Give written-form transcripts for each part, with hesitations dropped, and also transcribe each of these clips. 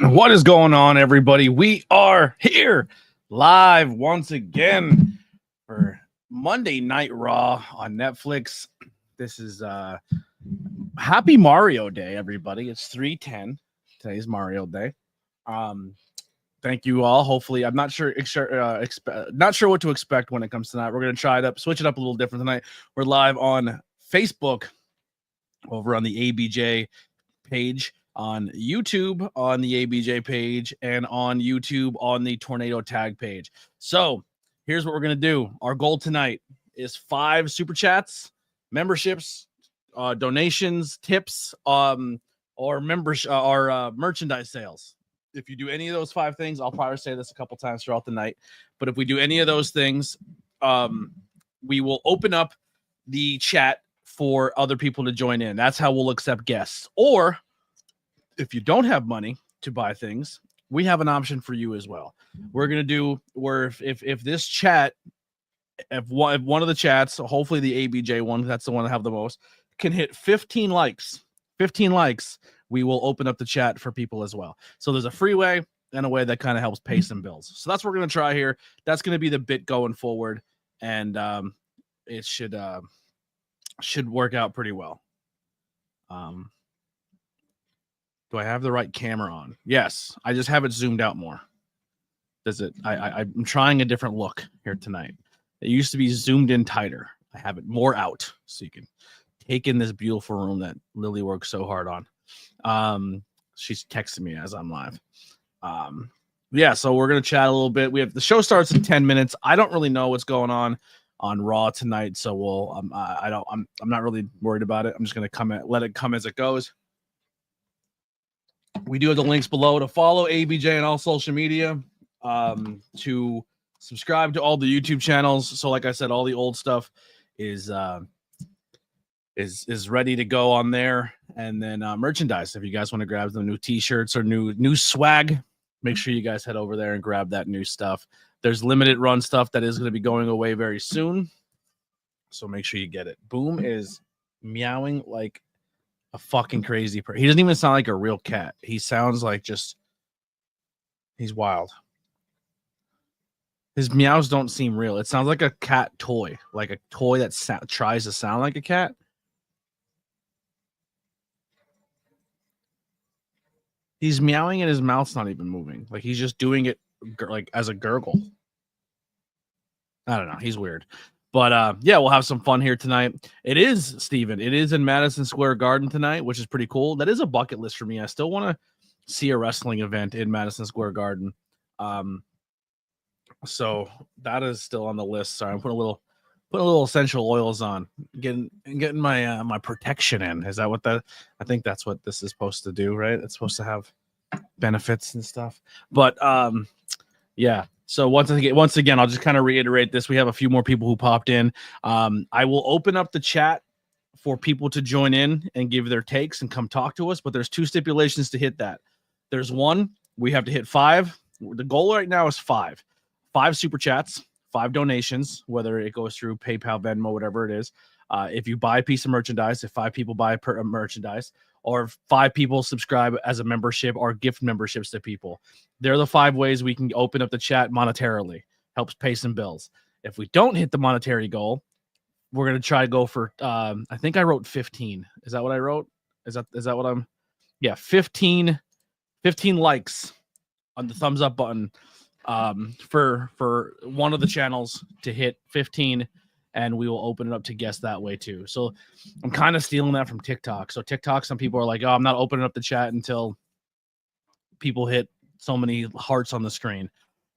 What is going on, everybody? We are here live once again for Monday Night Raw on Netflix. This is Happy Mario Day, everybody. It's 3:10. Today's Mario Day. Thank you all. Hopefully, I'm not sure what to expect when it comes tonight. We're gonna try it up, switch it up a little different tonight. We're live on Facebook, over on the ABJ page, on YouTube on the ABJ page, and on YouTube on the Tornado Tag page. So here's what we're gonna do. Our goal tonight is 5 super chats, memberships, donations, tips, or members, or merchandise sales. If you do any of those 5 things, I'll probably say this a couple times throughout the night, but if we do any of those things, we will open up the chat for other people to join in. That's how we'll accept guests. Or if you don't have money to buy things, we have an option for you as well. We're going to do where if this chat, if one of the chats, hopefully the ABJ one, that's the one that have the most, can hit 15 likes, we will open up the chat for people as well. So there's a free way and a way that kind of helps pay some bills. So that's what we're going to try here. That's going to be the bit going forward. And it should work out pretty well. Do I have the right camera on? Yes, I just have it zoomed out more. Does it? I'm trying a different look here tonight. It used to be zoomed in tighter. I have it more out so you can take in this beautiful room that Lily works so hard on. She's texting me as I'm live. Yeah, so we're gonna chat a little bit. The show starts in 10 minutes. I don't really know what's going on Raw tonight, so I'm not really worried about it. I'm just gonna let it come as it goes. We do have the links below to follow ABJ on all social media, to subscribe to all the YouTube channels. So like I said, all the old stuff is ready to go on there. And then merchandise, if you guys want to grab the new t-shirts or new swag, make sure you guys head over there and grab that new stuff. There's limited run stuff that is going to be going away very soon, so make sure you get it. Boom is meowing like a fucking crazy person. He doesn't even sound like a real cat. He sounds like he's wild. His meows don't seem real. It sounds like a cat toy, like a toy that tries to sound like a cat. He's meowing and his mouth's not even moving. Like he's just doing it like as a gurgle. I don't know. He's weird. But yeah, we'll have some fun here tonight. It is, Steven. It is in Madison Square Garden tonight, which is pretty cool. That is a bucket list for me. I still want to see a wrestling event in Madison Square Garden. So that is still on the list. Sorry, I'm putting a little essential oils on, getting my my protection in. Is that what I think that's what this is supposed to do, right? It's supposed to have benefits and stuff. But yeah. So once again, I'll just kind of reiterate this. We have a few more people who popped in. I will open up the chat for people to join in and give their takes and come talk to us. But there's 2 stipulations to hit that. There's 1, we have to hit 5. The goal right now is 5 super chats, 5 donations, whether it goes through PayPal, Venmo, whatever it is. If you buy a piece of merchandise, if 5 people buy merchandise, or 5 people subscribe as a membership or gift memberships to people. They're the 5 ways we can open up the chat monetarily. Helps pay some bills. If we don't hit the monetary goal, we're going to try to go for, I think I wrote 15. Is that what I wrote? Is that what I'm? Yeah, 15 likes on the thumbs up button for one of the channels to hit 15. And we will open it up to guests that way too. So I'm kind of stealing that from TikTok. So TikTok, some people are like, oh, I'm not opening up the chat until people hit so many hearts on the screen.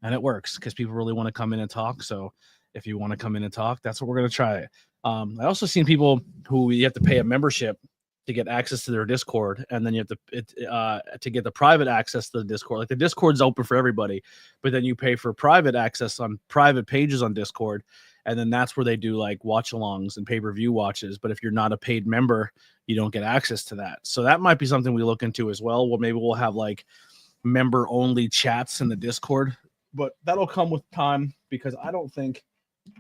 And it works because people really want to come in and talk. So if you want to come in and talk, that's what we're going to try. I also seen people who you have to pay a membership to get access to their Discord. And then you have to get the private access to the Discord. Like the Discord's open for everybody, but then you pay for private access on private pages on Discord. And then that's where they do like watch-alongs and pay-per-view watches. But if you're not a paid member, you don't get access to that. So that might be something we look into as well. Well, maybe we'll have like member-only chats in the Discord. But that'll come with time because I don't think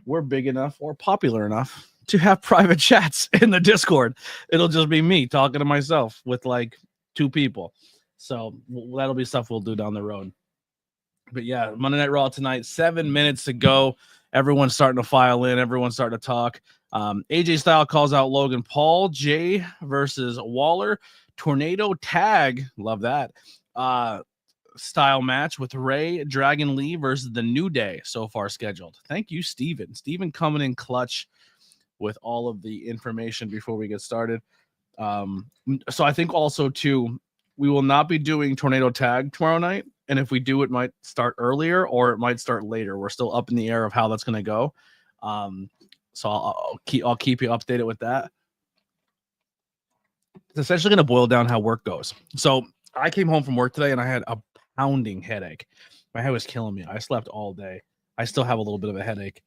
we're big enough or popular enough to have private chats in the Discord. It'll just be me talking to myself with like 2 people. So that'll be stuff we'll do down the road. But yeah, Monday Night Raw tonight, 7 minutes to go. Everyone's starting to file in. Everyone's starting to talk. AJ Styles calls out Logan Paul. Jay versus Waller. Tornado tag. Love that. Style match with Ray Dragon Lee versus the New Day so far scheduled. Thank you, Steven. Steven coming in clutch with all of the information before we get started. So I think also, too, we will not be doing Tornado tag tomorrow night. And if we do, it might start earlier or it might start later. We're still up in the air of how that's going to go. So I'll keep you updated with that. It's essentially going to boil down how work goes. So I came home from work today and I had a pounding headache. My head was killing me. I slept all day. I still have a little bit of a headache.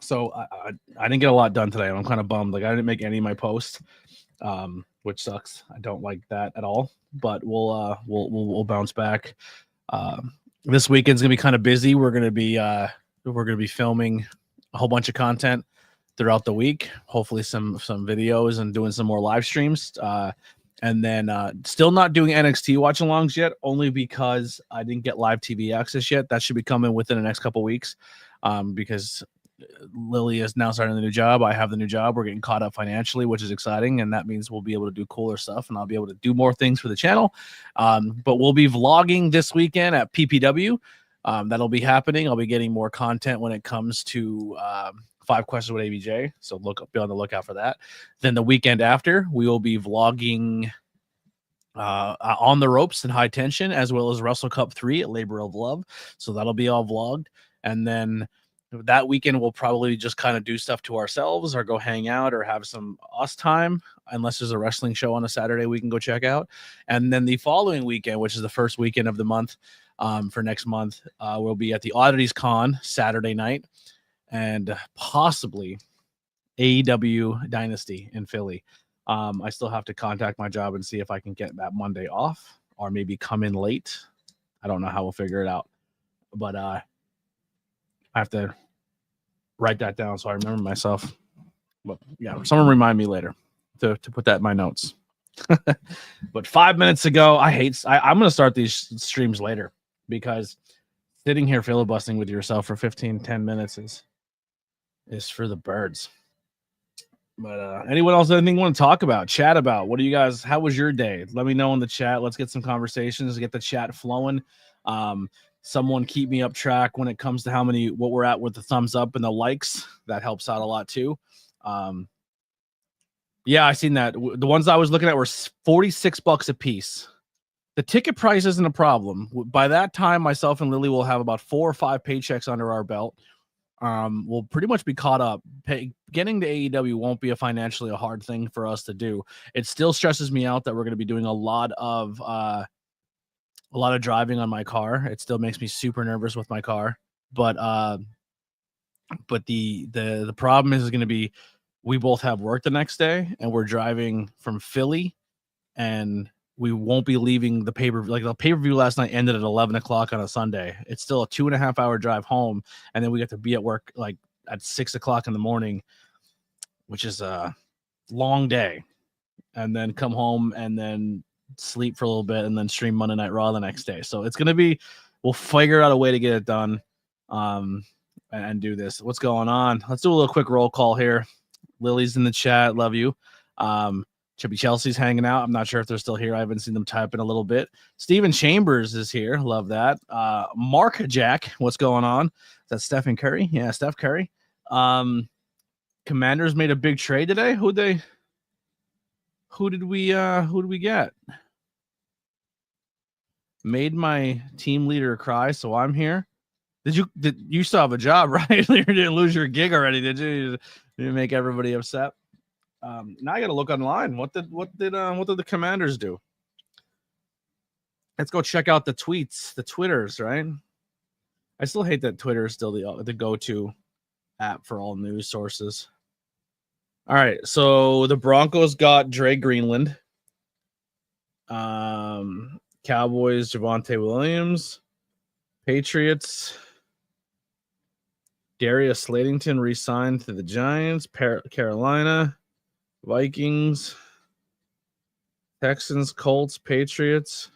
So I didn't get a lot done today. I'm kind of bummed. Like I didn't make any of my posts, which sucks. I don't like that at all. But we'll bounce back. This weekend's gonna be kind of busy. We're gonna be filming a whole bunch of content throughout the week. Hopefully some videos and doing some more live streams. And then still not doing NXT watch-alongs yet, only because I didn't get live TV access yet. That should be coming within the next couple weeks, because Lily is now starting the new job. I have the new job. We're getting caught up financially, which is exciting, and that means we'll be able to do cooler stuff, and I'll be able to do more things for the channel. But we'll be vlogging this weekend at PPW. That'll be happening. I'll be getting more content when it comes to 5 Questions with ABJ, so be on the lookout for that. Then the weekend after, we will be vlogging on the ropes and high tension, as well as Wrestle Cup 3 at Labor of Love. So that'll be all vlogged. And then that weekend, we'll probably just kind of do stuff to ourselves or go hang out or have some us time, unless there's a wrestling show on a Saturday we can go check out. And then the following weekend, which is the first weekend of the month, for next month, we'll be at the Oddities Con Saturday night and possibly AEW Dynasty in Philly. I still have to contact my job and see if I can get that Monday off or maybe come in late. I don't know how we'll figure it out, but I have to write that down so I remember myself. But yeah, someone remind me later to put that in my notes. But 5 minutes ago, I'm going to start these streams later because sitting here filibustering with yourself for 10 minutes is for the birds. But anyone else anything you want to talk about, chat about? What do you guys, how was your day? Let me know in the chat. Let's get some conversations, get the chat flowing. Someone keep me up track when it comes to what we're at with the thumbs up and the likes. That helps out a lot too. Yeah, I seen that. The ones I was looking at were $46 a piece. The ticket price isn't a problem. By that time, myself and Lily will have about 4 or 5 paychecks under our belt. We'll pretty much be caught up. Getting to AEW won't be financially a hard thing for us to do. It still stresses me out that we're going to be doing a lot of driving on my car. It still makes me super nervous with my car. But the problem is going to be we both have work the next day, and we're driving from Philly, and we won't be leaving the pay-per-view. Like the pay-per-view last night ended at 11 o'clock on a Sunday. It's still a 2.5 hour drive home, and then we get to be at work like at 6 o'clock in the morning, which is a long day, and then come home and then sleep for a little bit and then stream Monday Night Raw the next day. So it's gonna be, we'll figure out a way to get it done, and do this. What's going on? Let's do a little quick roll call here. Lily's in the chat. Love you. Chippy Chelsea's hanging out. I'm not sure if they're still here. I haven't seen them type in a little bit. Steven Chambers is here. Love that. Mark Jack, what's going on? Is that Stephen Curry? Yeah, Steph Curry. Commanders made a big trade today. Who did we get? Made my team leader cry, so I'm here. Did you still have a job, right? You didn't lose your gig already, did you? You didn't make everybody upset. Now I got to look online. What did the Commanders do? Let's go check out the tweets, the Twitters, right? I still hate that Twitter is still the go-to app for all news sources. All right, so the Broncos got Dre Greenland. Cowboys, Javonte Williams. Patriots, Darius Slayton re-signed to the Giants. Carolina, Vikings, Texans, Colts, Patriots.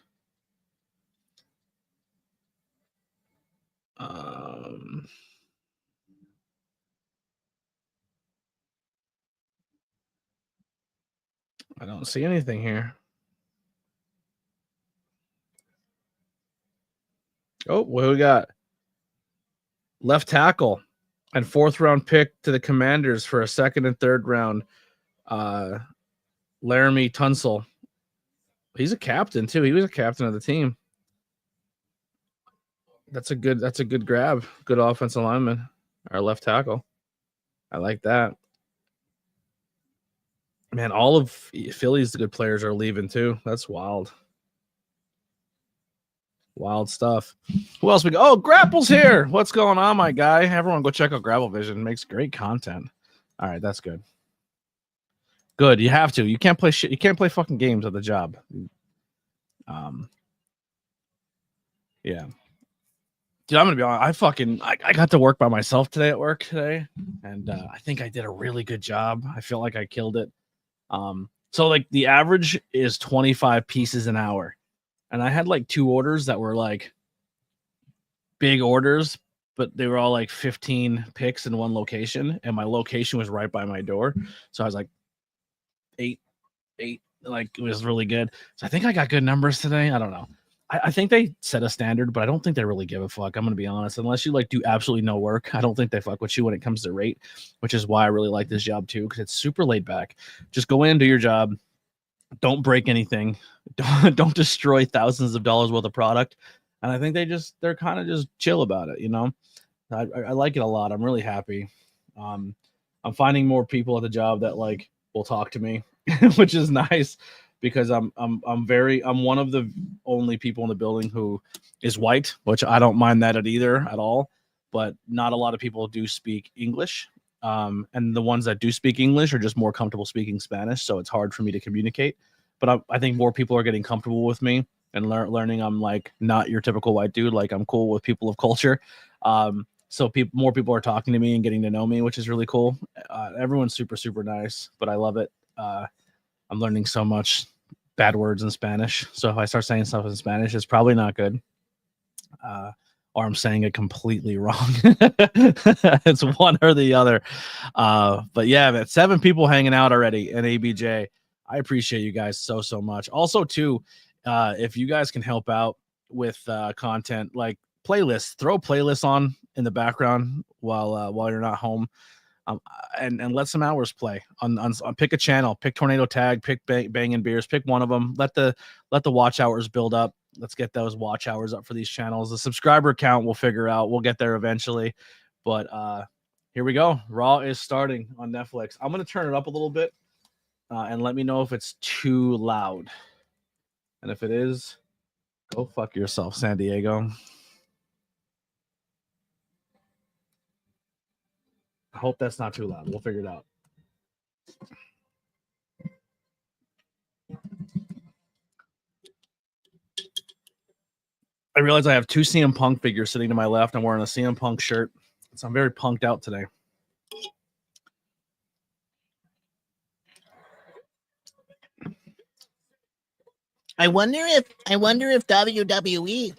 I don't see anything here. Oh, what we got? Left tackle and 4th round pick to the Commanders for a 2nd and 3rd round. Laramie Tunsil. He's a captain too. He was a captain of the team. That's a good grab. Good offensive lineman. Our left tackle. I like that. Man, all of Philly's good players are leaving too. That's wild. Wild stuff. Who else we got? Oh, Grapple's here. What's going on, my guy? Everyone go check out Grapple Vision. Makes great content. All right, that's good. Good. You have to. You can't play shit. You can't play fucking games at the job. Yeah. Dude, I'm gonna be honest. I got to work by myself today at work today, and I think I did a really good job. I feel like I killed it. So like the average is 25 pieces an hour. And I had like 2 orders that were like big orders, but they were all like 15 picks in one location. And my location was right by my door. So I was like 8, like it was really good. So I think I got good numbers today. I don't know. I think they set a standard, but I don't think they really give a fuck. I'm going to be honest. Unless you like do absolutely no work, I don't think they fuck with you when it comes to rate, which is why I really like this job too. Cause it's super laid back. Just go in, do your job. Don't break anything. Don't destroy thousands of dollars worth of product. And I think they're kind of just chill about it. You know, I like it a lot. I'm really happy. I'm finding more people at the job that like will talk to me, which is nice because I'm one of the only people in the building who is white, which I don't mind that at all. But not a lot of people do speak English. And the ones that do speak English are just more comfortable speaking Spanish, so it's hard for me to communicate. But I think more people are getting comfortable with me and learning I'm like not your typical white dude. Like I'm cool with people of culture. So more people are talking to me and getting to know me, which is really cool. Everyone's super, super nice, but I love it. I'm learning so much bad words in Spanish. So if I start saying stuff in Spanish, it's probably not good. Or I'm saying it completely wrong. It's one or the other. But yeah, man, 7 people hanging out already in ABJ. I appreciate you guys so much. Also, too, if you guys can help out with content like playlists, throw playlists on in the background while you're not home. And let some hours play on pick a channel, pick Tornado Tag, pick Bangin' Beers, pick one of them. Let the watch hours build up. Let's get those watch hours up for these channels. The subscriber count we'll figure out. We'll get there eventually. But here we go. Raw is starting on Netflix. I'm going to turn it up a little bit and let me know if it's too loud. And if it is, go fuck yourself, San Diego. I hope that's not too loud. We'll figure it out. I realize I have 2 CM Punk figures sitting to my left. I'm wearing a CM Punk shirt. So I'm very punked out today. I wonder if WWE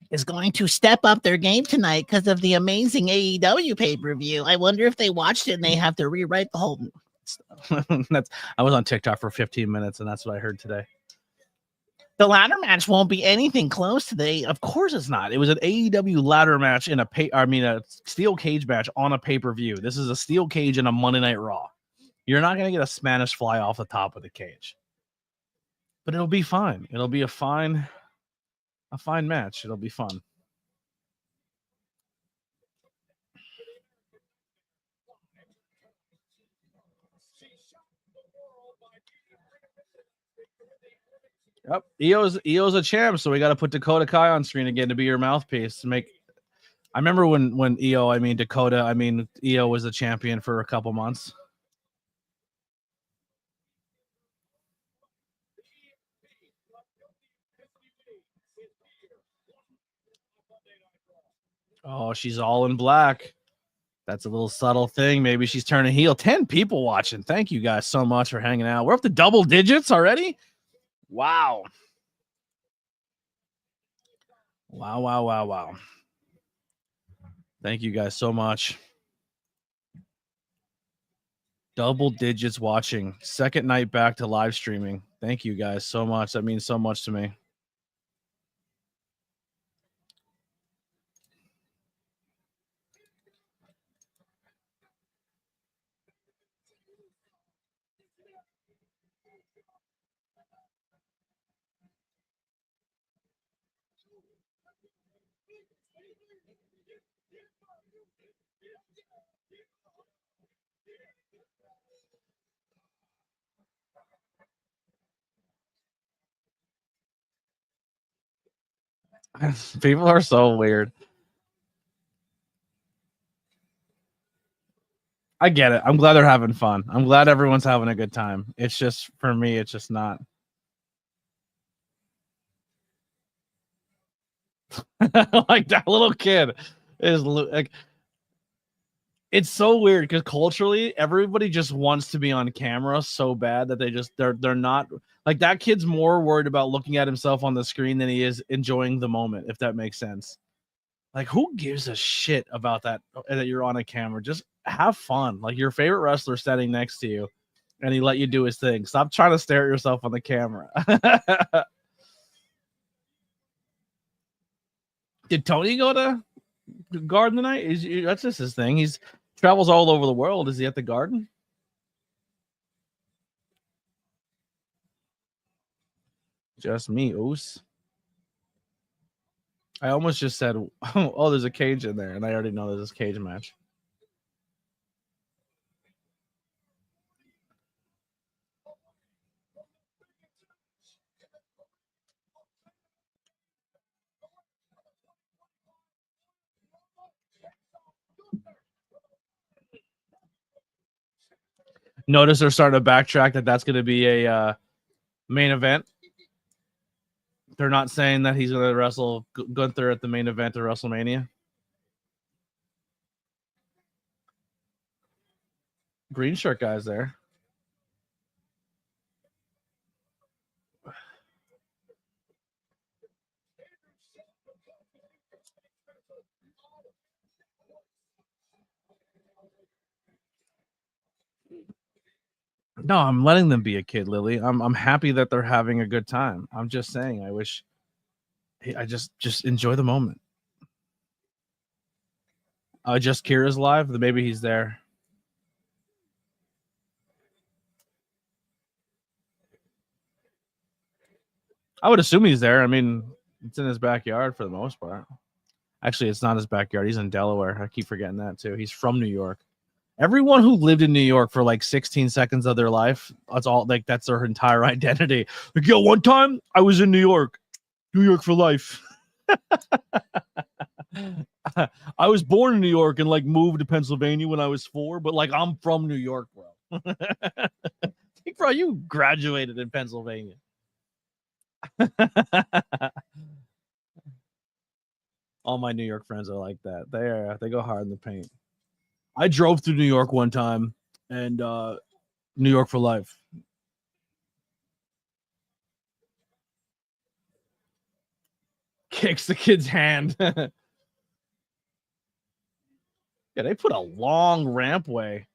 is going to step up their game tonight because of the amazing AEW pay-per-view. I wonder if they watched it and they have to rewrite the whole I was on TikTok for 15 minutes and that's what I heard today. The ladder match won't be anything close to Of course it's not. It was an AEW ladder match in a steel cage match on a pay-per-view. This is a steel cage in a Monday Night Raw. You're not going to get a Spanish fly off the top of the cage. But it'll be fine. It'll be a fine match. It'll be fun. Yep, EO's a champ, so we got to put Dakota Kai on screen again to be your mouthpiece. I remember when EO, EO was the champion for a couple months. Oh, she's all in black. That's a little subtle thing. Maybe she's turning heel. 10 people watching. Thank you guys so much for hanging out. We're up to double digits already. Wow. Wow. Thank you guys so much. Double digits watching. Second night back to live streaming. Thank you guys so much. That means so much to me. People are so weird. I get it. I'm glad they're having fun. I'm glad everyone's having a good time. It's just, for me, it's just not. Like that little kid is like, it's so weird because culturally everybody just wants to be on camera so bad that they're not, like, that kid's more worried about looking at himself on the screen than he is enjoying the moment, if that makes sense. Like, who gives a shit about that you're on a camera? Just have fun. Like, your favorite wrestler standing next to you and he let you do his thing. Stop trying to stare at yourself on the camera. Did Tony go to Garden tonight? That's just his thing. He's travels all over the world. Is he at the Garden? Just me, Oos. I almost just said, oh, there's a cage in there, and I already know there's this cage match. Notice they're starting to backtrack that's going to be a main event. They're not saying that he's going to wrestle Gunther at the main event of WrestleMania. Green shirt guy's there. No, I'm letting them be a kid, Lily. I'm happy that they're having a good time. I'm just saying, I just enjoy the moment. Just Kira's live. Maybe he's there. I would assume he's there. I mean, it's in his backyard for the most part. Actually, it's not his backyard. He's in Delaware. I keep forgetting that too. He's from New York. Everyone who lived in New York for like 16 seconds of their life, that's their entire identity. Like, yo, one time I was in New York for life. I was born in New York and like moved to Pennsylvania when I was 4, but like I'm from New York, bro. Bro, you graduated in Pennsylvania. All my New York friends are like that. They go hard in the paint. I drove through New York one time, and New York for life. Kicks the kid's hand. Yeah, they put a long rampway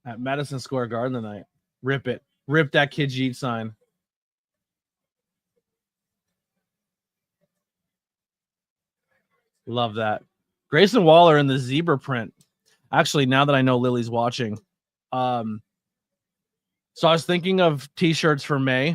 at Madison Square Garden tonight. Rip it. Rip that Kid Jeet sign. Love that. Grayson Waller in the zebra print. Actually, now that I know Lily's watching, so I was thinking of t-shirts for May,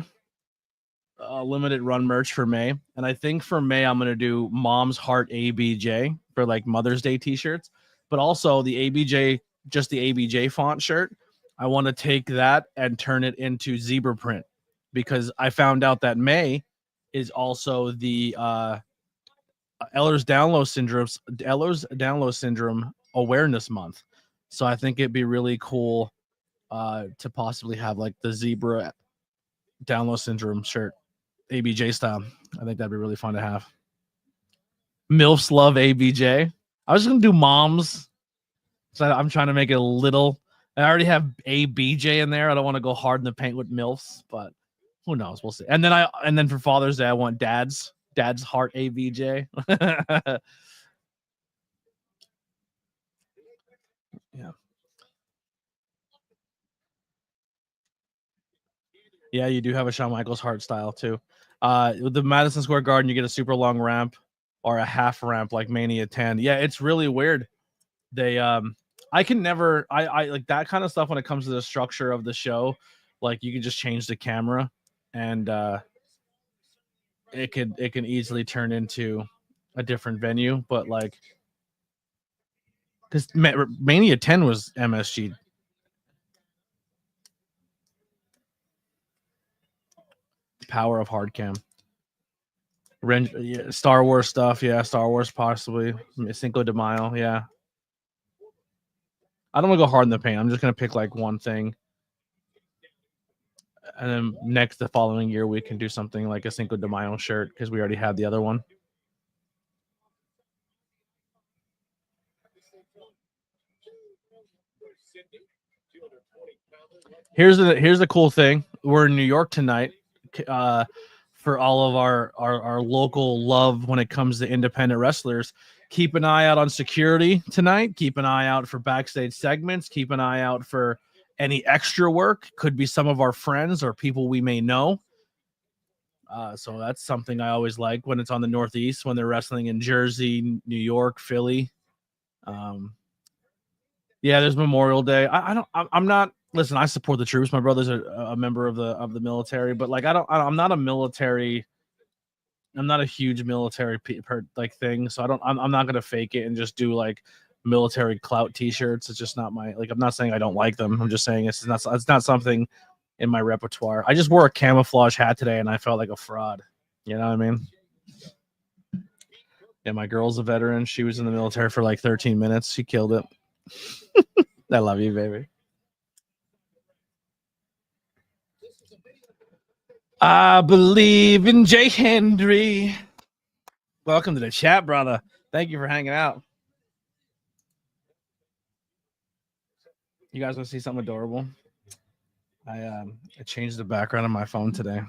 limited run merch for May, and I think for May I'm gonna do Mom's Heart ABJ for like Mother's Day t-shirts, but also the ABJ, just the ABJ font shirt. I want to take that and turn it into zebra print because I found out that May is also the Ehlers-Danlos syndrome awareness month. So I think it'd be really cool to possibly have like the zebra Download syndrome shirt, ABJ style. I think that'd be really fun to have. MILFs love ABJ. I was going to do moms. So I'm trying to make it a little. I already have ABJ in there. I don't want to go hard in the paint with MILFs, but Who knows? We'll see. And then for Father's Day, I want Dad's Heart ABJ. Yeah. Yeah, you do have a Shawn Michaels Heart style too. With the Madison Square Garden, you get a super long ramp or a half ramp like Mania 10. Yeah, it's really weird. They I can never I like that kind of stuff when it comes to the structure of the show. Like you can just change the camera and it can easily turn into a different venue, but like because Mania 10 was MSG. Power of hard cam. Star Wars stuff, yeah. Star Wars possibly. Cinco de Mayo, yeah. I don't want to go hard in the paint. I'm just gonna pick like one thing, and then the following year we can do something like a Cinco de Mayo shirt because we already had the other one. Here's the cool thing. We're in New York tonight. For all of our local love when it comes to independent wrestlers, keep an eye out on security tonight. Keep an eye out for backstage segments. Keep an eye out for any extra work. Could be some of our friends or people we may know. So that's something I always like when it's on the Northeast, when they're wrestling in Jersey, New York, Philly. Yeah, there's Memorial Day. I'm not. Listen, I support the troops. My brother's a member of the military, but like I'm not a military. I'm not a huge military like thing, so I'm not gonna fake it and just do like military clout T-shirts. It's just not my like. I'm not saying I don't like them. I'm just saying it's not something in my repertoire. I just wore a camouflage hat today and I felt like a fraud. You know what I mean? Yeah, my girl's a veteran. She was in the military for like 13 minutes. She killed it. I love you, baby. I believe in Jay Hendry. Welcome to the chat, brother. Thank you for hanging out. You guys want to see something adorable? I changed the background on my phone today.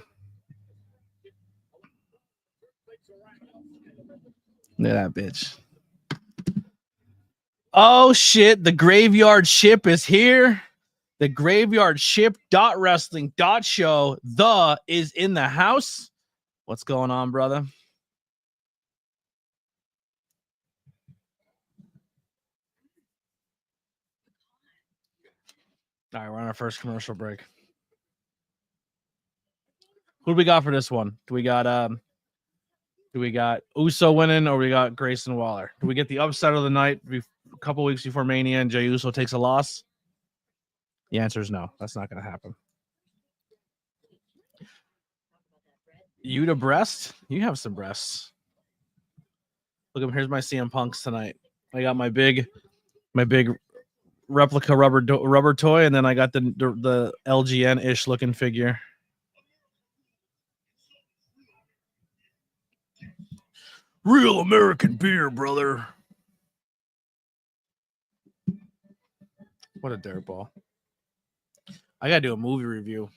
Look at that bitch. Oh shit, the graveyard ship is here. The graveyard ship .wrestling.show is in the house. What's going on, brother? All right, we're on our first commercial break. Who do we got for this one? Do we got Uso winning, or we got Grayson Waller? Do we get the upset of the night a couple weeks before Mania and Jey Uso takes a loss? The answer is no. That's not going to happen. You to breast? You have some breasts. Look, here's my CM Punks tonight. I got my big replica rubber toy, and then I got the LGN-ish looking figure. Real American beer, brother. What a dirtball. I gotta do a movie review.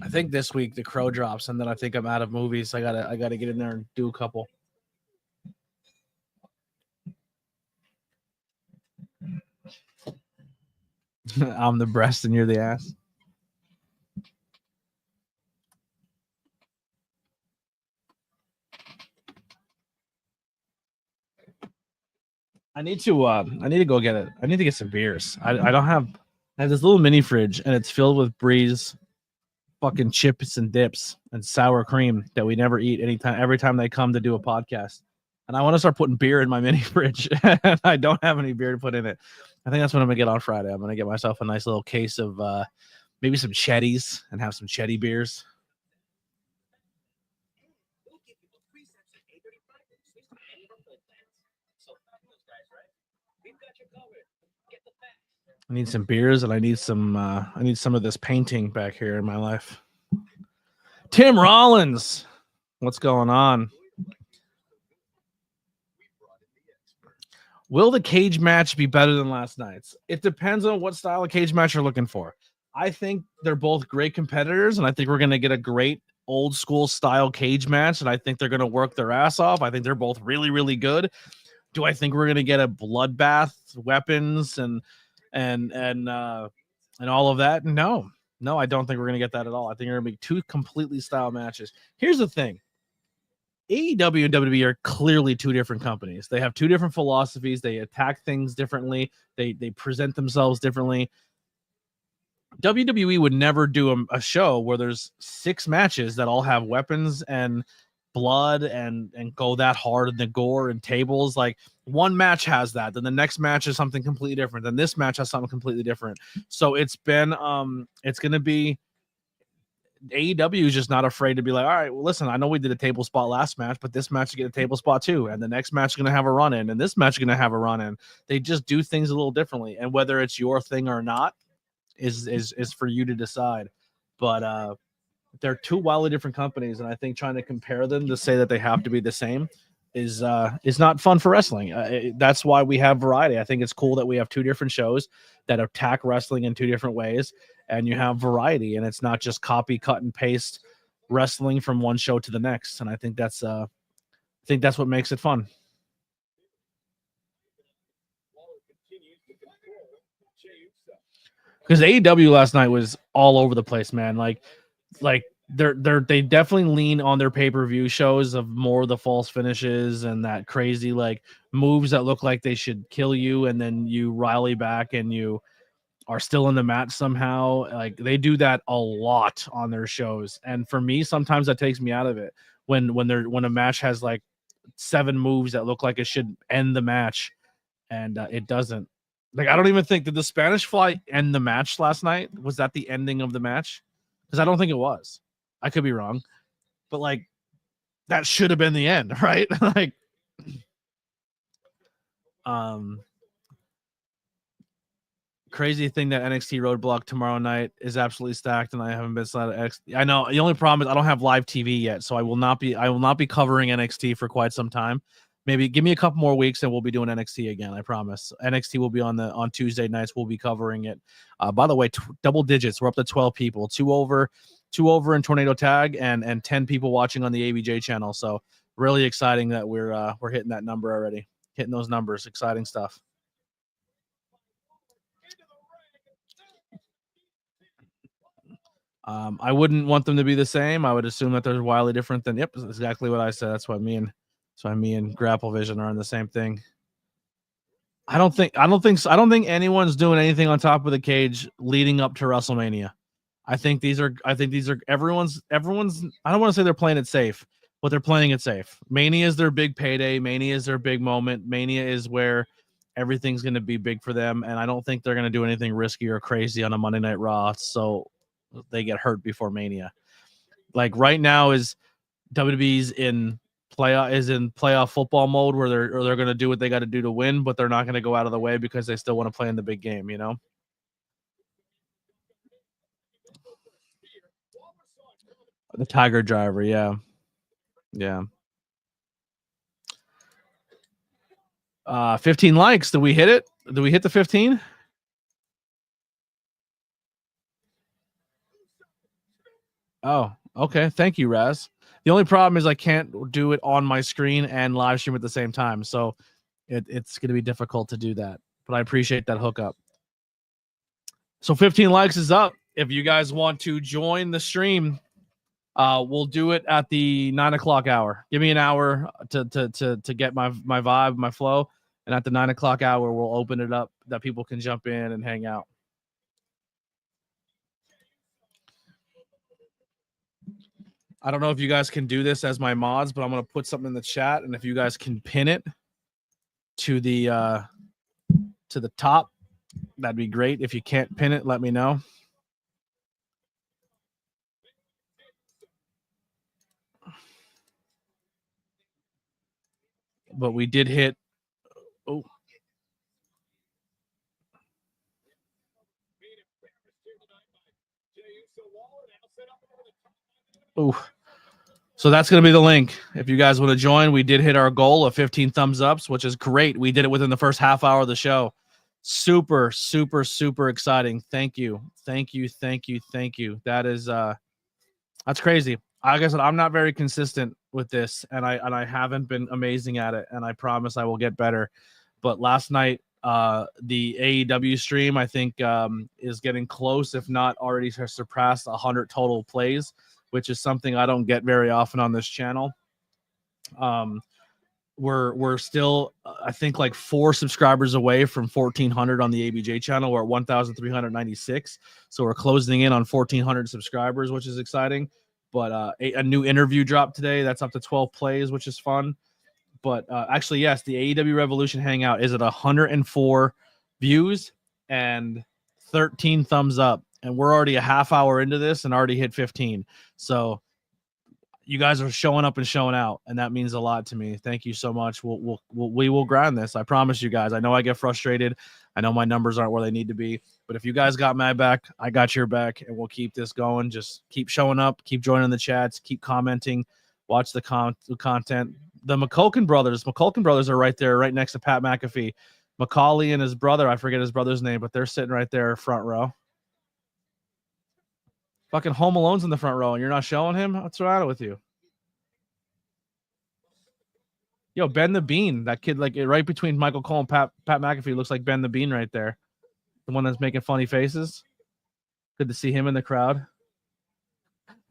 I think this week The Crow drops, and then I think I'm out of movies. I gotta get in there and do a couple. I'm the breast and you're the ass. I need to go get it. I need to get some beers. I have this little mini fridge, and it's filled with Breeze fucking chips and dips and sour cream that we never eat every time they come to do a podcast. And I want to start putting beer in my mini fridge, and I don't have any beer to put in it. I think that's what I'm gonna get on Friday. I'm gonna get myself a nice little case of maybe some Chetties and have some Chetty beers. I need some beers, and I need some of this painting back here in my life. Tim Rollins, what's going on? Will the cage match be better than last night's? It depends on what style of cage match you're looking for. I think they're both great competitors, and I think we're going to get a great old school style cage match, and I think they're going to work their ass off. I think they're both really, really good. Do I think we're going to get a bloodbath, weapons, and all of that? No, I don't think we're going to get that at all. I think they're going to be two completely style matches. Here's the thing. AEW and WWE are clearly two different companies. They have two different philosophies. They attack things differently. They present themselves differently. WWE would never do a show where there's 6 matches that all have weapons and blood and go that hard in the gore and tables. Like, one match has that, then the next match is something completely different, then this match has something completely different. So it's been it's going to be, AEW is just not afraid to be like, all right, well, listen, I know we did a table spot last match, but this match is get a table spot too, and the next match is going to have a run in, and this match is going to have a run in. They just do things a little differently, and whether it's your thing or not is for you to decide. But they're two wildly different companies, and I think trying to compare them to say that they have to be the same is not fun for wrestling. That's why we have variety. I think it's cool that we have two different shows that attack wrestling in two different ways, and you have variety, and it's not just copy, cut, and paste wrestling from one show to the next. And I think that's what makes it fun. Because AEW last night was all over the place, man. Like they definitely lean on their pay-per-view shows of more of the false finishes and that crazy like moves that look like they should kill you, and then you rally back and you are still in the match somehow. Like, they do that a lot on their shows, and for me, sometimes that takes me out of it when a match has like 7 moves that look like it should end the match, and it doesn't. Like, I don't even think, did the Spanish Fly end the match last night? Was that the ending of the match? Because I don't think it was. I could be wrong, but like, that should have been the end, right? Like, crazy thing that NXT Roadblock tomorrow night is absolutely stacked, and I haven't been slid NXT. I know the only problem is I don't have live TV yet, so I will not be covering NXT for quite some time. Maybe give me a couple more weeks and we'll be doing NXT again. I promise. NXT will be on Tuesday nights. We'll be covering it. By the way, double digits. We're up to 12 people. 2 over in Tornado Tag, and 10 people watching on the ABJ channel. So really exciting that we're hitting that number already. Hitting those numbers. Exciting stuff. I wouldn't want them to be the same. I would assume that they're wildly different than. Yep, that's exactly what I said. That's why me and Grapple Vision are on the same thing. I don't think anyone's doing anything on top of the cage leading up to WrestleMania. I think these are everyone's. I don't want to say they're playing it safe, but they're playing it safe. Mania is their big payday. Mania is their big moment. Mania is where everything's going to be big for them, and I don't think they're going to do anything risky or crazy on a Monday Night Raw, so they get hurt before Mania. Like, right now is WWE's in playoff football mode where they're going to do what they got to do to win, but they're not going to go out of the way because they still want to play in the big game, you know? The Tiger Driver, yeah. 15 likes. Did we hit it? Did we hit the 15? Oh, okay. Thank you, Raz. The only problem is I can't do it on my screen and live stream at the same time, so it's going to be difficult to do that. But I appreciate that hookup. So 15 likes is up. If you guys want to join the stream, we'll do it at the 9:00 hour. Give me an hour to get my vibe, my flow, and at the 9:00 hour, we'll open it up that people can jump in and hang out. I don't know if you guys can do this as my mods, but I'm going to put something in the chat, and if you guys can pin it to the top, that'd be great. If you can't pin it, let me know. But we did hit. So that's going to be the link. If you guys want to join, we did hit our goal of 15 thumbs ups, which is great. We did it within the first half hour of the show. Super, super, super exciting. Thank you. That is, that's crazy. like I said, I'm not very consistent with this, and I haven't been amazing at it, and I promise I will get better. But last night, the AEW stream, I think, is getting close, if not already has surpassed 100 total plays, which is something I don't get very often on this channel. We're still, I think, like 4 subscribers away from 1,400 on the ABJ channel. We're at 1,396, so we're closing in on 1,400 subscribers, which is exciting. But a new interview dropped today. That's up to 12 plays, which is fun. But actually, yes, the AEW Revolution Hangout is at 104 views and 13 thumbs up, and we're already a half hour into this and already hit 15. So you guys are showing up and showing out, and that means a lot to me. Thank you so much. We will grind this. I promise you guys. I know I get frustrated. I know my numbers aren't where they need to be, but if you guys got my back, I got your back, and we'll keep this going. Just keep showing up, keep joining the chats, keep commenting, watch the content. The McCulkin brothers are right there, right next to Pat McAfee. Macaulay and his brother, I forget his brother's name, but they're sitting right there front row. Fucking Home Alone's in the front row, and you're not showing him? What's the matter with you? Yo, Ben the Bean, that kid, like right between Michael Cole and Pat McAfee, looks like Ben the Bean right there. The one that's making funny faces. Good to see him in the crowd.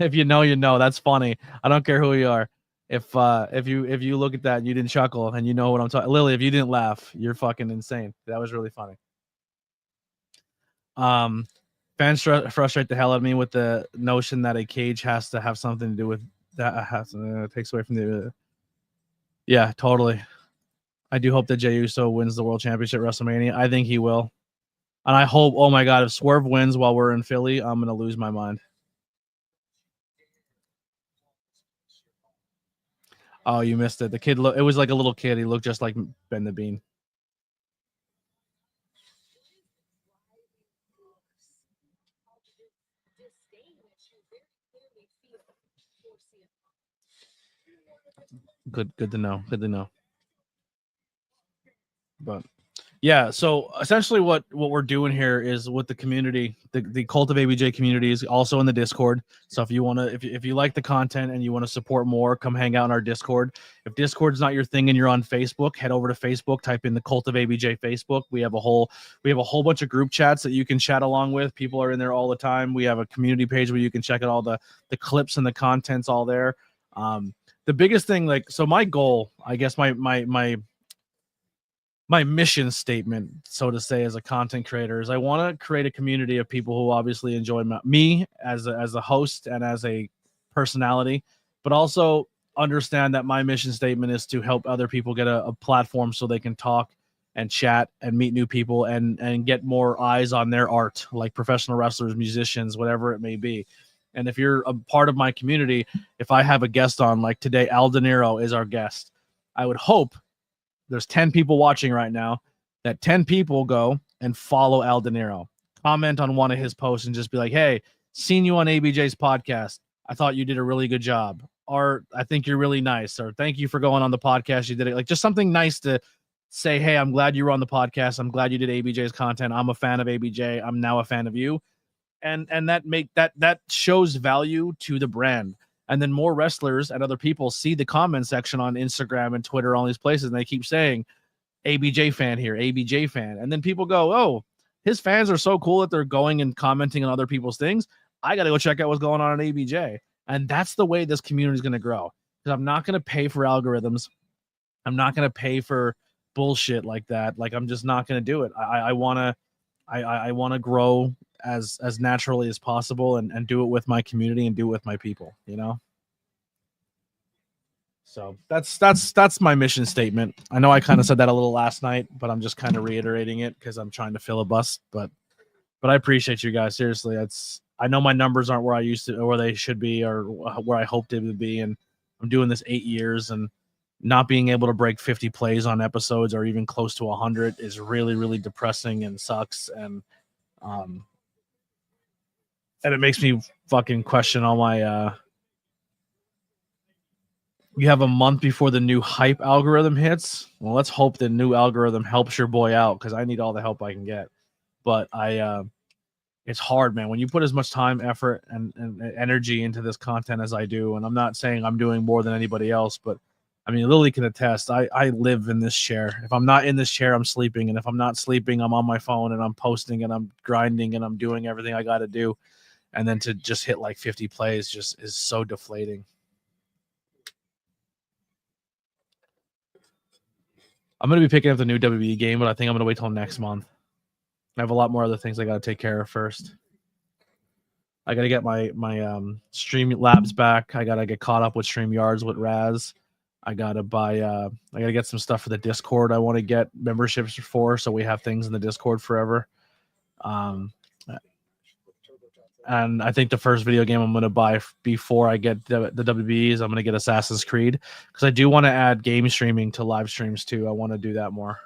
If you know, you know. That's funny. I don't care who you are. If you look at that and you didn't chuckle and you know what I'm talking, Lily, if you didn't laugh, you're fucking insane. That was really funny. Fans frustrate the hell out of me with the notion that a cage has to have something to do with that. Takes away from the. Yeah, totally. I do hope that Jey Uso wins the World Championship at WrestleMania. I think he will, and I hope. Oh my God, if Swerve wins while we're in Philly, I'm gonna lose my mind. Oh, you missed it. The kid it was like a little kid. He looked just like Ben the Bean. Good to know. Good to know. But yeah, so essentially what we're doing here is with the community, the Cult of ABJ community is also in the Discord. So if you want to, if you like the content and you want to support more, come hang out in our Discord. If Discord's not your thing and you're on Facebook, head over to Facebook, type in the Cult of ABJ Facebook. We have a whole bunch of group chats that you can chat along with. People are in there all the time. We have a community page where you can check out all the clips and the content's all there. The biggest thing, like, so my goal, I guess my mission statement, so to say, as a content creator is I want to create a community of people who obviously enjoy me as a host and as a personality, but also understand that my mission statement is to help other people get a platform so they can talk and chat and meet new people and get more eyes on their art, like professional wrestlers, musicians, whatever it may be. And if you're a part of my community, if I have a guest on, like today, Al De Niro is our guest, I would hope there's 10 people watching right now, that 10 people go and follow Al De Niro, comment on one of his posts and just be like, hey, seen you on ABJ's podcast. I thought you did a really good job. Or I think you're really nice. Or thank you for going on the podcast. You did it. Like just something nice to say, hey, I'm glad you were on the podcast. I'm glad you did ABJ's content. I'm a fan of ABJ. I'm now a fan of you. And that shows value to the brand. And then more wrestlers and other people see the comment section on Instagram and Twitter, all these places, and they keep saying, ABJ fan here, ABJ fan. And then people go, oh, his fans are so cool that they're going and commenting on other people's things. I got to go check out what's going on ABJ. And that's the way this community is going to grow. Because I'm not going to pay for algorithms. I'm not going to pay for bullshit like that. Like, I'm just not going to do it. I want to grow as naturally as possible and do it with my community and do it with my people, you know? So that's my mission statement. I know I kind of said that a little last night, but I'm just kind of reiterating it because I'm trying to fill a bus. But I appreciate you guys. Seriously, I know my numbers aren't where I used to or where they should be or where I hoped it would be. And I'm doing this 8 years, and not being able to break 50 plays on episodes or even close to 100 is really, really depressing and sucks. And it makes me fucking question all my you have a month before the new hype algorithm hits. Well, let's hope the new algorithm helps your boy out, because I need all the help I can get. But it's hard, man. When you put as much time, effort, and energy into this content as I do, and I'm not saying I'm doing more than anybody else, but I mean, Lily can attest. I live in this chair. If I'm not in this chair, I'm sleeping. And if I'm not sleeping, I'm on my phone and I'm posting and I'm grinding and I'm doing everything I got to do. And then to just hit like 50 plays just is so deflating. I'm going to be picking up the new WWE game, but I think I'm going to wait till next month. I have a lot more other things I got to take care of first. I got to get my Stream Labs back. I got to get caught up with StreamYards with Raz. I got to buy I got to get some stuff for the Discord I want to get memberships for, so we have things in the Discord forever. And I think the first video game I'm going to buy before I get the WBs, I'm going to get Assassin's Creed, because I do want to add game streaming to live streams too. I want to do that more.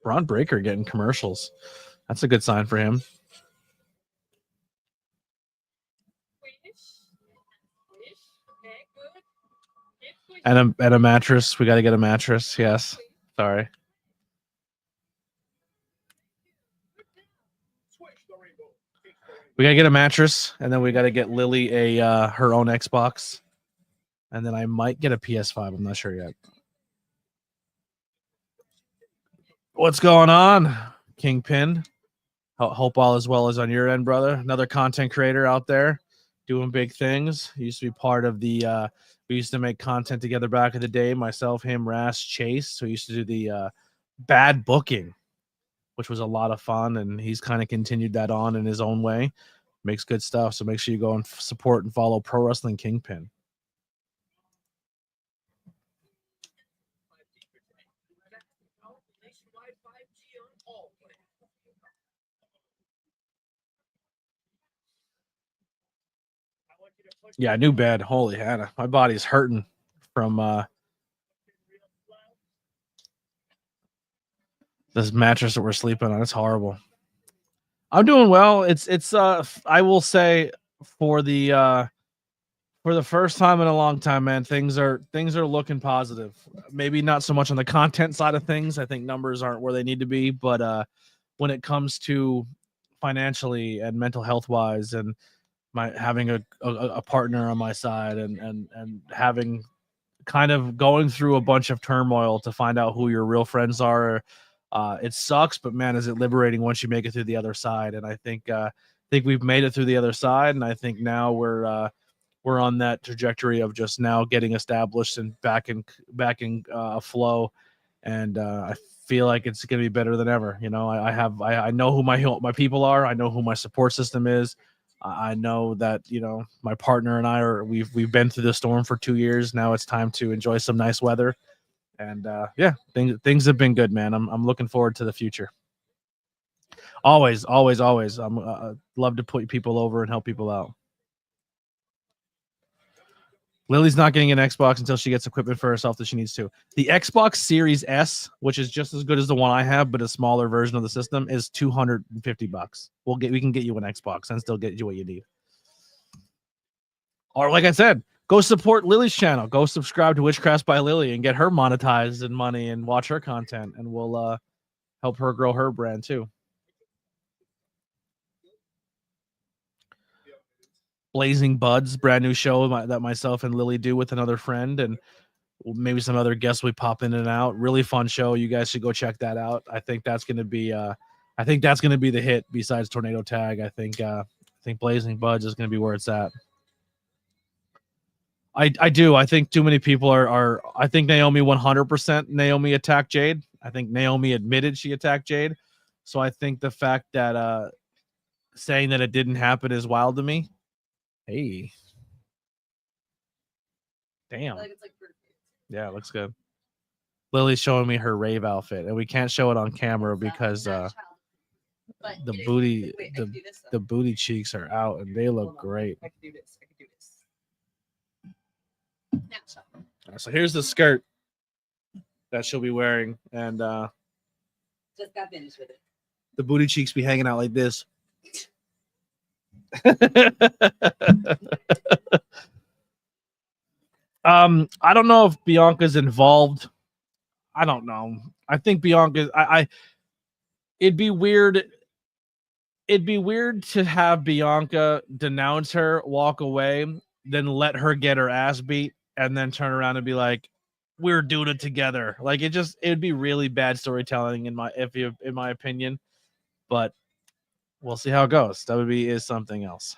Braun Breaker getting commercials. That's a good sign for him. And a mattress. We got to get a mattress. Yes. Sorry. We got to get a mattress, and then we got to get Lily a her own Xbox. And then I might get a PS5. I'm not sure yet. What's going on, Kingpin? Hope all is well as on your end, brother. Another content creator out there doing big things. He used to be part of the we used to make content together back in the day. Myself, him, Ras, Chase. So we used to do the bad booking, which was a lot of fun, and he's kind of continued that on in his own way. Makes good stuff. So make sure you go and support and follow Pro Wrestling Kingpin. Yeah, new bed. Holy Hannah. My body's hurting from this mattress that we're sleeping on. It's horrible. I'm doing well. It's I will say for the first time in a long time, man, things are looking positive. Maybe not so much on the content side of things. I think numbers aren't where they need to be, but when it comes to financially and mental health wise, and having a partner on my side, and having kind of going through a bunch of turmoil to find out who your real friends are, it sucks, but man, is it liberating once you make it through the other side. And I think we've made it through the other side, and I think now we're on that trajectory of just now getting established and back in flow, and I feel like it's going to be better than ever. You know, I know who my people are. I know who my support system is. I know that, you know, my partner and I we've been through the storm for 2 years. Now it's time to enjoy some nice weather, and yeah, things have been good, man. I'm looking forward to the future. Always. I'm love to put people over and help people out. Lily's not getting an Xbox until she gets equipment for herself that she needs to. The Xbox Series S, which is just as good as the one I have, but a smaller version of the system, is $250. We can get you an Xbox and still get you what you need. Or like I said, go support Lily's channel. Go subscribe to WitchCraftsByLilly and get her monetized and money and watch her content, and we'll help her grow her brand too. Blazing Buds, brand new show that myself and Lily do with another friend, and maybe some other guests we pop in and out. Really fun show. You guys should go check that out. I think that's going to be the hit besides Tornado Tag. I think Blazing Buds is going to be where it's at. I do. I think too many people are I think Naomi 100% Naomi attacked Jade. I think Naomi admitted she attacked Jade. So I think the fact that saying that it didn't happen is wild to me. Hey. Damn. Yeah, it looks good. Lily's showing me her rave outfit, and we can't show it on camera because the booty cheeks are out, and they look great. I can do this. So here's the skirt that she'll be wearing, and just got finished with it. The booty cheeks be hanging out like this. I don't know if Bianca's involved. I don't know. I think Bianca. It'd be weird. It'd be weird to have Bianca denounce her, walk away, then let her get her ass beat, and then turn around and be like, "We're doing it together." Like it'd be really bad storytelling in my opinion. But we'll see how it goes. WB is something else.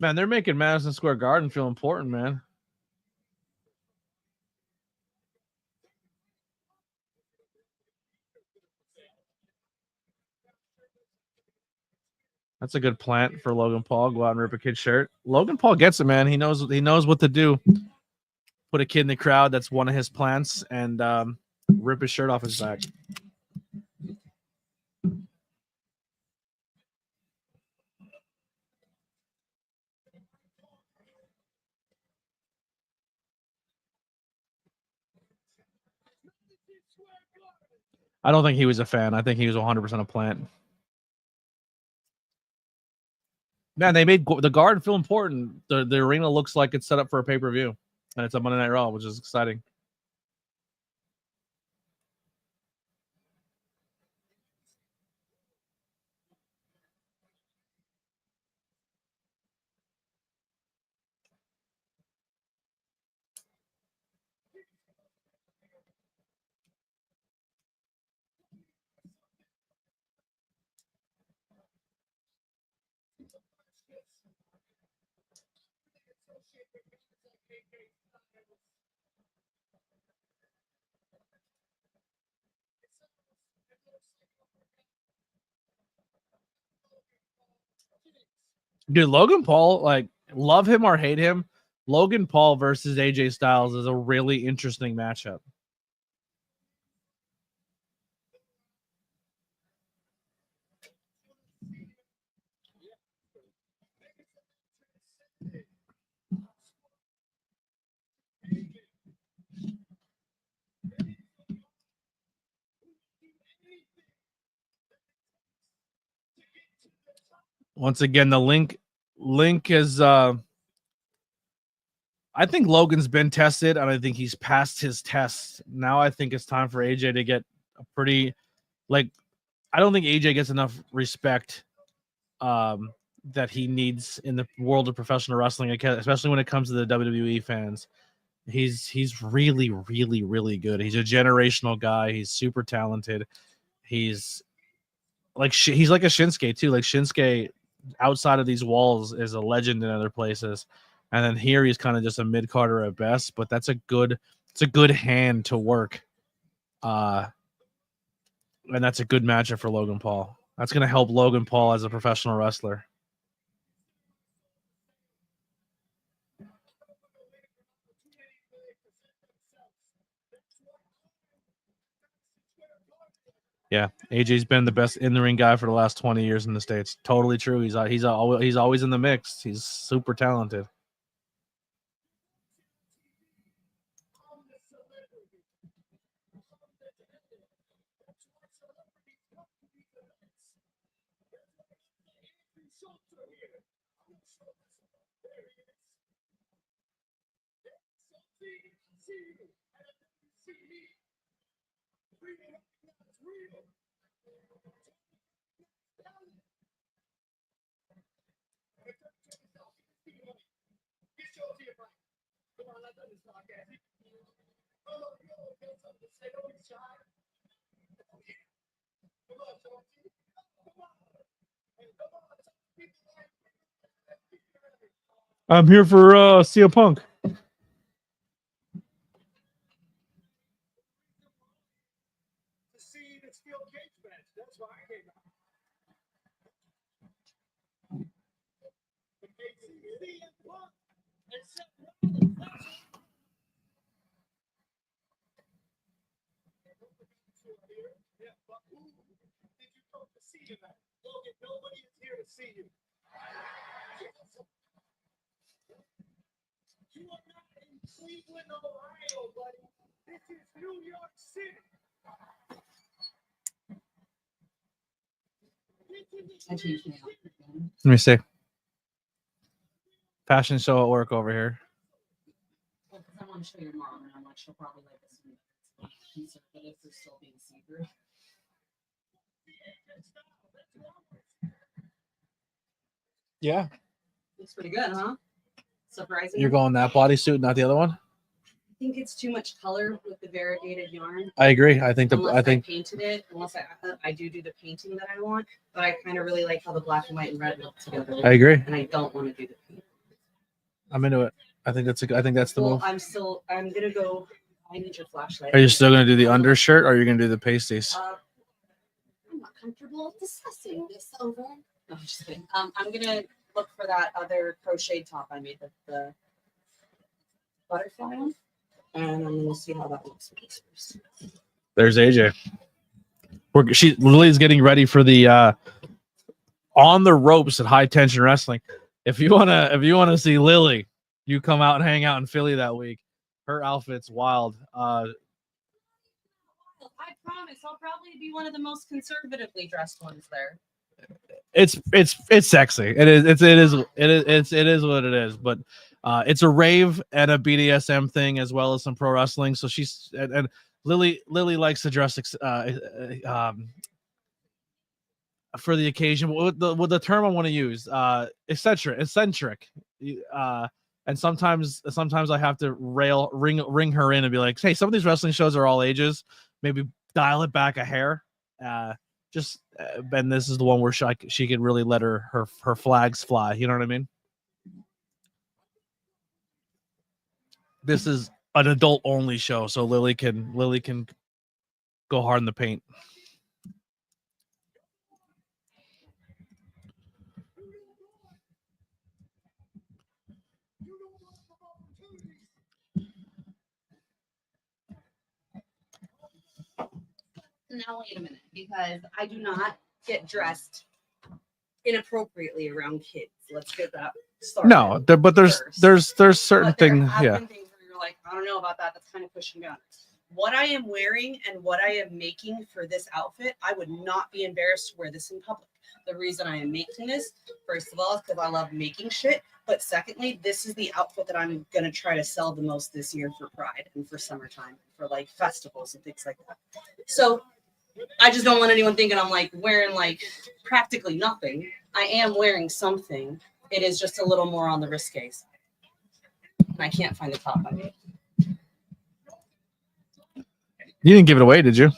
Man, they're making Madison Square Garden feel important, man. That's a good plant for Logan Paul. Go out and rip a kid's shirt. Logan Paul gets it, man. He knows what to do. Put a kid in the crowd. That's one of his plants, and rip his shirt off his back. I don't think he was a fan. I think he was 100% a plant. Man, they made the Garden feel important. The arena looks like it's set up for a pay-per-view, and it's a Monday Night Raw, which is exciting. Dude, Logan Paul, like, love him or hate him, Logan Paul versus AJ Styles is a really interesting matchup. Once again, the link is I think Logan's been tested, and I think he's passed his test. Now I think it's time for AJ to get a pretty, like, I don't think AJ gets enough respect that he needs in the world of professional wrestling, especially when it comes to the WWE fans. He's really, really, really good. He's a generational guy. He's super talented. He's like he's like a Shinsuke too. Like Shinsuke outside of these walls is a legend in other places. And then here he's kind of just a mid-carder at best, but it's a good hand to work. And that's a good matchup for Logan Paul. That's going to help Logan Paul as a professional wrestler. Yeah, AJ's been the best in-the-ring guy for the last 20 years in the States. Totally true. He's always in the mix. He's super talented. I'm here for CM Punk. Cleveland, Ohio, buddy. This is New York City. This is I changed my outfit again. Let me see. Fashion show at work over here. Well, because I want to show your mom, and I'm like, she'll probably like this one. It's conservative for still being see-through. Yeah. Looks pretty good, huh? Surprising. You're going that bodysuit, not the other one? I think it's too much color with the variegated yarn. I agree. I think Unless I painted it, unless I do the painting that I want, but I kind of really like how the black and white and red look together. I agree. And I don't want to do the paint. I'm into it. I think that's the Well, move. I'm gonna go. I need your flashlight. Are you still gonna do the undershirt, or are you gonna do the pasties? I'm not comfortable discussing this over. No, I'm just kidding. I'm gonna look for that other crocheted top I made the butterfly on, and I'm gonna see how that looks with this first. There's AJ. Lily's getting ready for the on the ropes at High Tension Wrestling. If you wanna see Lily, you come out and hang out in Philly that week. Her outfit's wild. I promise I'll probably be one of the most conservatively dressed ones there. It's sexy. It is what it is. But it's a rave and a BDSM thing as well as some pro wrestling. So she's and Lily likes to dress for the occasion. What the term I want to use? Eccentric. And sometimes I have to ring her in and be like, hey, some of these wrestling shows are all ages. Maybe dial it back a hair. And this is the one where she can really let her flags fly. You know what I mean? This is an adult only show, so Lily can go hard in the paint. Now wait a minute, because I do not get dressed inappropriately around kids. Let's get that started. No, but there's certain things. Yeah. Things where you're like, I don't know about that. That's kind of pushing down. What I am wearing and what I am making for this outfit, I would not be embarrassed to wear this in public. The reason I am making this, first of all, is because I love making shit. But secondly, this is the outfit that I'm going to try to sell the most this year for Pride and for summertime, for like festivals and things like that. So I just don't want anyone thinking I'm like wearing like practically nothing. I am wearing something. It is just a little more on the risque side. And I can't find the top I made. You didn't give it away, did you?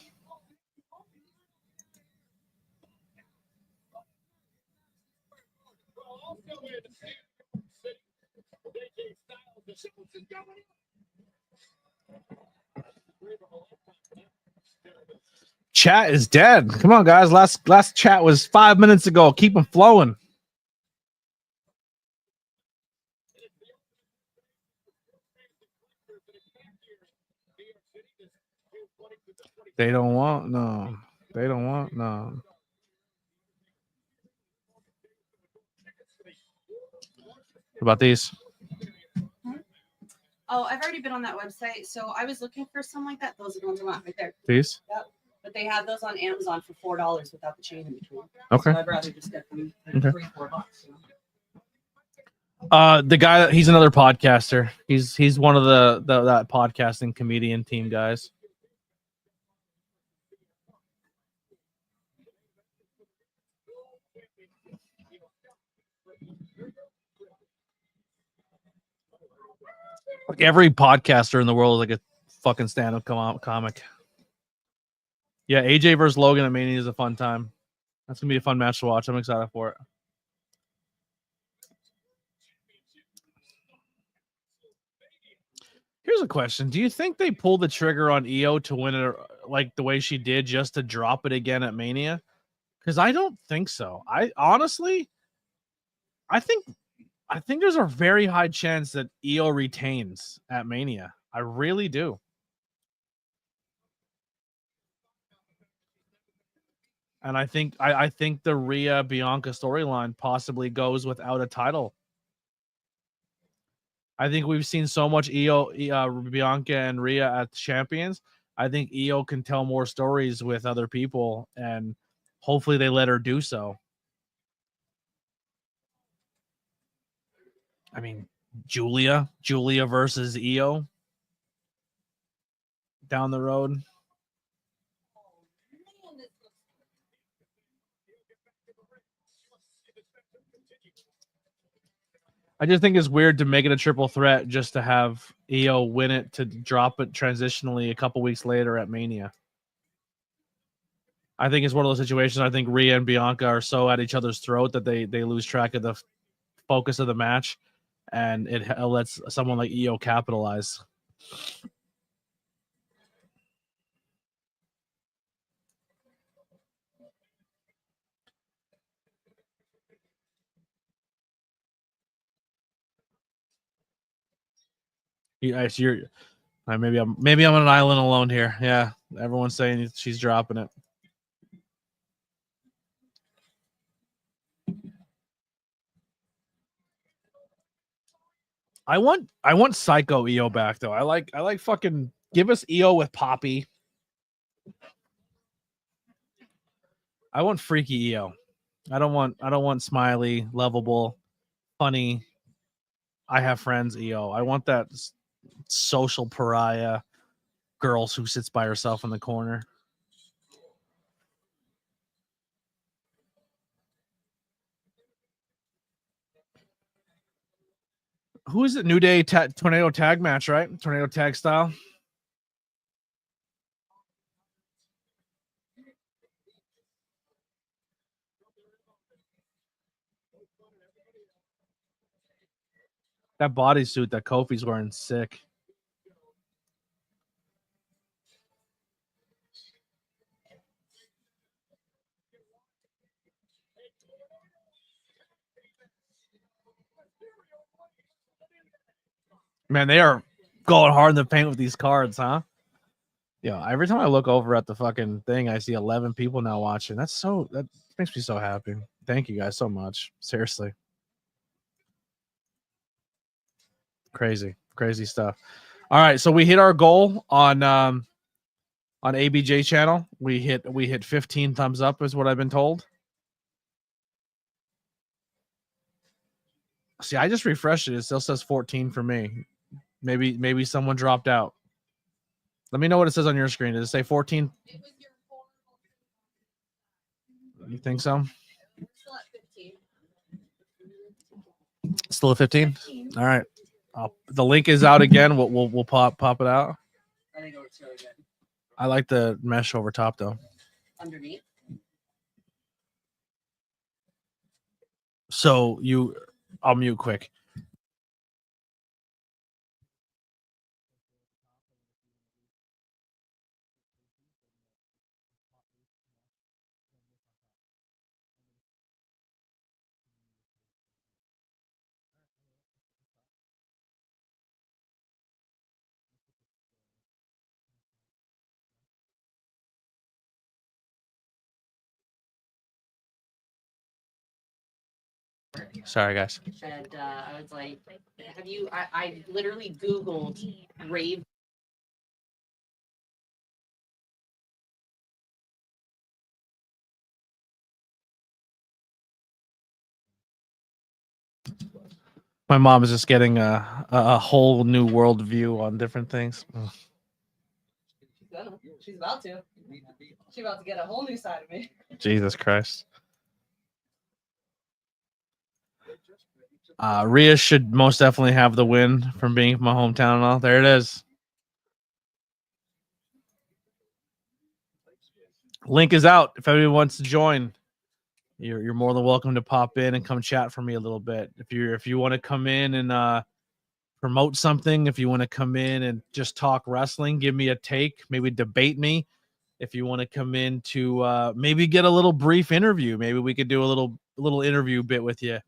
Chat is dead. Come on, guys. Last chat was 5 minutes ago. Keep them flowing. They don't want no. They don't want no. What about these? Oh, I've already been on that website. So I was looking for something like that. Those are the ones I want right there. These? Yep. But they have those on Amazon for $4 without the chain in between. Okay. So I'd rather just get them for Okay. $3-4. You know? The guy, he's another podcaster. He's one of that podcasting comedian team guys. Like every podcaster in the world is like a fucking stand-up comic. Yeah, AJ versus Logan at Mania is a fun time. That's gonna be a fun match to watch. I'm excited for it. Here's a question: do you think they pulled the trigger on Io to win it like the way she did, just to drop it again at Mania? Because I don't think so. I think there's a very high chance that Io retains at Mania. I really do. And I think the Rhea Bianca storyline possibly goes without a title. I think we've seen so much Bianca and Rhea at Champions. I think Io can tell more stories with other people, and hopefully they let her do so. I mean, Julia versus Io down the road. I just think it's weird to make it a triple threat just to have Io win it to drop it transitionally a couple weeks later at Mania. I think it's one of those situations. I think Rhea and Bianca are so at each other's throat that they lose track of the focus of the match, and it lets someone like Io capitalize. You're maybe I'm on an island alone here. Yeah, everyone's saying she's dropping it. I want Psycho Io back though. I like fucking give us Io with Poppy. I want freaky Io. I don't want smiley, lovable, funny. I have friends Io. I want that social pariah girls who sits by herself in the corner. Who is it? New Day tornado tag match, right? Tornado tag style. That bodysuit that Kofi's wearing, sick. Man, they are going hard in the paint with these cards, huh? Yeah, every time I look over at the fucking thing, I see 11 people now watching. That makes me so happy. Thank you guys so much. Seriously. Crazy stuff. All right, so we hit our goal on ABJ channel. We hit 15 thumbs up is what I've been told. See, I just refreshed it. It still says 14 for me. Maybe someone dropped out. Let me know what it says on your screen. Does it say 14? You think so? Still at 15? All right. The link is out again. We'll pop it out. I think it works really good. I like the mesh over top though. Underneath. So I'll mute quick. Sorry, guys. And I was like, have you? I literally Googled rave. My mom is just getting a whole new world view on different things. She's about to. She's about to get a whole new side of me. Jesus Christ. Rhea should most definitely have the win from being from my hometown and all. There it is. Link is out. If anyone wants to join, you're more than welcome to pop in and come chat for me a little bit. If you want to come in and promote something, if you want to come in and just talk wrestling, give me a take, maybe debate me. If you want to come in to maybe get a little brief interview, maybe we could do a little interview bit with you.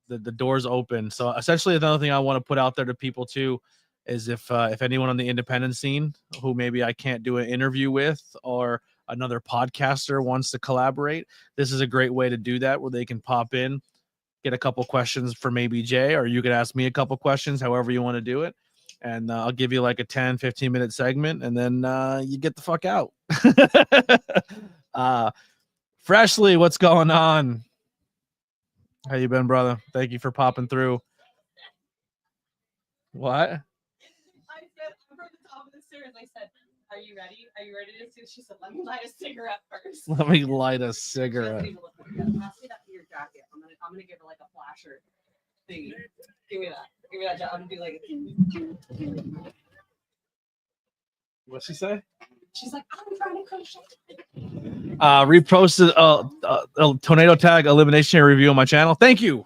The door's open. So essentially, another thing I want to put out there to people too is if anyone on the independent scene who maybe I can't do an interview with or another podcaster wants to collaborate, this is a great way to do that, where they can pop in, get a couple questions from ABJ, or you can ask me a couple questions, however you want to do it. And I'll give you like a 10, 15-minute segment, and then you get the fuck out. Freshly, what's going on? How you been, brother? Thank you for popping through. What? I said, I'm from the top of the stairs. I said, "Are you ready? Are you ready to see?" She said, "Let me light a cigarette first." Let me light a She cigarette. doesn't even look like that. Pass me that for your jacket. I'm gonna give her like a flasher thingy. Give me that. Give me that. I'm gonna do like. What'd she say? She's like, "I'm trying to crochet." Reposted a tornado tag elimination review on my channel. Thank you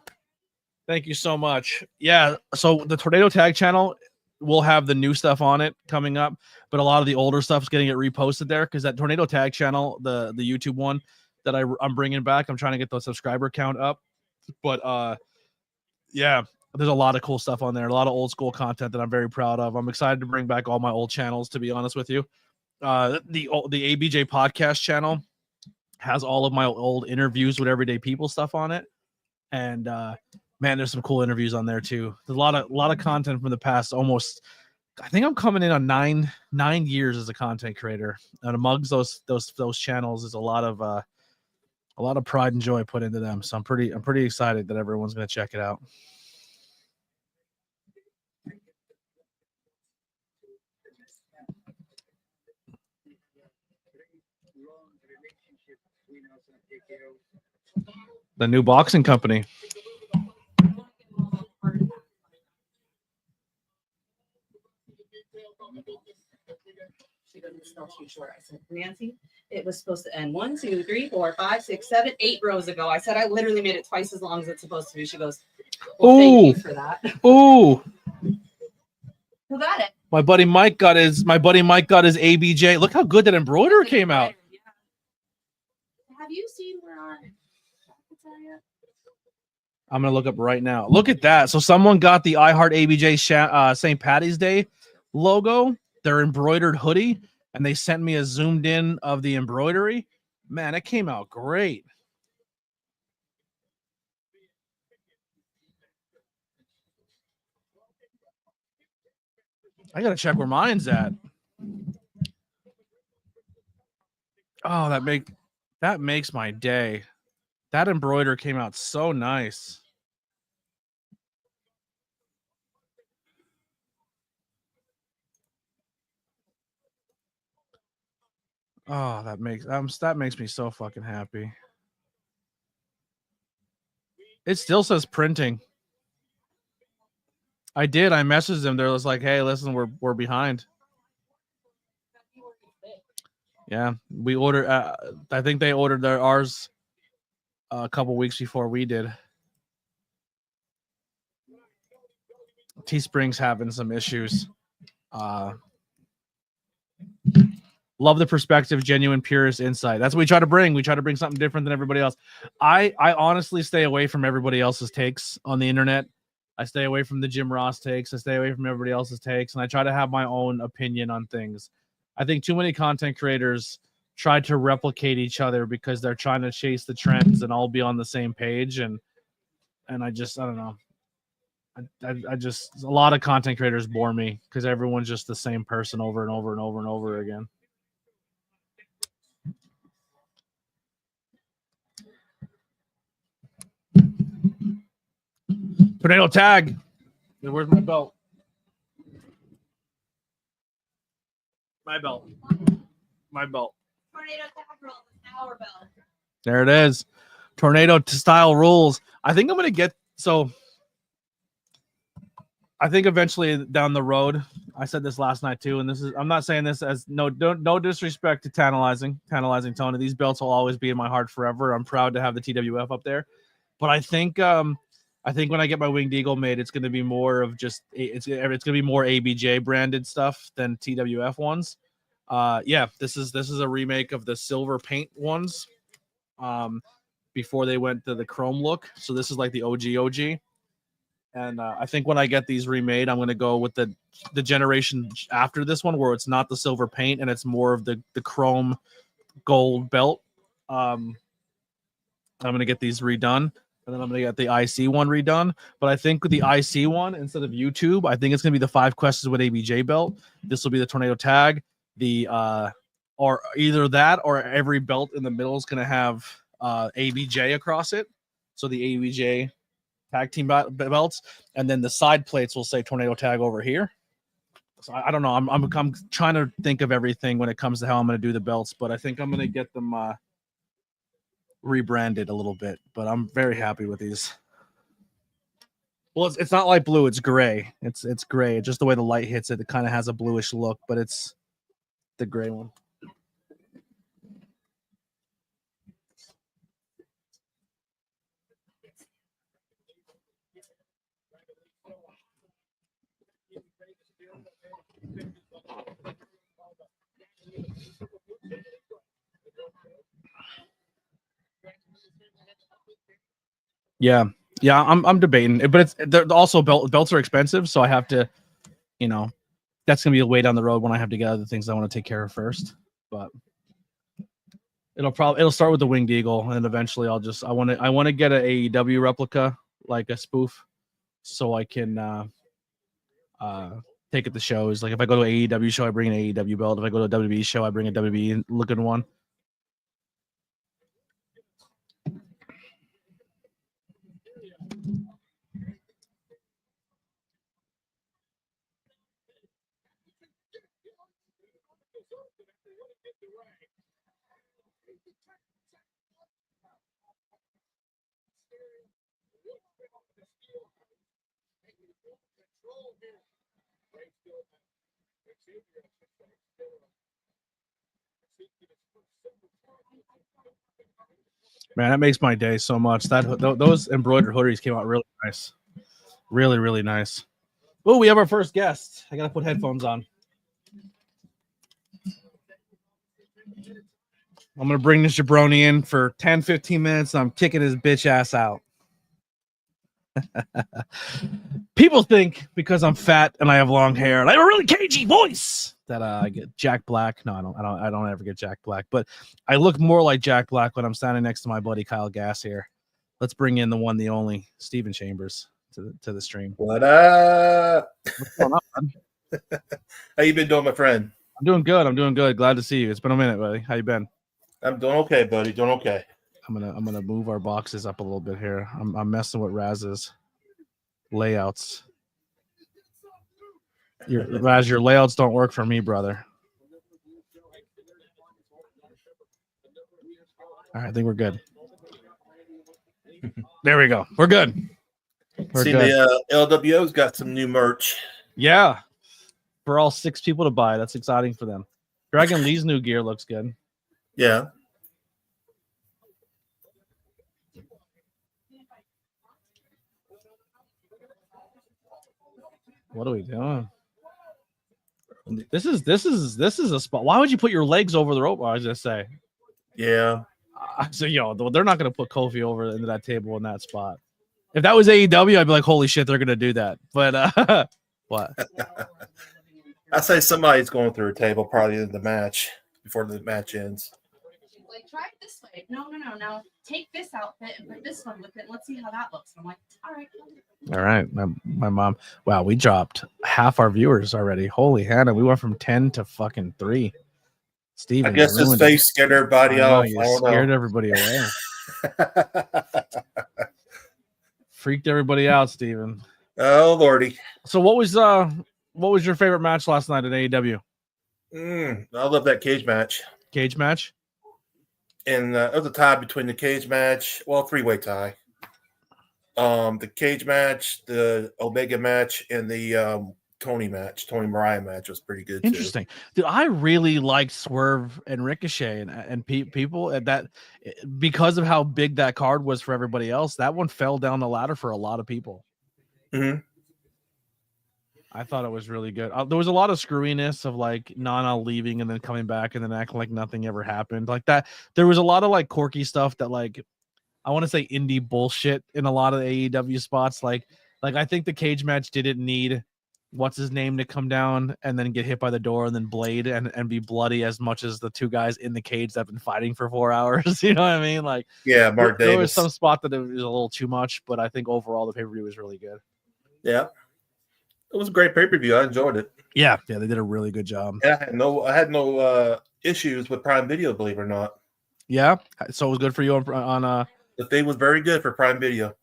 so much. Yeah, so the tornado tag channel will have the new stuff on it coming up, but a lot of the older stuff is getting it reposted there because that tornado tag channel, the YouTube one that I'm bringing back, I'm trying to get the subscriber count up. But yeah, there's a lot of cool stuff on there, a lot of old school content that I'm very proud of. I'm excited to bring back all my old channels, to be honest with you. The ABJ Podcast channel has all of my old interviews with everyday people stuff on it, and man, there's some cool interviews on there too. There's a lot of content from the past. Almost, I think I'm coming in on nine years as a content creator, and amongst those channels is a lot of pride and joy put into them. So I'm pretty excited that everyone's gonna check it out. The new boxing company. She goes, "It's still too short." I said, "Nancy, it was supposed to end 1, 2, 3, 4, 5, 6, 7, 8 rows ago." I said, "I literally made it twice as long as it's supposed to be." She goes, "Well, thank you for that." Ooh. Who got it? My buddy Mike got his ABJ. Look how good that embroidery came out. Yeah. Have you seen where our jackets are yet? I'm gonna look up right now. Look at that. So someone got the I Heart ABJ St. Patty's Day logo, their embroidered hoodie, and they sent me a zoomed in of the embroidery. Man, it came out great. I gotta check where mine's at. Oh, that makes my day. That embroidery came out so nice. Oh, that makes me so fucking happy. It still says printing. I did. I messaged them. They're just like, "Hey, listen, we're behind." Yeah, we ordered. I think they ordered ours a couple weeks before we did. Teespring's having some issues. Love the perspective, genuine, purest insight. That's what we try to bring. We try to bring something different than everybody else. I honestly stay away from everybody else's takes on the internet. I stay away from the Jim Ross takes. I stay away from everybody else's takes, and I try to have my own opinion on things. I think too many content creators try to replicate each other because they're trying to chase the trends and all be on the same page. And I don't know. I just, a lot of content creators bore me because everyone's just the same person over and over and over and over again. Tornado tag. Where's my belt? My belt. Tornado tag roll, our bell. There it is. Tornado style rules. I think I'm gonna get I think eventually down the road, I said this last night too, and I'm not saying this as no disrespect to tantalizing Tony. These belts will always be in my heart forever. I'm proud to have the TWF up there, but I think when I get my Winged Eagle made, it's going to be more of just it's going to be more ABJ branded stuff than TWF ones. Yeah, this is a remake of the silver paint ones before they went to the chrome look. So this is like the OG. And I think when I get these remade, I'm going to go with the generation after this one where it's not the silver paint and it's more of the chrome gold belt. I'm going to get these redone. And then I'm going to get the IC one redone. But I think with the IC one, instead of YouTube, I think it's going to be the 5 questions with ABJ belt. This will be the tornado tag. Or either that or every belt in the middle is going to have ABJ across it. So the ABJ tag team belts, and then the side plates will say Tornado Tag over here. So I don't know. I'm trying to think of everything when it comes to how I'm going to do the belts, but I think I'm going to get them rebranded a little bit. But I'm very happy with these. Well, it's not light blue; it's gray. It's gray. Just the way the light hits it, it kind of has a bluish look, but it's the gray one. Yeah, I'm debating, but they're also belts are expensive, so I have to, that's gonna be a way down the road when I have to get other things I want to take care of first. But it'll start with the Winged Eagle, and eventually I want to get an AEW replica, like a spoof, so I can take it to shows. Like if I go to an AEW show, I bring an AEW belt. If I go to a WWE show, I bring a WWE looking one. Man, that makes my day so much. Those embroidered hoodies came out really nice. Really, really nice. Oh, we have our first guest. I gotta put headphones on. I'm gonna bring this jabroni in for 10-15 minutes, and I'm kicking his bitch ass out. People think because I'm fat and I have long hair and I have a really cagey voice that I get Jack Black. No, I don't ever get Jack Black, but I look more like Jack Black when I'm standing next to my buddy Kyle Gass here. Let's bring in the one, the only Steven Chambers to the stream. What up? What's going on, man? How you been doing, my friend? I'm doing good. Glad to see you. It's been a minute, buddy. How you been? I'm doing okay, buddy. Doing okay. I'm gonna move our boxes up a little bit here. I'm messing with Raz's layouts. Raz, your layouts don't work for me, brother. All right, I think we're good. There we go. We're good. See, the LWO's got some new merch. Yeah, for all 6 people to buy. That's exciting for them. Dragon Lee's new gear looks good. Yeah. What are we doing? This is a spot. Why would you put your legs over the rope? I was just say. Yeah. So they're not gonna put Kofi over into that table in that spot. If that was AEW, I'd be like, holy shit, they're gonna do that. But what? I say somebody's going through a table probably in the match before the match ends. Like, try it this way. No. Now take this outfit and put this one with it. And let's see how that looks. And I'm like, all right. My mom. Wow, we dropped half our viewers already. Holy Hannah, we went from 10 to fucking 3. Steven, I guess his face scared everybody off. You scared everybody away. Freaked everybody out, Steven. Oh Lordy. So what was your favorite match last night at AEW? I love that cage match. Cage match? And it was a tie between the cage match, well, 3-way tie. The cage match, the Omega match, and the Tony Mariah match was pretty good. Interesting. Too. Dude, I really liked Swerve and Ricochet and people at that because of how big that card was for everybody else. That one fell down the ladder for a lot of people. Mm-hmm. I thought it was really good. There was a lot of screwiness of like Nana leaving and then coming back and then acting like nothing ever happened like that. There was a lot of like quirky stuff that like, I want to say indie bullshit in a lot of the AEW spots. Like I think the cage match didn't need what's his name to come down and then get hit by the door and then blade and be bloody as much as the 2 guys in the cage that have been fighting for 4 hours. You know what I mean? Like, yeah, Mark Davis. There was some spot that it was a little too much, but I think overall the pay-per-view was really good. Yeah. It was a great pay-per-view. I enjoyed it. Yeah, they did a really good job. Yeah, I had no issues with Prime Video, believe it or not. Yeah, so it was good for you on The thing was very good for Prime Video.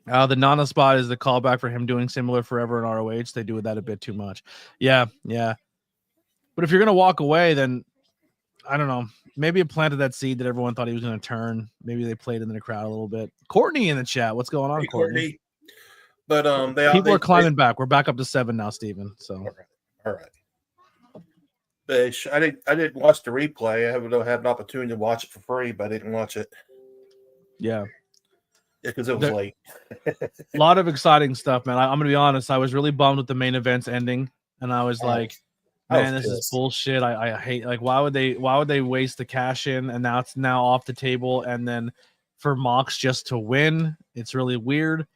The Nana spot is the callback for him doing similar forever in ROH. They do that a bit too much. Yeah. But if you're gonna walk away, then I don't know. Maybe it planted that seed that everyone thought he was gonna turn. Maybe they played in the crowd a little bit. Courtney in the chat. What's going on, Hey, Courtney? But People are climbing back. We're back up to 7 now, Steven. So all right. I didn't watch the replay. I had an opportunity to watch it for free, but I didn't watch it. Yeah, because it was late. A lot of exciting stuff, man. I'm gonna be honest. I was really bummed with the main events ending, and I was like, man, this is bullshit. I hate, like, why would they waste the cash in, and now it's off the table, and then for Mox just to win, it's really weird.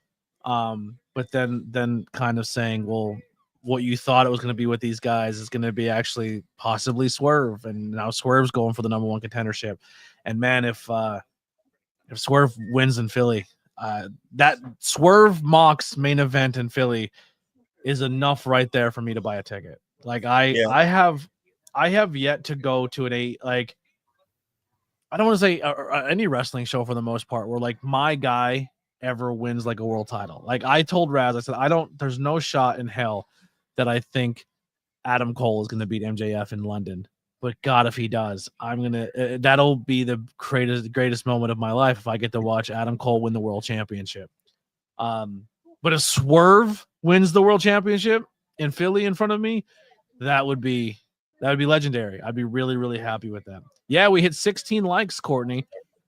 But then kind of saying, well, what you thought it was going to be with these guys is going to be actually possibly Swerve, and now Swerve's going for the number 1 contendership. And man, if Swerve wins in Philly, that Swerve Mox main event in Philly is enough right there for me to buy a ticket. Like I have yet to go to I don't want to say any wrestling show for the most part where like my guy ever wins like a world title. Like I told Raz, I said, there's no shot in hell that I think Adam Cole is going to beat MJF in London. But God, if he does, that'll be the greatest moment of my life if I get to watch Adam Cole win the world championship. But if Swerve wins the world championship in Philly in front of me, that would be legendary. I'd be really, really happy with that. Yeah, we hit 16 likes, Courtney.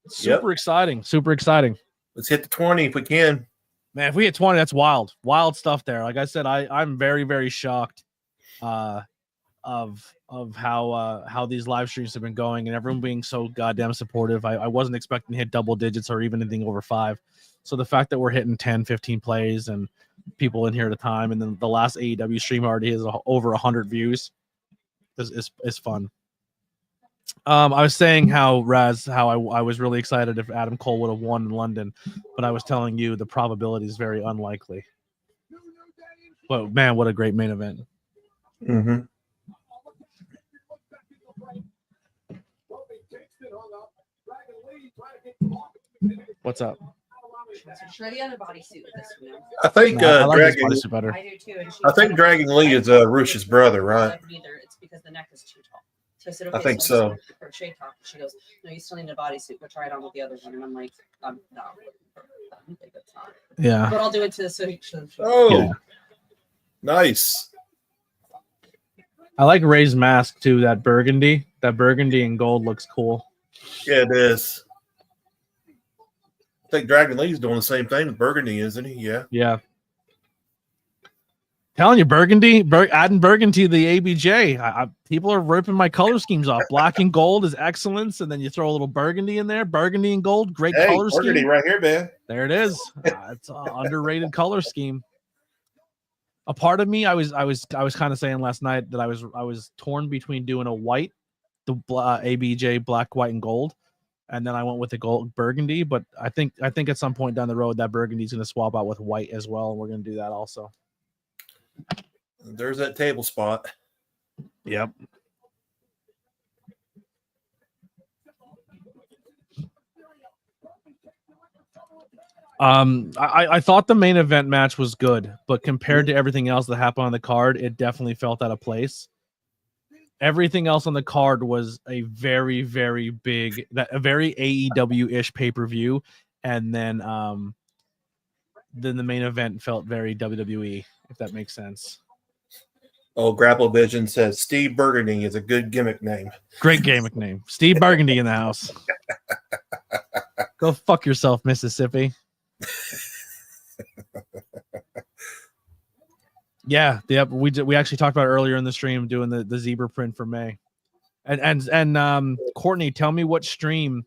Super exciting. Let's hit the 20 if we can. Man, if we hit 20, that's wild. Wild stuff there. Like I said, I'm very, very shocked of how these live streams have been going and everyone being so goddamn supportive. I wasn't expecting to hit double digits or even anything over 5. So the fact that we're hitting 10, 15 plays and people in here at a time, and then the last AEW stream already has over 100 views is fun. I was saying how I was really excited if Adam Cole would have won in London, but I was telling you the probability is very unlikely. But man, what a great main event. Mm-hmm. What's up? Try the other bodysuit with this one. I think I like Dragon. this bodysuit better. I do too. And I think Dragon Lee is Rush's brother, right? Neither. It's because the neck is too tall. So I said, okay, I think so. Crochet top. She goes, no, you still need a bodysuit. But try it on with the other one. And I'm like, no, I don't think that's not. Yeah. But I'll do it to the Oh, nice. I like Ray's mask too. That burgundy and gold looks cool. Yeah, it is. I think Dragon Lee's doing the same thing with Burgundy, isn't he? Yeah. Yeah. Telling you, adding burgundy to the ABJ. People are ripping my color schemes off. Black and gold is excellence, and then you throw a little burgundy in there. Burgundy and gold, great color burgundy scheme. right here, man. There it is. It's an underrated color scheme. A part of me, I was kind of saying last night that I was torn between doing a white, the ABJ black, white, and gold, and then I went with the gold burgundy. But I think at some point down the road that burgundy is going to swap out with white as well, and we're going to do that also. There's that table spot. Yep. I thought the main event match was good, but compared to everything else that happened on the card, it definitely felt out of place. Everything else on the card was a very, very big, a very AEW-ish pay-per-view, and then the main event felt very WWE, if that makes sense. Oh, Grapple Vision says Steve Burgundy is a good gimmick name. Great gimmick name. Steve Burgundy in the house. Go fuck yourself, Mississippi. Yeah, we actually talked about it earlier in the stream doing the zebra print for May. And Courtney, tell me what stream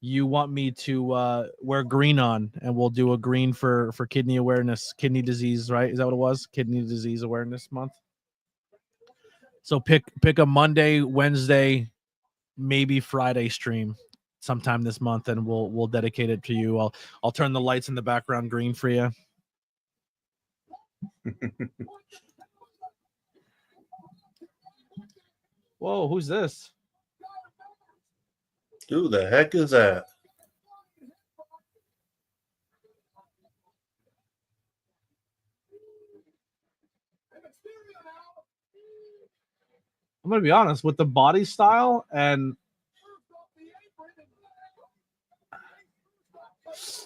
you want me to wear green on, and we'll do a green for kidney disease, right? Is that what it was? Kidney disease awareness month. So pick a Monday, Wednesday, maybe Friday stream sometime this month, and we'll dedicate it to you. I'll turn the lights in the background green for you. Whoa, who's this? Who the heck is that? I'm gonna be honest with the body style and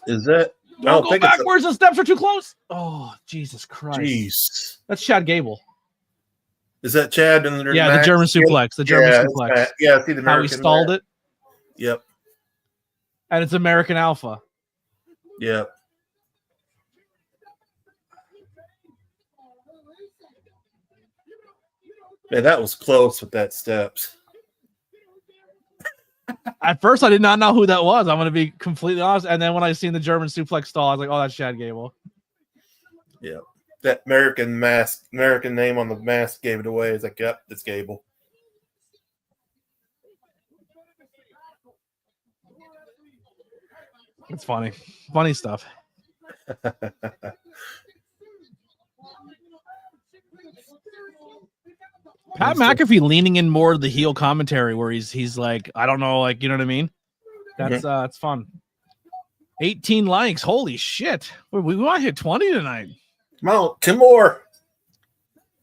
Is that? don't go backwards. The steps are too close. Oh, Jesus Christ! Jeez, that's Chad Gable. is that Chad? In the the German suplex. The German suplex. Yeah, I see the American. How he stalled it. Yep. And it's American Alpha. Yep. Man, that was close with that steps. At first, I did not know who that was. I'm going to be completely honest. And then when I seen the German suplex stall, I was like, "Oh, that's Chad Gable." Yeah, that American name on the mask gave it away. It's like, yep, it's Gable. It's funny stuff. Pat McAfee leaning in more to the heel commentary where he's like, I don't know, like, you know what I mean? That's fun. 18 likes. Holy shit. We want to hit 20 tonight. Come on, 10 more.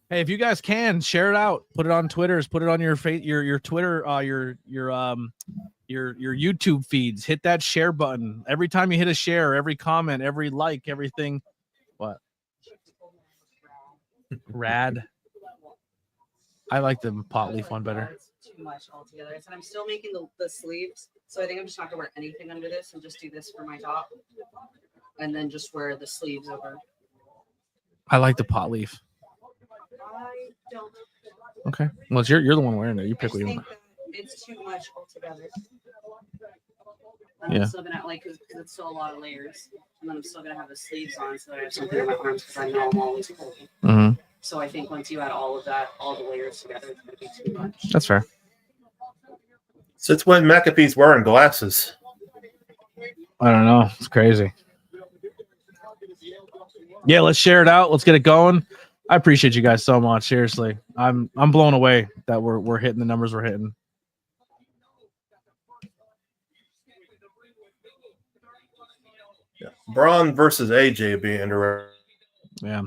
Hey, if you guys can share it out, put it on Twitters, put it on your Twitter, your YouTube feeds. Hit that share button. Every time you hit a share, every comment, every like, everything. What? Rad. I like the pot leaf one better. It's too much altogether. And I'm still making the sleeves, so I think I'm just not gonna wear anything under this and just do this for my top, and then just wear the sleeves over. I like the pot leaf. I don't. Okay. Well, you're the one wearing it. You pick what you want. It's too much altogether. Yeah. I'm still gonna because it's still a lot of layers, and then I'm still gonna have the sleeves on so that I have something on my arms because I know I'm always cold. Mm-hmm. So I think once you add all of that, all the layers together, it's gonna be too much. That's fair. Since when McAfee's wearing glasses? I don't know. It's crazy. Yeah, let's share it out. Let's get it going. I appreciate you guys so much. Seriously, I'm blown away that we're hitting the numbers we're hitting. Yeah. Braun versus AJ would be interesting. Yeah.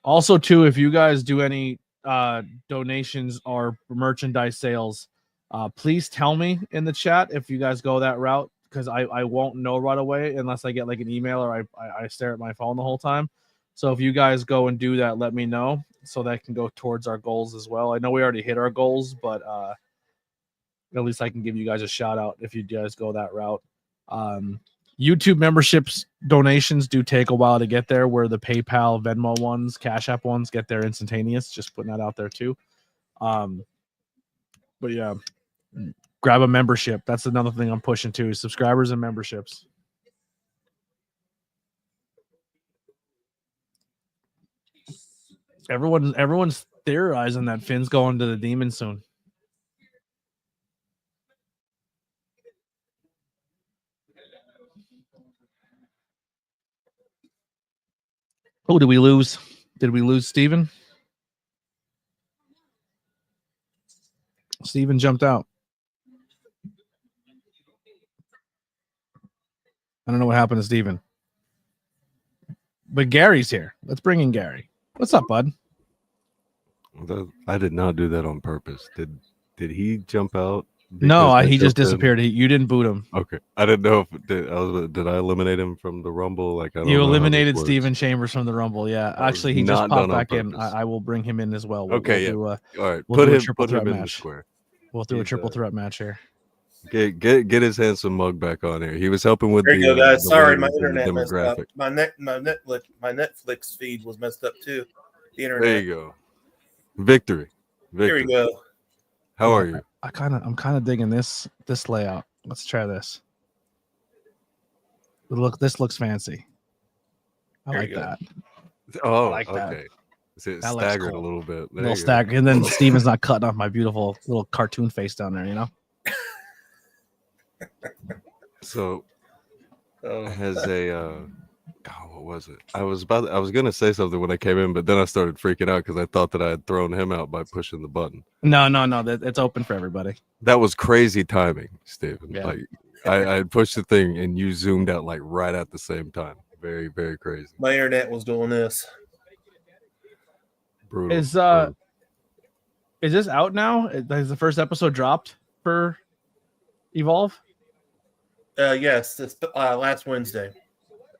Also, too, if you guys do any donations or merchandise sales, please tell me in the chat if you guys go that route, because I won't know right away unless I get like an email or I stare at my phone the whole time. So if you guys go and do that, let me know so that can go towards our goals as well. I know we already hit our goals, but at least I can give you guys a shout out if you guys go that route. YouTube memberships donations do take a while to get there, where the PayPal, Venmo ones, Cash App ones get there instantaneous. Just putting that out there too. But yeah, grab a membership. That's another thing I'm pushing too, subscribers and memberships. Everyone's theorizing that Finn's going to the Demon soon. Oh, did we lose? Did we lose Steven? Steven jumped out. I don't know what happened to Steven. But Gary's here. Let's bring in Gary. What's up, bud? I did not do that on purpose. Did he jump out? No, he just disappeared. You didn't boot him. Okay, I didn't know if did I eliminate him from the Rumble? Like I don't you know eliminated Steven Chambers from the Rumble. Yeah, actually, he just popped back in. I will bring him in as well. Okay, all right. We'll put him in match. the square. We'll do a triple threat match here. Get his handsome mug back on here. He was helping with there you go, guys. Sorry, my internet internet messed up. My Netflix feed was messed up too. The internet. There you go. Victory. Here we go. How are you? I'm kind of digging this layout. Let's try this. This looks fancy. I like that. Oh, I like that. Okay. It that staggered cool. a little bit. A little staggered, and then Steven's not cutting off my beautiful little cartoon face down there, you know. So, has a what was it? I was gonna say something when I came in, but then I started freaking out because I thought that I had thrown him out by pushing the button. No, it's open for everybody. That was crazy timing, Steven. Yeah. Like I pushed the thing and you zoomed out like right at the same time. Very, very crazy. My internet was doing this. Brutal. Is this out now? Has the first episode dropped for Evolve? Yes, it's last Wednesday.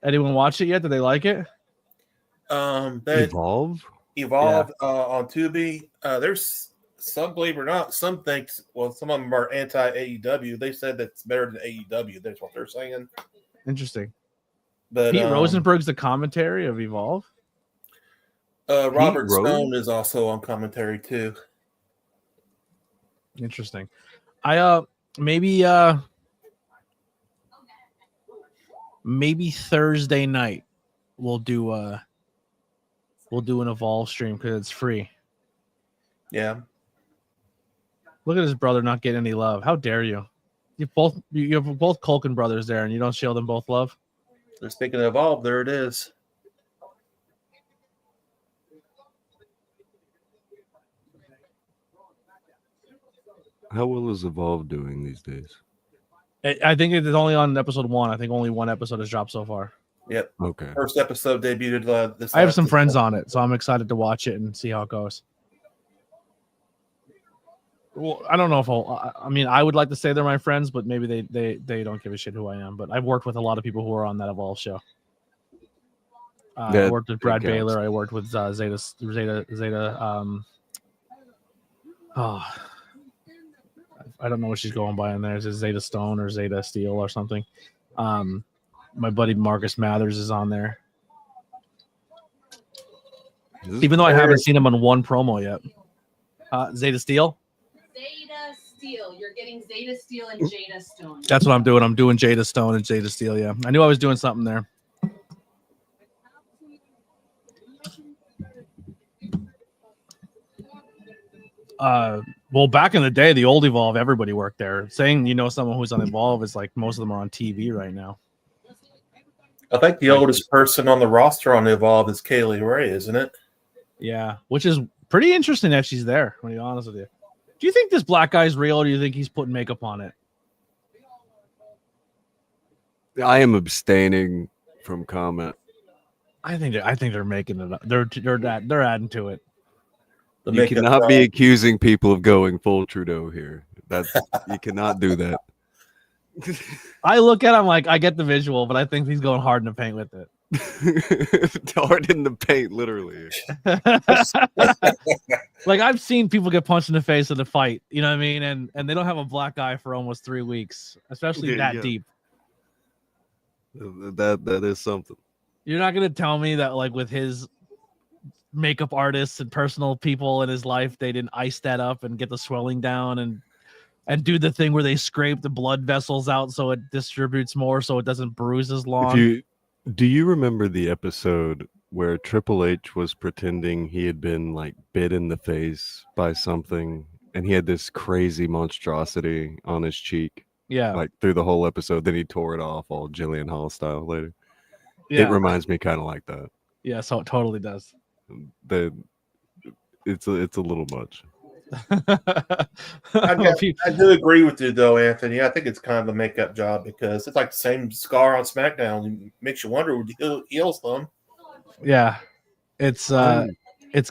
Anyone watch it yet? Did they like it? They Evolve? on Tubi. There's some, believe it or not, some thinks, well, some of them are anti AEW. They said that's better than AEW. That's what they're saying. Interesting. But Pete Rosenberg's the commentary of Evolve. Robert Stone is also on commentary too. Interesting. I maybe Thursday night we'll do an Evolve stream because it's free. Yeah. Look at his brother not getting any love. How dare you? You have both Culkin brothers there, and you don't show them both love. They're speaking of Evolve. There it is. How well is Evolve doing these days? I think it's only on episode 1. I think only one episode has dropped so far. Yep. Okay. First episode debuted this. I have some friends on it, so I'm excited to watch it and see how it goes. Well, I don't know if I would like to say they're my friends, but maybe they don't give a shit who I am. But I've worked with a lot of people who are on that Evolve show. I worked with Brad Baylor. I worked with Zeta. I don't know what she's going by in there. Is it Zeta Stone or Zeta Steel or something? My buddy Marcus Mathers is on there. Even though I haven't seen him on one promo yet. Zeta Steel? Zeta Steel. You're getting Zeta Steel and Jada Stone. That's what I'm doing. I'm doing Jada Stone and Zeta Steel, yeah. I knew I was doing something there. Well, back in the day, the old Evolve, everybody worked there. Saying someone who's on Evolve is like most of them are on TV right now. I think the oldest person on the roster on Evolve is Kaylee Ray, isn't it? Yeah, which is pretty interesting that she's there, to be honest with you. Do you think this black guy's real, or do you think he's putting makeup on it? I am abstaining from comment. I think they're making it up. They're adding to it. You cannot be accusing people of going full Trudeau here. You cannot do that. I look at him like I get the visual, but I think he's going hard in the paint with it. Hard in the paint, literally. Like I've seen people get punched in the face in a fight, you know what I mean? And they don't have a black guy for almost 3 weeks, especially deep. That is something. You're not gonna tell me that like with his makeup artists and personal people in his life, they didn't ice that up and get the swelling down and do the thing where they scrape the blood vessels out so it distributes more so it doesn't bruise as long. Do you remember the episode where Triple H was pretending he had been like bit in the face by something and he had this crazy monstrosity on his cheek? Yeah. Like through the whole episode, then he tore it off all Jillian Hall style later. Yeah. It reminds me kind of like that. Yeah, so it totally does. It's a little much. I do agree with you though, Anthony. I think it's kind of a makeup job because it's like the same scar on SmackDown. It makes you wonder would heal some. Yeah, it's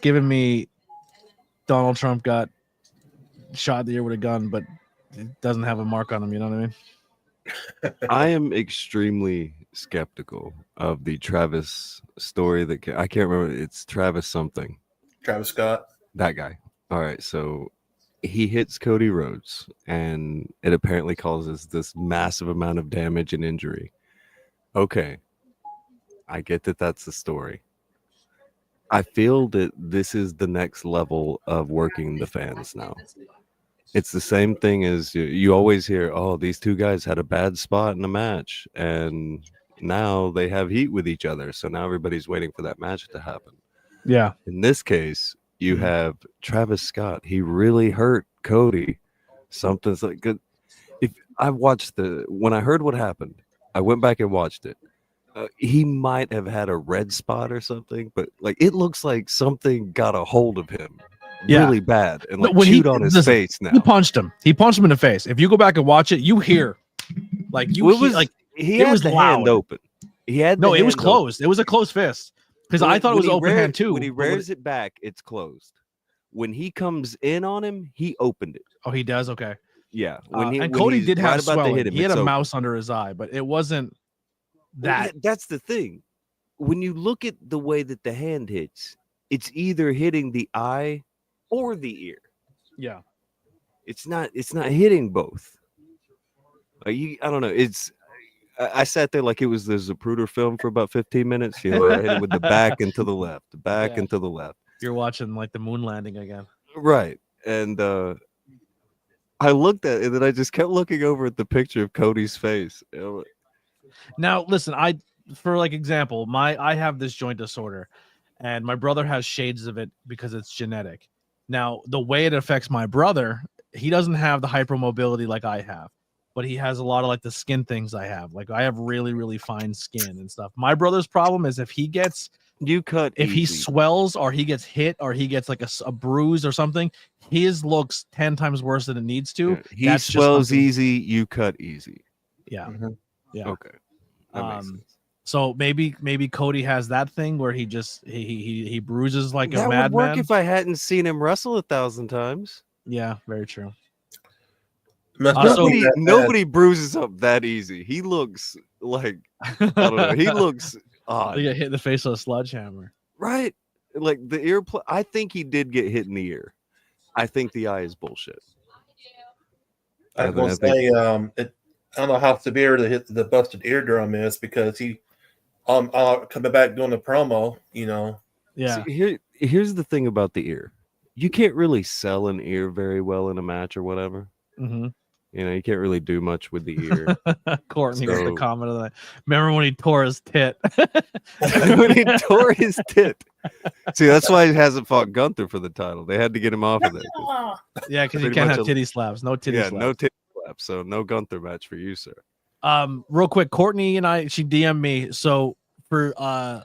giving me Donald Trump got shot in the ear with a gun, but it doesn't have a mark on him. You know what I mean? I am extremely skeptical of the Travis story that I can't remember. It's Travis something. Travis Scott. That guy. All right. So he hits Cody Rhodes and it apparently causes this massive amount of damage and injury. Okay. I get that that's the story. I feel that this is the next level of working the fans now. It's the same thing as you always hear, oh, these two guys had a bad spot in a match and now they have heat with each other. So now everybody's waiting for that match to happen. Yeah. In this case, you have Travis Scott. He really hurt Cody. Something's like good. If I watched when I heard what happened, I went back and watched it. He might have had a red spot or something, but like it looks like something got a hold of him. Yeah. Really bad and like When chewed on his face now. He punched him in the face. If you go back and watch it, you hear like you Well, hear, like he it had was the loud. hand open. He had No, it was hand closed. It was a closed fist because I thought it was open hand too. When he rears it back, it's closed. when he comes in on him, he opened it. Oh, he does. Okay. Yeah. And Cody did have swelling. hit him, He had it's a open. mouse under his eye, but it wasn't Well, that. yeah, that's the thing. When you look at the way that the hand hits, it's either hitting the eye or the ear. Yeah. It's not hitting both. I don't know. I sat there like it was the Zapruder film for about 15 minutes. You know, I hit it with the back and to the left, back Yeah. and to the left. You're watching like the moon landing again. Right. And I looked at it and then I just kept looking over at the picture of Cody's face. You know, Now, listen, for like example, I have this joint disorder, and my brother has shades of it because it's genetic. Now, the way it affects my brother, he doesn't have the hypermobility like I have, but he has a lot of like the skin things I have. Like I have really, really fine skin and stuff. My brother's problem is if he easy. swells or he gets hit or he gets like a bruise or something, his looks 10 times worse than it needs to. Yeah, he That's just swells something- easy, you cut easy. Yeah. Mhm. Yeah. Okay. That makes sense. So maybe Cody has that thing where he just he bruises like That a would work madman. if I hadn't seen him wrestle 1,000 times. Yeah, very true. Must Also- not be that bad. Nobody bruises up that easy. He looks like I don't know. He looks odd, He got hit in the face with a sledgehammer. right? Like the ear. I think he did get hit in the ear. I think the eye is bullshit. I was gonna say, I don't know how severe the busted eardrum is because he, coming back doing the promo, you know. Yeah. See, here's the thing about the ear. You can't really sell an ear very well in a match or whatever. Mm-hmm. You know, you can't really do much with the ear. Courtney with the So- comment of that. Remember when he tore his tit? When he tore his tit. See, that's why he hasn't fought Gunther for the title. They had to get him off of that. Yeah, because you Pretty can't much have titty slaps. No titty Yeah, slaps. no titty slap. So no Gunther match for you, sir. Real quick, Courtney and she DM'd me. So for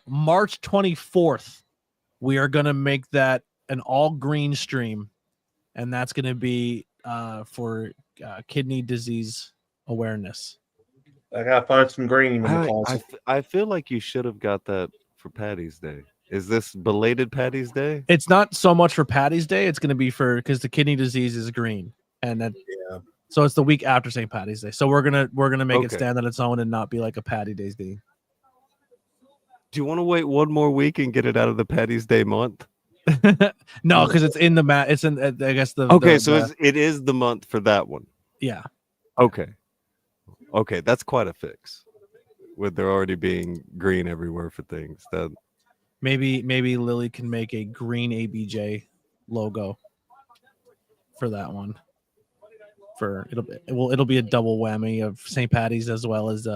March 24th, we are gonna make that an all green stream, and that's gonna be for kidney disease awareness. I gotta find some green in the closet. I feel like you should have got that for Patty's Day. Is this belated Patty's Day? It's not so much for Patty's Day. It's gonna be because the kidney disease is green, and then Yeah. so it's the week after St. Patty's Day. So we're gonna make it Okay. stand on its own and not be like a Patty Day's Day. Do you want to wait one more week and get it out of the Patty's Day month? No, because it's in the It's in I guess the Okay, the- so the- it is the month for that one. yeah. Okay, that's quite a fix. With there already being green everywhere for things. That Maybe Lily can make a green ABJ logo for that one. It'll be a double whammy of St. Patty's as well as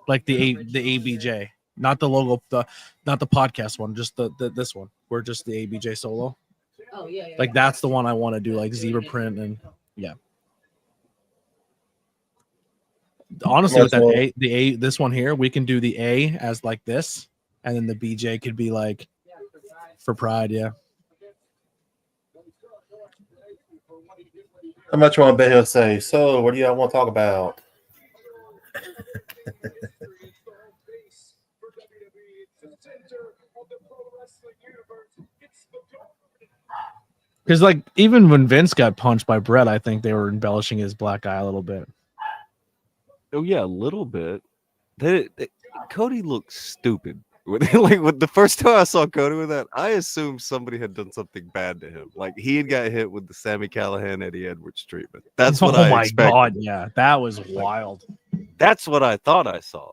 like the ABJ, not the logo, not the podcast one, just the this one. We're just the ABJ solo. Oh yeah. Like that's the one I want to do, like zebra print and yeah. Honestly, with that this one here, we can do the A as like this, and then the BJ could be like for pride, yeah. How much you want to bet he'll say? So, what do y'all want to talk about? Because like even when Vince got punched by Brett, I think they were embellishing his black eye a little bit. oh yeah, a little bit. Cody looks stupid. Like the first time I saw Cody with that, I assumed somebody had done something bad to him. Like he had got hit with the Sami Callihan, Eddie Edwards treatment. That's what oh I my expected. god, yeah, that was wild. That's what I thought I saw.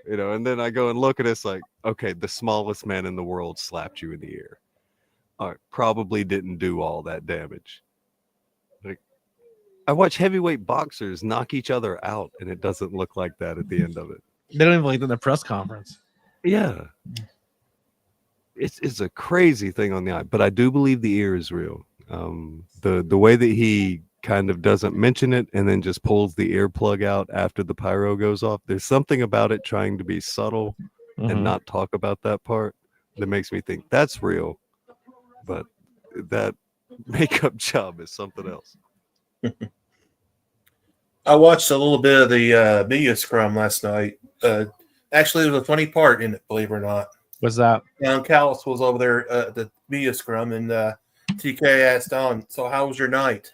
You know, and then I go and look at this like, okay, the smallest man in the world slapped you in the ear. All right, probably didn't do all that damage. Like I watch heavyweight boxers knock each other out, and it doesn't look like that at the end of it. They don't even like it in the press conference. Yeah. It's a crazy thing on the eye, but I do believe the ear is real. The way that he kind of doesn't mention it and then just pulls the earplug out after the pyro goes off. There's something about it trying to be subtle Mhm. and not talk about that part that makes me think that's real. But that makeup job is something else. I watched a little bit of the media scrum last night. Actually, there was a funny part in it, believe it or not. What's that? Callis was over there at the media scrum, and TK asked on, so how was your night?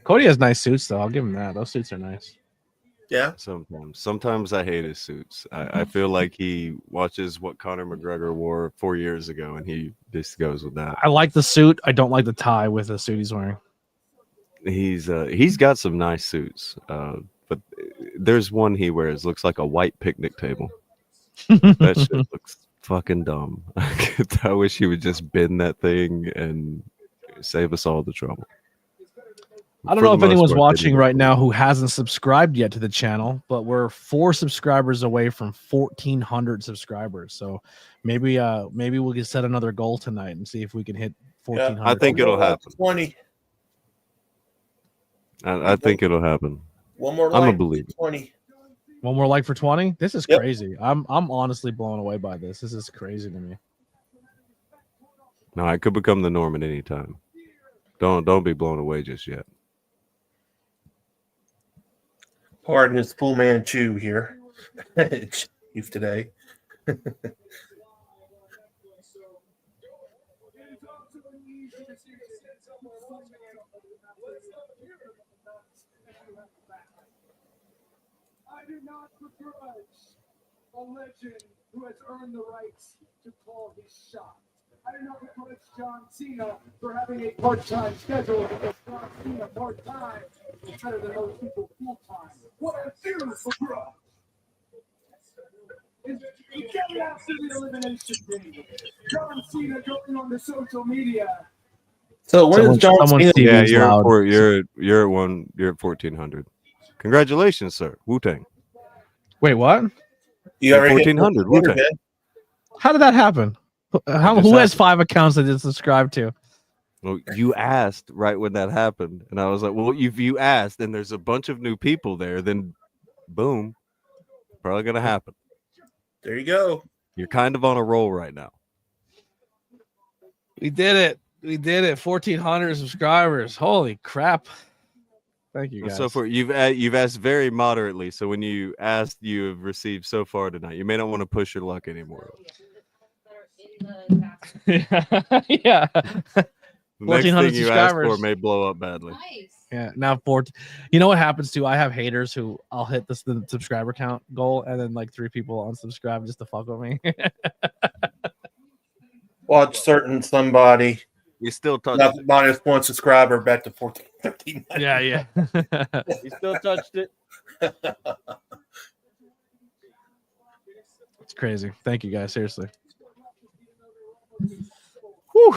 Cody has nice suits, though. I'll give him that. Those suits are nice. Yeah. Sometimes I hate his suits. I feel like he watches what Conor McGregor wore 4 years ago, and he just goes with that. I like the suit. I don't like the tie with the suit he's wearing. He's got some nice suits, but there's one he wears looks like a white picnic table. That shit looks fucking dumb. I wish he would just bend that thing and save us all the trouble. I don't know if anyone's watching right now who hasn't subscribed yet to the channel, but we're 4 subscribers away from 1,400 subscribers. So maybe we can set another goal tonight and see if we can hit 1,400. I think it'll happen. 20. I think it'll happen. One more I'm a like believer. 20. One more like for 20. This is Yep. crazy. I'm honestly blown away by this. This is crazy to me. No, it could become the norm at any time. Don't be blown away just yet. Pardon his Full Man Chew here. Chief today. I do not begrudge a legend who has earned the rights to call his shot. I do not begrudge John Cena for having a part-time schedule because John Cena part-time is better than most people full-time. What I do begrudge is the Kelly Absolute Elimination Game. John Cena going on the social media. So when is John Cena? Yeah, TV's you're loud. at 1,400. Congratulations, sir. Wu-Tang. Wait, what? You already hit 1,400. 1,400, Wu-Tang. man. How did that happen? Who has 5 accounts that it's subscribed to? Well, you asked right when that happened, and I was like, well, if you asked and there's a bunch of new people there, then boom, probably gonna happen. There you go. You're kind of on a roll right now. We did it. 1,400 subscribers. Holy crap. Thank you, And guys. so far, you've asked very moderately. So when you asked, you have received so far tonight. You may not want to push your luck anymore. Yeah. The next 1,400 thing you ask for subscribers. may blow up badly. Yeah. Now, you know what happens too? I have haters who I'll hit the subscriber count goal and then like 3 people unsubscribe just to fuck with me. Watch certain somebody. You still touched Not it. minus 1 subscriber back to 14, 15. Yeah. You still touched it. It's crazy. Thank you guys. Seriously. Whew.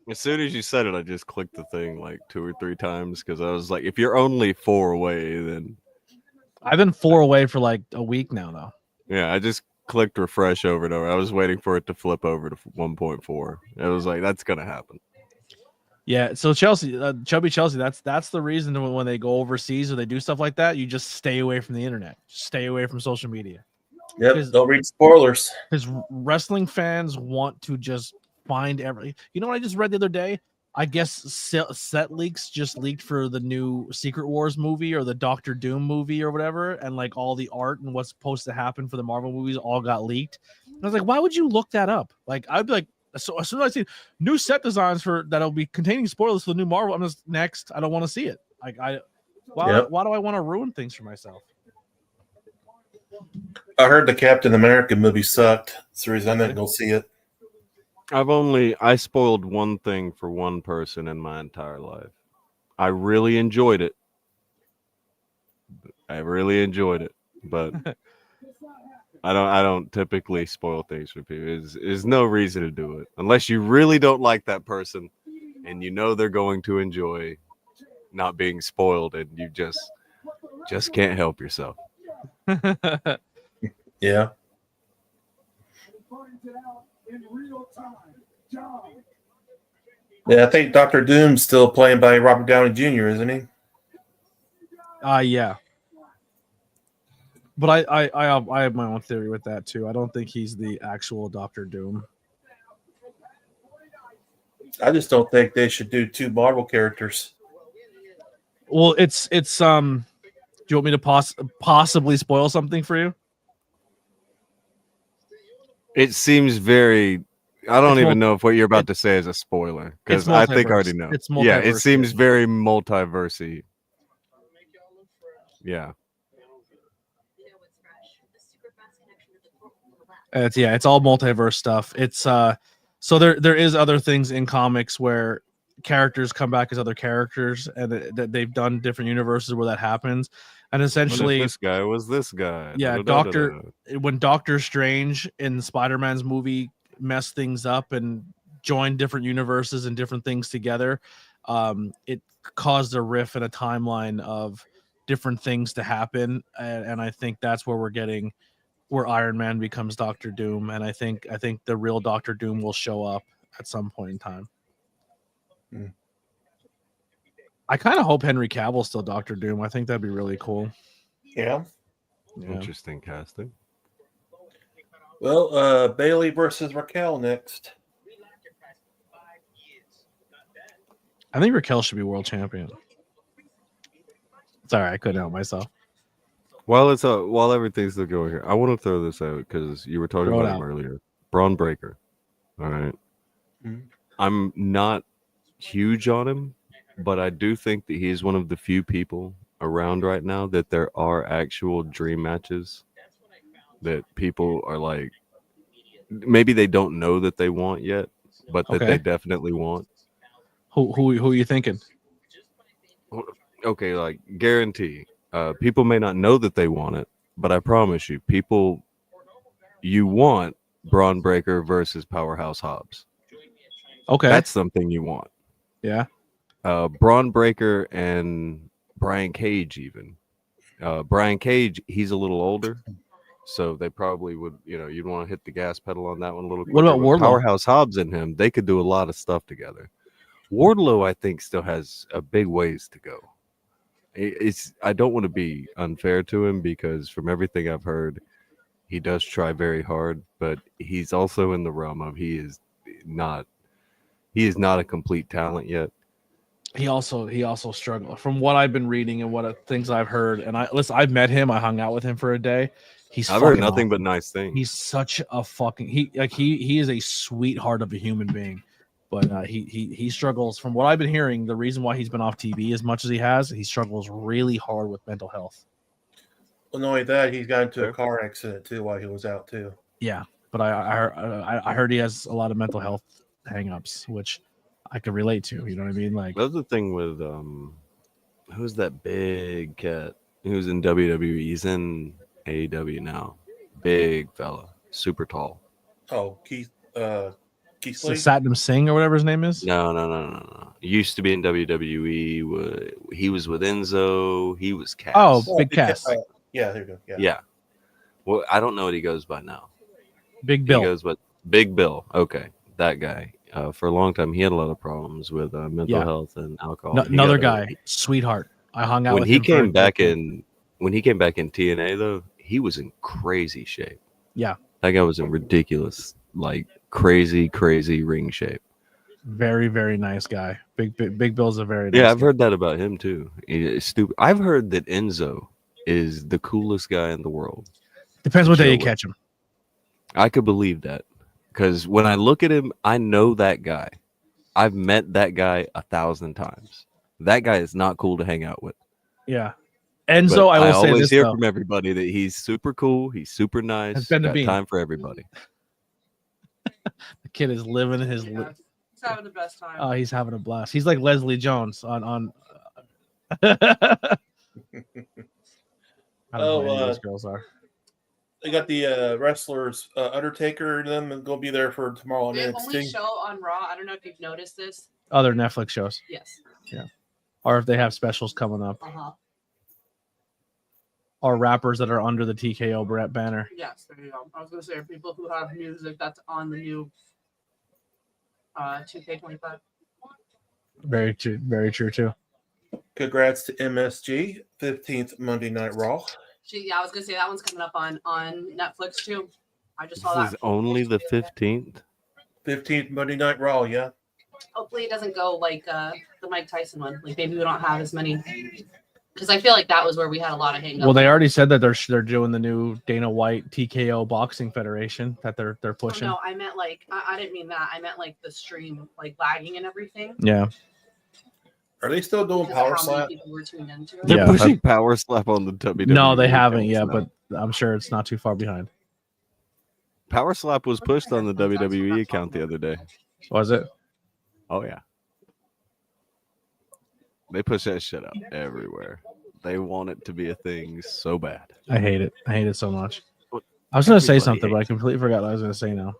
As soon as you said it, I just clicked the thing like 2 or 3 times because I was like, if you're only 4 away, then I've been 4 away for like a week now, though. yeah, I just clicked refresh over and over. I was waiting for it to flip over to 1.4. It was like, that's gonna happen. Yeah, so Chelsea, Chubby Chelsea, that's the reason when they go overseas or they do stuff like that, you just stay away from the internet, stay away from social media. Yep. Don't read spoilers. Because wrestling fans want to just find every. You know what I just read the other day? I guess set leaks just leaked for the new Secret Wars movie or the Doctor Doom movie or whatever, and like all the art and what's supposed to happen for the Marvel movies all got leaked. And I was like, why would you look that up? Like, I'd be like. So as soon as I see new set designs that'll be containing spoilers for the new Marvel, I'm just next. I don't want to see it. Like why do I want to ruin things for myself? I heard the Captain America movie sucked. That's the reason I didn't go see it. I spoiled one thing for one person in my entire life. I really enjoyed it. But I don't typically spoil things for people. There's no reason to do it unless you really don't like that person and you know they're going to enjoy not being spoiled and you just can't help yourself. Yeah. Yeah, I think Dr. Doom's still playing by Robert Downey Jr., isn't he? Yeah. But I have my own theory with that too. I don't think he's the actual Doctor Doom. I just don't think they should do 2 Marvel characters. Well, it's do you want me to possibly spoil something for you? It seems very. I don't It's even know if what you're about to say is a spoiler because I think I already know. It's Yeah, it multiverse. seems very multiversy. Yeah. It's all multiverse stuff. It's so there is other things in comics where characters come back as other characters, and that they've done different universes where that happens, and essentially This guy was this guy. Yeah, when Doctor Strange in Spider-Man's movie messed things up and joined different universes and different things together, it caused a rift and a timeline of different things to happen, and I think that's where we're getting where Iron Man becomes Doctor Doom, and I think the real Doctor Doom will show up at some point in time. I kind of hope Henry Cavill's still Doctor Doom. I think that'd be really cool. Yeah. Interesting casting. Well, Bailey versus Raquel next. I think Raquel should be world champion. Sorry, I couldn't help myself. While everything's still going here, I want to throw this out because you were talking about him earlier. Braun Breaker. All right. Mm-hmm. I'm not huge on him, but I do think that he's one of the few people around right now that there are actual dream matches that people are like, maybe they don't know that they want yet, but that they definitely want. Who are you thinking? Okay, like guarantee. People may not know that they want it, but I promise you, you want Braun Breaker versus Powerhouse Hobbs. Okay, that's something you want. Yeah. Braun Breaker and Brian Cage even. Brian Cage, he's a little older, so they probably would, you'd want to hit the gas pedal on that one a little quicker. What about Wardlow? Powerhouse Hobbs and him, they could do a lot of stuff together. Wardlow, I think, still has a big ways to go. I don't want to be unfair to him because from everything I've heard, he does try very hard, but he's also in the realm of he is not a complete talent yet. He also struggled from what I've been reading and things I've heard. And I've met him. I hung out with him for a day. I've heard nothing but nice things. He's such a he is a sweetheart of a human being, but he struggles. From what I've been hearing, the reason why he's been off TV as much as he struggles really hard with mental health. Well, not only that, he's got into a car accident too while he was out too. Yeah, but I heard he has a lot of mental health hang-ups, which I could relate to. You know what I mean? Like that's the thing with who's that big cat who's in WWE? He's in AEW now. Big fella, super tall. Oh, Keith Satnam Singh or whatever his name is. No. He used to be in WWE. He was with Enzo. He was Cass. Oh, Big Cass. Yeah, there you go. Yeah. Well, I don't know what he goes by now. Big Bill. He goes by Big Bill. Okay, that guy. For a long time, he had a lot of problems with mental health and alcohol. Another guy, sweetheart. I hung out with him. When he came back in TNA, though, he was in crazy shape. Yeah, that guy was in ridiculous, like crazy ring shape. Very, very nice guy. Big Bill's a very nice I've heard that about him too. He's stupid. I've heard that Enzo is the coolest guy in the world. Depends what day you catch him. I could believe that. Because when I look at him, I know that guy. I've met that guy 1,000 times. That guy is not cool to hang out with. Yeah. Enzo, I will say this, always hear from everybody that he's super cool. He's super nice. Got time for everybody. The kid is living his he's having the best time. Oh, he's having a blast. He's like Leslie Jones on I don't know who those girls are. They got the wrestlers Undertaker and them, and go be there for tomorrow on They NXT. only show on Raw. I don't know if you've noticed this. Other Netflix shows. Yes. Yeah. Or if they have specials coming up. Uh-huh. Or rappers that are under the TKO banner. Yes, there you go. I was going to say people who have music that's on the new 2K25. Very true. Very true, too. Congrats to MSG, 15th Monday Night Raw. I was going to say that one's coming up on Netflix, too. I just saw This that. is only the 15th? 15th Monday Night Raw, yeah. Hopefully it doesn't go like the Mike Tyson one. Like maybe we don't have as many Because I feel like that was where we had a lot of hang-ups. Well, they already said that they're doing the new Dana White TKO Boxing Federation that they're Oh, pushing. no, I meant like I didn't mean that. I meant like the stream, like lagging and everything. Yeah. Are they still doing Because of Power how many Slap? people were tuned into it. They're Yeah. pushing Power Slap on the WWE. No, they haven't accounts yet, now. but I'm sure it's not too far behind. Power Slap was pushed on the WWE account the other day. Was it? Oh yeah. They push that shit up everywhere. They want it to be a thing so bad. I hate it. I hate it so much. Well, I was going to say everybody something, but I hates completely forgot what I was going to say now.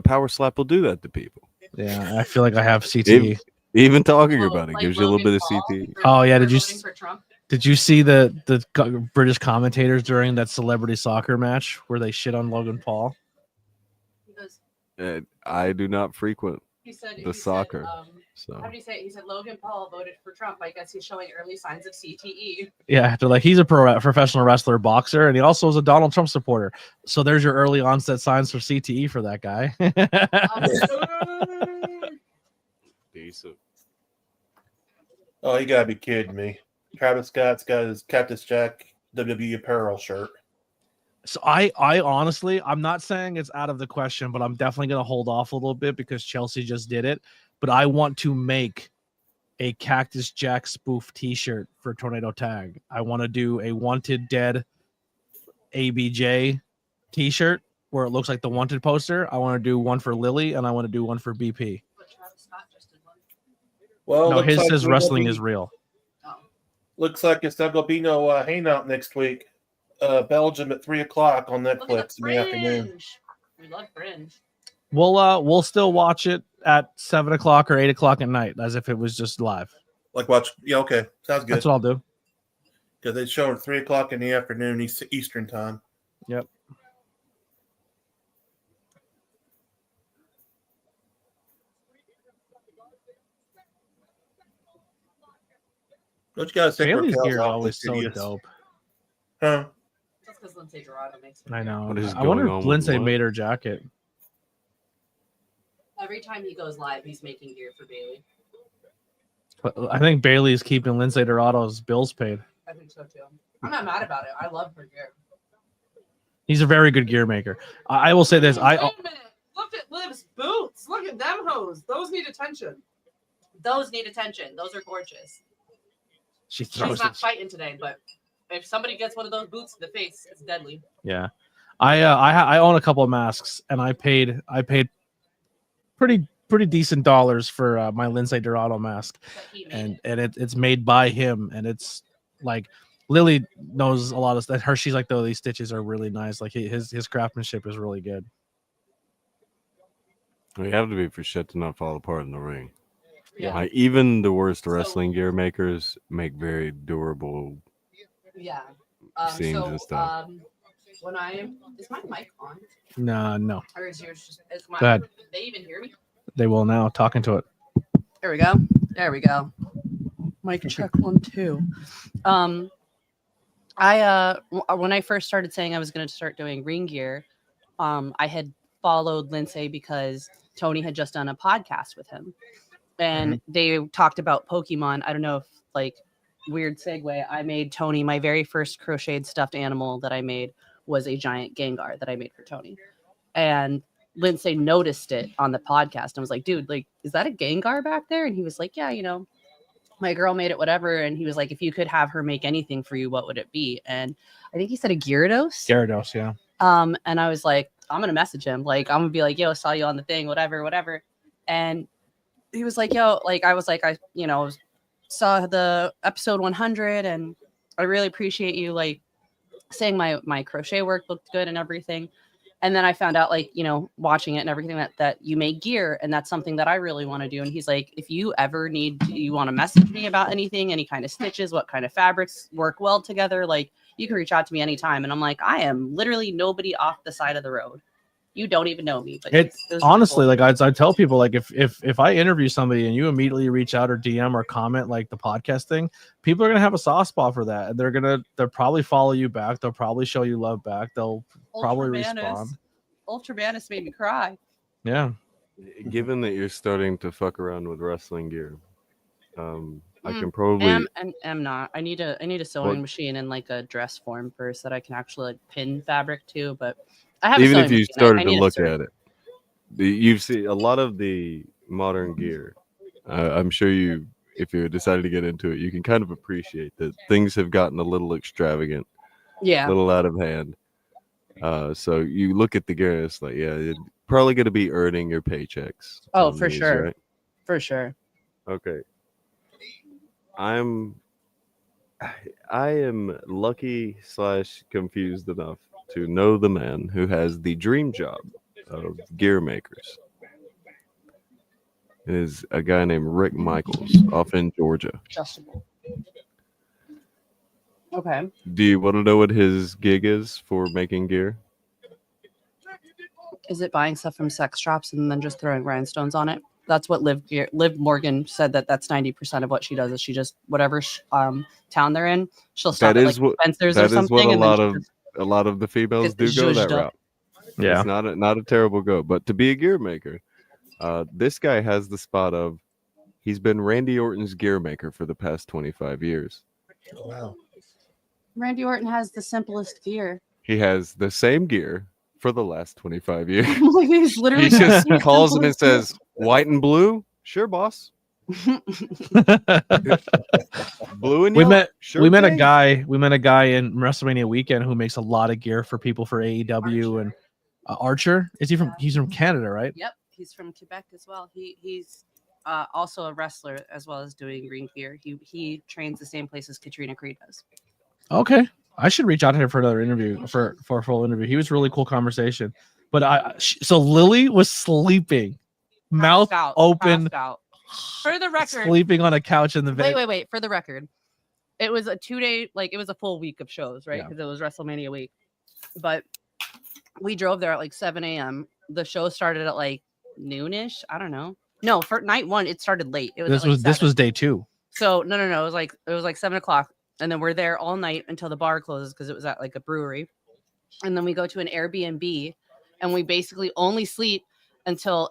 Power Slap will do that to people. Yeah, I feel like I have CTE. Even talking Well, about it like gives you a little bit Logan of Paul CT. for- Oh, yeah, for did you voting for Trump. Did you see the British commentators during that celebrity soccer match where they shit on Logan Paul? He goes, I do not frequent, he said, The soccer. How so do you say it? He said Logan Paul voted for Trump. I guess he's showing early signs of CTE. Yeah, they're like, he's a professional wrestler, boxer, and he also is a Donald Trump supporter. So there's your early onset signs for CTE for that guy. decent. Oh, you gotta be kidding me. Travis Scott's got his Cactus Jack WWE apparel shirt. So I honestly, I'm not saying it's out of the question, but I'm definitely going to hold off a little bit because Chelsea just did it. But I want to make a Cactus Jack spoof T-shirt for Tornado Tag. I want to do a Wanted Dead ABJ T-shirt where it looks like the Wanted poster. I want to do one for Lily and I want to do one for BP. But Travis Scott just did one. Well, No, looks his like says there's wrestling gonna is real. Oh. Looks like it's not gonna be no Hangout next week. Belgium at 3:00 on Look at Netflix the in the afternoon. Fringe. We love Fringe. We'll still watch it at 7 o'clock or 8 o'clock at night as if it was just live. Like watch, yeah, okay, sounds good. That's what I'll do. Because they show it at 3:00 in the afternoon Eastern time. Yep. Don't you guys think Bailey's Raquel's gear is awfully always so hideous? dope. Huh? That's because Lindsay Dorado makes it. I know. What is I wonder going on if with Lindsay what? made her jacket. Every time he goes live, he's making gear for Bailey. But I think Bailey's keeping Lindsay Dorado's bills paid. I think so too. I'm not mad about it. I love her gear. He's a very good gear maker. I will say this. Wait a minute. Look at Liv's boots. Look at them hoes. Those need attention. Those need attention. Those are gorgeous. She She's throws not it. fighting today, but if somebody gets one of those boots to the face, it's deadly. Yeah, I own a couple of masks, and I paid pretty decent dollars for my Lindsay Dorado mask, But he made and it. it's made by him, and it's like Lily knows a lot of stuff. Her, she's like, though these stitches are really nice. Like his craftsmanship is really good. We have to be for shit to not fall apart in the ring. Yeah. Like, even the worst So- wrestling gear makers make very durable. Yeah. Scenes and stuff. When is my mic on? No, Or is yours just is my Go ahead. they even hear me? they will now talking to it. There we go. There we go. Mic check 1 2. When I first started saying I was going to start doing ring gear, I had followed Lindsay because Tony had just done a podcast with him, and they talked about Pokemon. I don't know if like weird segue. I made Tony my very first crocheted stuffed animal that I made was a giant Gengar that I made for Tony, and Lindsay noticed it on the podcast and was like, dude, like, is that a Gengar back there? And he was like, yeah, you know, my girl made it, whatever. And he was like, if you could have her make anything for you, what would it be? And I think he said a Gyarados. Gyarados, yeah. And I was like, I'm going to message him. Like, I'm going to be like, yo, saw you on the thing, whatever. And he was like, yo, like, I was like, I, you know, saw the episode 100 and I really appreciate you, like, saying my crochet work looked good and everything. And then I found out, like, you know, watching it and everything that you make gear, and that's something that I really want to do. And he's like, if you ever you want to message me about anything, any kind of stitches, what kind of fabrics work well together, like, you can reach out to me anytime. And I'm like, I am literally nobody off the side of the road. You don't even know me. But It was honestly, really like I tell people, like if I interview somebody and you immediately reach out or DM or comment like the podcast thing, people are gonna have a soft spot for that, and they'll probably follow you back. They'll probably show you love back. They'll probably respond. Ultra Manus made me cry. Yeah, Given that you're starting to fuck around with wrestling gear, I can probably. am not. I need a sewing machine in like a dress form first that I can actually like pin fabric to. But I have Even a if sewing you machine. started I to need look at it, you've seen a lot of the modern gear. I'm sure you, if you decided to get into it, you can kind of appreciate that things have gotten a little extravagant, Yeah. a little out of hand. So you look at the gear, and it's like, yeah, you're probably going to be earning your paychecks. Oh, on for these, sure. right? For sure. Okay. I am lucky / confused enough to know the man who has the dream job of gear makers. It is a guy named Rick Michaels off in Georgia. Adjustable. Okay. Do you want to know what his gig is for making gear? Is it buying stuff from sex shops and then just throwing rhinestones on it? That's what Liv Morgan said. That's 90% of what she does. Is she just whatever town they're in, she'll stop at like Spencer's or something. That is what and a lot of the females do go that route. Yeah, it's not a terrible go. But to be a gear maker, this guy has the spot of he's been Randy Orton's gear maker for the past 25 years. Wow. Randy Orton has the simplest gear. He has the same gear for the last 25 years. He's literally He just calls him and says, "White and blue? Sure, boss. Blue and we yellow? met Sure we met a thing." guy in WrestleMania weekend who makes a lot of gear for people for AEW and Archer. He's from Canada, right? Yep, he's from Quebec as well. He's also a wrestler as well as doing green gear. He trains the same place as Katrina Creed does. Okay, I should reach out to him for another interview for a full interview. He was a really cool conversation. But so Lily was sleeping, mouth open, out. For the record, sleeping on a couch in the bed. Wait. For the record, it was a 2-day, like it was a full week of shows, right? Yeah. Because it was WrestleMania week. But we drove there at like 7 a.m. The show started at like noonish. I don't know. No, for night one, it started late. It was This was day 2. So no. It was like 7 o'clock, and then we're there all night until the bar closes because it was at like a brewery, and then we go to an Airbnb, and we basically only sleep until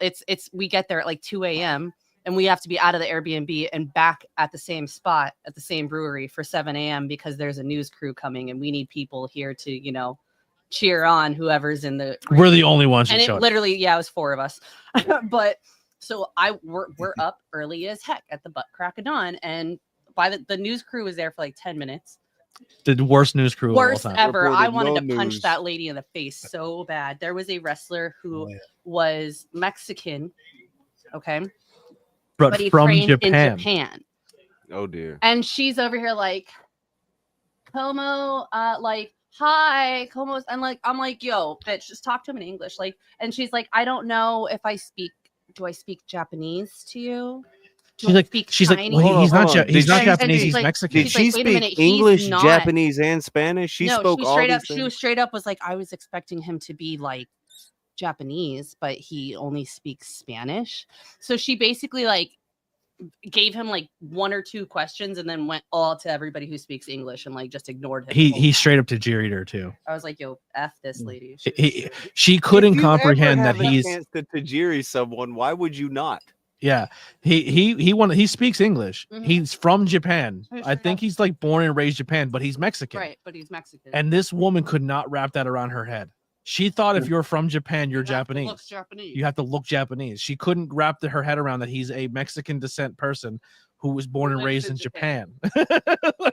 we get there at like 2 a.m. and we have to be out of the Airbnb and back at the same spot at the same brewery for 7 a.m. because there's a news crew coming and we need people here to, cheer on whoever's in the. We're the only ones who and it showed. literally, it was 4 of us. But so we're up early as heck at the butt crack of dawn, and by the news crew was there for like 10 minutes. The worst news crew Worst of all time. ever. I Reported wanted no to punch news. that lady in the face so bad. There was a wrestler who Yeah. was Mexican, okay, But he from trained Japan. in Japan, Oh dear. and she's over here like, "Como, like, hi, como," and I'm like, "Yo, bitch, just talk to him in English." Like, and she's like, "I don't know if do I speak Japanese to you?" She's like, Chinese? well, he's Hold not on. he's not And Japanese, she's he's like- Mexican. Did She's she like, "Wait a minute, speak he's English, not." Japanese, and Spanish? She spoke she all straight these up. things? She was straight up was like, "I was expecting him to be like Japanese, but he only speaks Spanish." So she basically like gave him like 1 or 2 questions and then went all to everybody who speaks English and like just ignored him. the whole He time. straight up to jeered her too. I was like, "Yo, F this lady." She couldn't If you ever comprehend that have a he's chance to tajiri someone. Why would you not? yeah. He speaks English. Mhm. He's from Japan. Who's I think from- he's like born and raised Japan, but he's Mexican. Right, but he's Mexican. And this woman could not wrap that around her head. She thought if you're from Japan, you're Japanese. Looks Japanese. You have to look Japanese. She couldn't wrap her head around that he's a Mexican descent person who was born Who and lives raised in in Japan.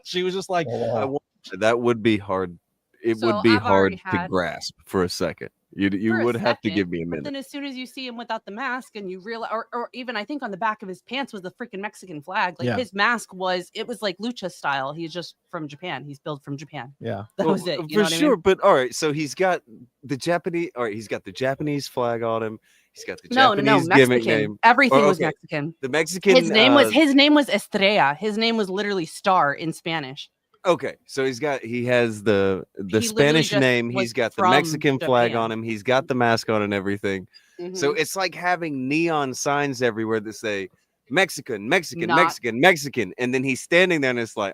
She was just like, Oh, wow. That would be hard. It So would be I've hard already to had- grasp for a second. You For a would have to second, give me a But then minute. as soon as you see him without the mask and you realize, or even I think on the back of his pants was the freaking Mexican flag. Like Yeah. his mask it was like lucha style. He's just from Japan. He's built from Japan. yeah. That was it. You For know what I sure. mean? But all right, so he's got the Japanese. All right, he's got the Japanese flag on him. He's got the No, Japanese gimmick Mexican. name. Everything was okay. Mexican. The Mexican. His name was Estrella. His name was literally Star in Spanish. Okay, so he has the literally Spanish just name. was He's got the from Mexican flag Japan. on him. He's got the mask on and everything. So Mhm. it's like having neon signs everywhere that say Mexican, Mexican, Not- Mexican, Mexican, and then he's standing there and it's like,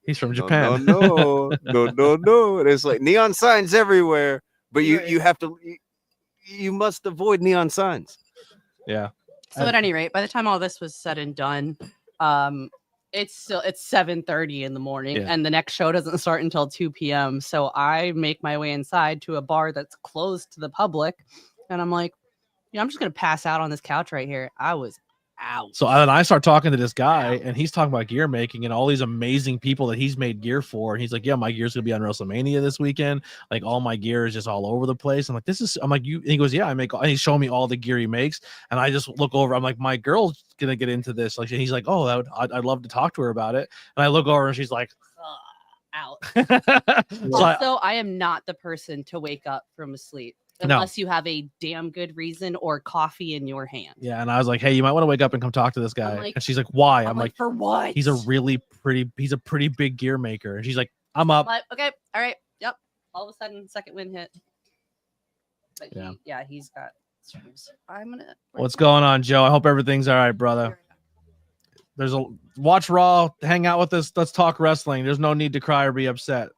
He's from no, Japan. no, and it's like neon signs everywhere. But you Right. you have to you must avoid neon signs. Yeah. So at any rate, by the time all this was said and done, It's 7:30 in the morning, Yeah. and the next show doesn't start until 2 p.m. So I make my way inside to a bar that's closed to the public, and I'm like, I'm just gonna pass out on this couch right here. I was out. So then I start talking to this guy, and he's talking about gear making and all these amazing people that he's made gear for. And he's like, "Yeah, my gear's gonna be on WrestleMania this weekend. Like all my gear is just all over the place." I'm like, I'm like, "You?" And he goes, "Yeah, I make." And he's showing me all the gear he makes, and I just look over. I'm like, "My girl's gonna get into this." Like, and he's like, "Oh, I'd love to talk to her about it." And I look over, and she's like, Out. so Also, I am not the person to wake up from sleep No. unless you have a damn good reason or coffee in your hand. yeah, and I was like, "Hey, you might want to wake up and come talk to this guy." like- And she's like, "Why?" I'm like, for what? "He's a pretty big gear maker." And she's like, "I'm up." Like, okay, all right, yep. All of a sudden, second wind hit. But Yeah. he's got streams. I'm gonna. What's going on, Joe? I hope everything's all right, brother. There's a watch Raw, hang out with us. Let's talk wrestling. There's no need to cry or be upset.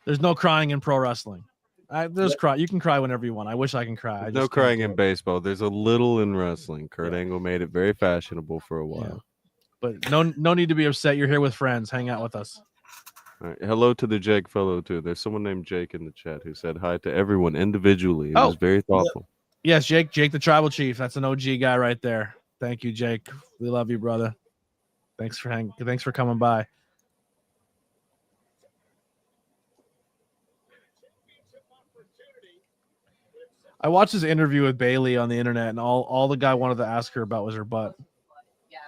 There's no crying in pro wrestling. Cry. You can cry whenever you want. I wish I can cry. I There's just no can't crying do in it. baseball. There's a little in wrestling. Kurt Yeah. Angle made it very fashionable for a while. But no need to be upset. You're here with friends. Hang out with us. All right. Hello to the Jake fellow too. There's someone named Jake in the chat who said hi to everyone individually. It Oh. was very thoughtful. Yes, Jake the tribal chief. That's an OG guy right there. Thank you, Jake. We love you, brother. Thanks for coming by. I watched this interview with Bailey on the internet, and all the guy wanted to ask her about was her butt. Yeah.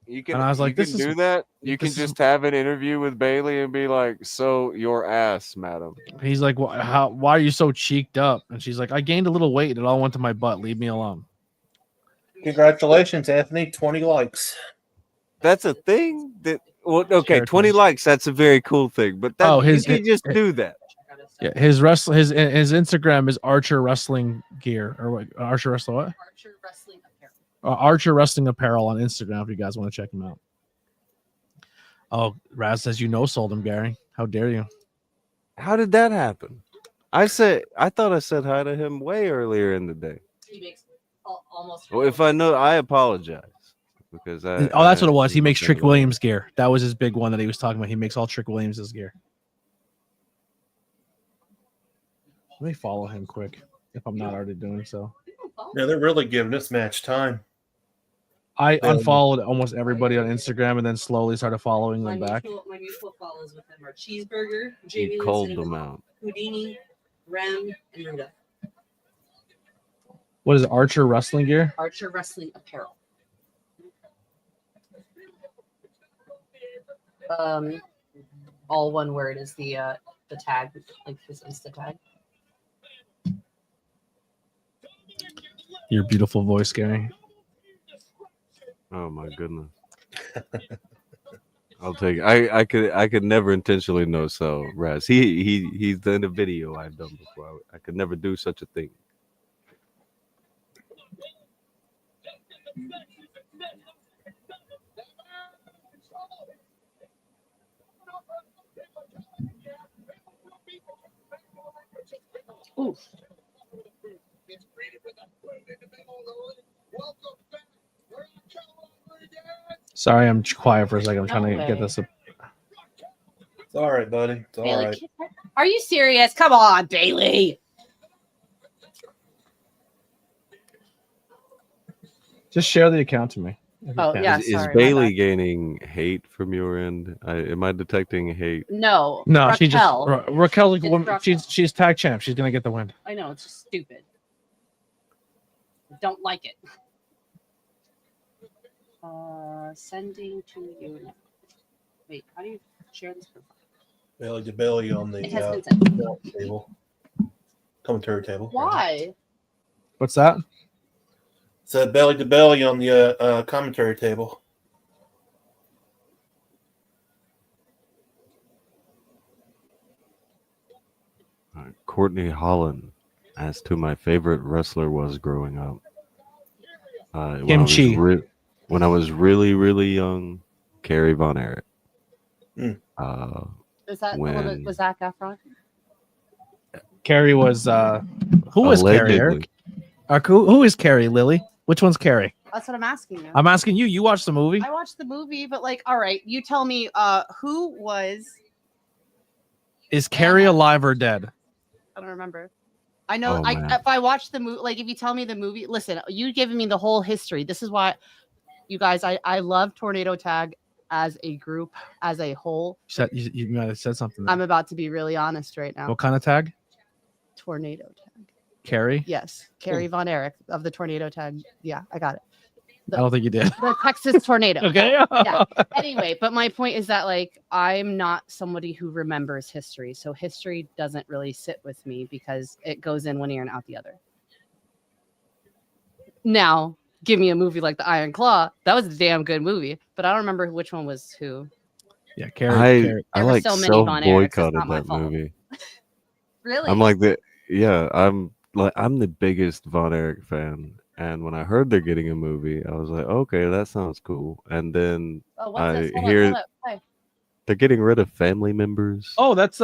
You can, And I was like, you this can is- do that. You can this is- just have an interview with Bailey and be like, "So your ass, madam." He's like, why are you so cheeked up? And she's like, I gained a little weight and it all went to my butt. Leave me alone. Congratulations, Anthony. 20 likes. That's a thing. That okay, Share it 20 to us. likes. That's a very cool thing. But that, you can just do that. Yeah, his Instagram is Archer Wrestling Gear or what? Archer Wrestling what? Archer Wrestling Apparel. Archer Wrestling Apparel on Instagram if you guys want to check him out. Oh, Raz says sold him, Gary. How dare you? How did that happen? I thought I said hi to him way earlier in the day. He makes almost. Well, if I know, I apologize because That's what it was. He makes Trick Williams gear. That was his big one that he was talking about. He makes all Trick Williams' gear. Let me follow him quick if I'm not already doing so. Yeah, they're really giving this match time. I unfollowed almost everybody on Instagram and then slowly started following them back. My mutual follows with them are Cheeseburger, He Jamie called Lynn them out. Houdini, Rem, and Ruda. What is it, Archer Wrestling Gear? Archer Wrestling Apparel. All one word is the tag, like his Insta tag. Your beautiful voice, Gary. Oh my goodness. I'll take it. I could never intentionally know so Raz. He's done a video I've done before. I could never do such a thing. Oof. Sorry, I'm quiet for a second. I'm trying to get this. It's all right, buddy. It's all Bailey, right. are you serious? Come on, Bailey. Just share the account to me. if you Oh, can. yeah. Is sorry, my Bailey bad. gaining hate from your end? Am I detecting hate? No. No, she just Raquel. Raquel. It's Raquel. She's tag champ. She's gonna get the win. I know it's just stupid. I don't like it. Sending to you now. Wait, how do you share this profile? Belly to belly on It the has been sent. table. Commentary table. Why? What's that? It's belly to belly on the commentary table. Courtney Holland asked who my favorite wrestler was growing up. Kimchi. When I was really, really young, Kerry Von Erich. Mm. Is that the one that was Zac Efron? Carrie was who was Carrie? Eric? Allegedly. Who is Carrie? Lily? Which one's Carrie? That's what I'm asking you. I'm asking you. You watched the movie? I watched the movie, but like, all right, you tell me, who was? Is Carrie alive or dead? I don't remember. I know. Oh, man. If I watched the movie, like if you tell me the movie, listen, you giving me the whole history. This is why, you guys, I love Tornado Tag as a group, as a whole. You might have said something. There. I'm about to be really honest right now. What kind of tag? Tornado Tag. Carrie? Yes, Carrie Von Erich of the Tornado Tag. Yeah, I got it. I don't think you did. The Texas Tornado. Okay. Yeah. Anyway, but my point is that like I'm not somebody who remembers history, so history doesn't really sit with me because it goes in one ear and out the other. Now, give me a movie like The Iron Claw. That was a damn good movie, but I don't remember which one was who. Yeah, Carrie. I There were like so many Von Erichs, it's boycotted not my that fault. movie. Really? I'm like the yeah. I'm the biggest Von Erich fan, and when I heard they're getting a movie, I was like, okay, that sounds cool. And then Oh, what's I this? Hold hear on, hold up. Hey. they're getting rid of family members. Oh, that's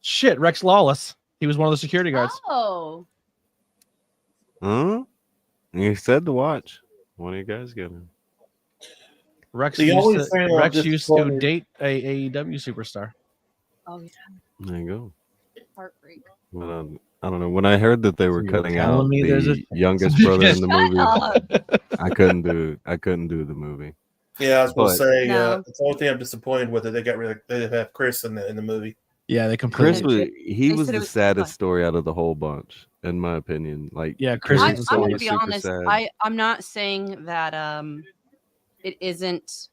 shit. Rex Lawless. He was one of the security guards. Oh, Huh? You said to watch. One of you guys get him. Rex The only used thing to, I'm Rex used to disappointed- date a AEW superstar. oh yeah, There you go. heartbreak. But I don't know. When I heard that they were So you're cutting telling out me there's the a- youngest brother in the movie, up. I couldn't do the movie. Yeah, I was going to But- say No. that's the only thing I'm disappointed with. It they got rid of. They didn't have Chris in the movie. Yeah, they completely. Chris was he They was said it the was saddest fun. story out of the whole bunch, in my opinion. Like Yeah, Chris Carrie's was I'm story gonna was be super honest. sad. I'm not saying that it isn't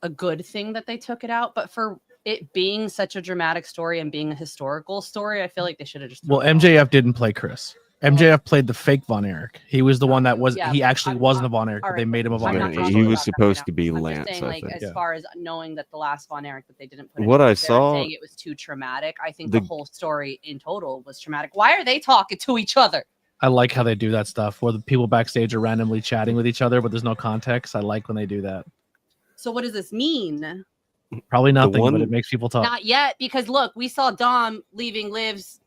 a good thing that they took it out, but for it being such a dramatic story and being a historical story, I feel like they should have just. Well, thrown it MJF didn't play Chris. MJF played the fake Von Erich. He was the one that was. Yeah, he but actually I'm wasn't not- a Von Erich, all but they right, made him a but Von I'm Yeah, not Erich. talking he about was that supposed right to now. be I'm just Lance, saying, I like, think. as Yeah. far as knowing that the last Von Erich that they didn't put. What in, I they were saw- saying it was too traumatic. I think The- the whole story in total was traumatic. Why are they talking to each other? I like how they do that stuff where the people backstage are randomly chatting with each other, but there's no context. I like when they do that. So what does this mean? Probably nothing, but one- it makes people talk. Not yet, because look, we saw Dom leaving Liv's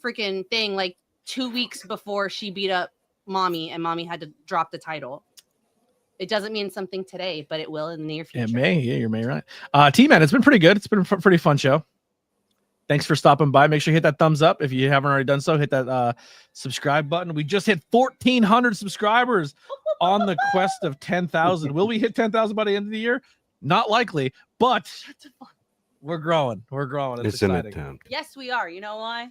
freaking thing like 2 weeks before she beat up Mommy, and Mommy had to drop the title. It doesn't mean something today, but it will in the near future. It may. Yeah, you're may right. T-Man, it's been pretty good. It's been a pretty fun show. Thanks for stopping by. Make sure you hit that thumbs up. If you haven't already done so, hit that subscribe button. We just hit 1,400 subscribers on the quest of 10,000. Will we hit 10,000 by the end of the year? Not likely, but we're growing. We're growing. It's It's an exciting. attempt. Yes, we are. You know why?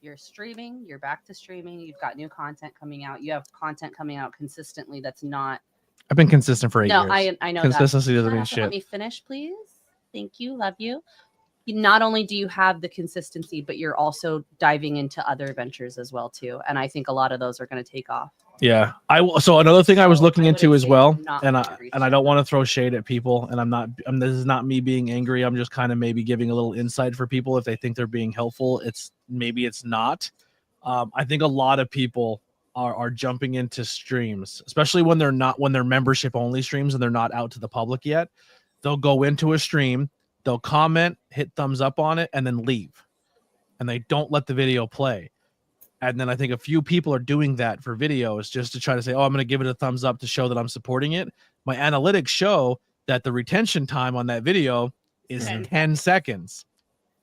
You're streaming. You're back to streaming. You've got new content coming out. You have content coming out consistently. That's not. I've been consistent for 8 No, years. I know that. Consistency doesn't mean Let shit. me finish, please. Thank you. Love you. Not only do you have the consistency, but you're also diving into other ventures as well too. And I think a lot of those are going to take off. Yeah, so another thing I was So looking I into would as say well, not and much I research. don't want to throw shade at people, and I'm not. This is not me being angry. I'm just kind of maybe giving a little insight for people if they think they're being helpful. It's not. I think a lot of people are jumping into streams, especially when they're membership only streams and they're not out to the public yet. They'll go into a stream, they'll comment, hit thumbs up on it, and then leave, and they don't let the video play. And then I think a few people are doing that for videos just to try to say, oh, I'm going to give it a thumbs up to show that I'm supporting it. My analytics show that the retention time on that video is 10 seconds.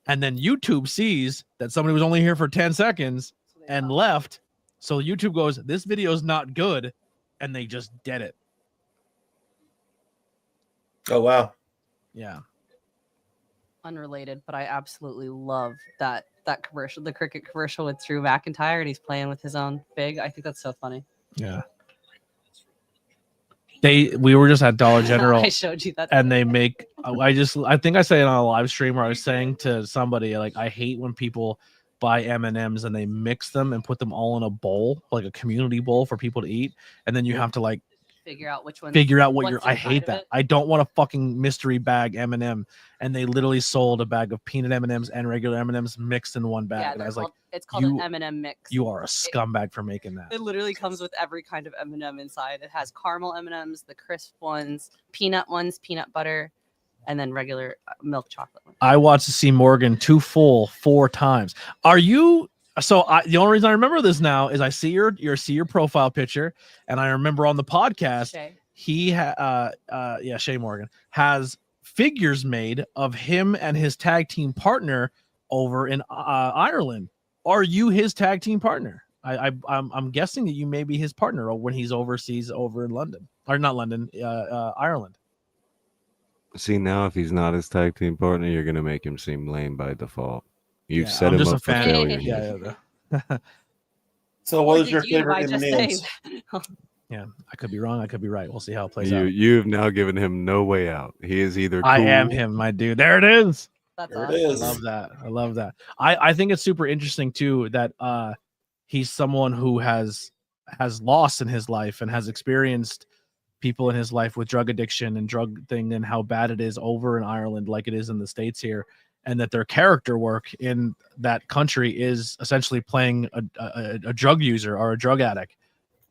And then YouTube sees that somebody was only here for 10 seconds and left. So YouTube goes, this video is not good. And they just dead it. Oh wow! Yeah. Unrelated, but I absolutely love that commercial, the cricket commercial with Drew McIntyre, and he's playing with his own fig. I think that's so funny. Yeah. We were just at Dollar General. I showed you that. And they make I think I say it on a live stream where I was saying to somebody, like, I hate when people buy M&Ms and they mix them and put them all in a bowl, like a community bowl for people to eat, and then you have to like figure out which one. figure out what what's you're I inside hate of that. it. I don't want a fucking mystery bag M&M, and they literally sold a bag of peanut M&Ms and regular M&Ms mixed in one bag, Yeah, and I was like, it's called you- an M&M mix. you are a scumbag for making that. It literally comes with every kind of M&M inside. It has caramel M&Ms, the crisp ones, peanut butter, and then regular milk chocolate ones. I watched C. Morgan 2 full 4 times. Are you So the only reason I remember this now is I see your profile picture, and I remember on the podcast Shay. he Shay Morgan has figures made of him and his tag team partner over in Ireland. Are you his tag team partner? I'm guessing that you may be his partner when he's overseas over in London, or not London, Ireland. See, now if he's not his tag team partner, you're gonna make him seem lame by default. You've set I'm him just up a for fan. failure. Yeah. So, Or what is did your you? favorite I just say M&Ms? that. Yeah, I could be wrong. I could be right. We'll see how it plays out. You've now given him no way out. He is either I cool- am him, my dude. There it is. That's There it awesome. I is. love that. I love that. I think it's super interesting too that he's someone who has lost in his life and has experienced people in his life with drug addiction and drug thing and how bad it is over in Ireland like it is in the States here, and that their character work in that country is essentially playing a drug user or a drug addict,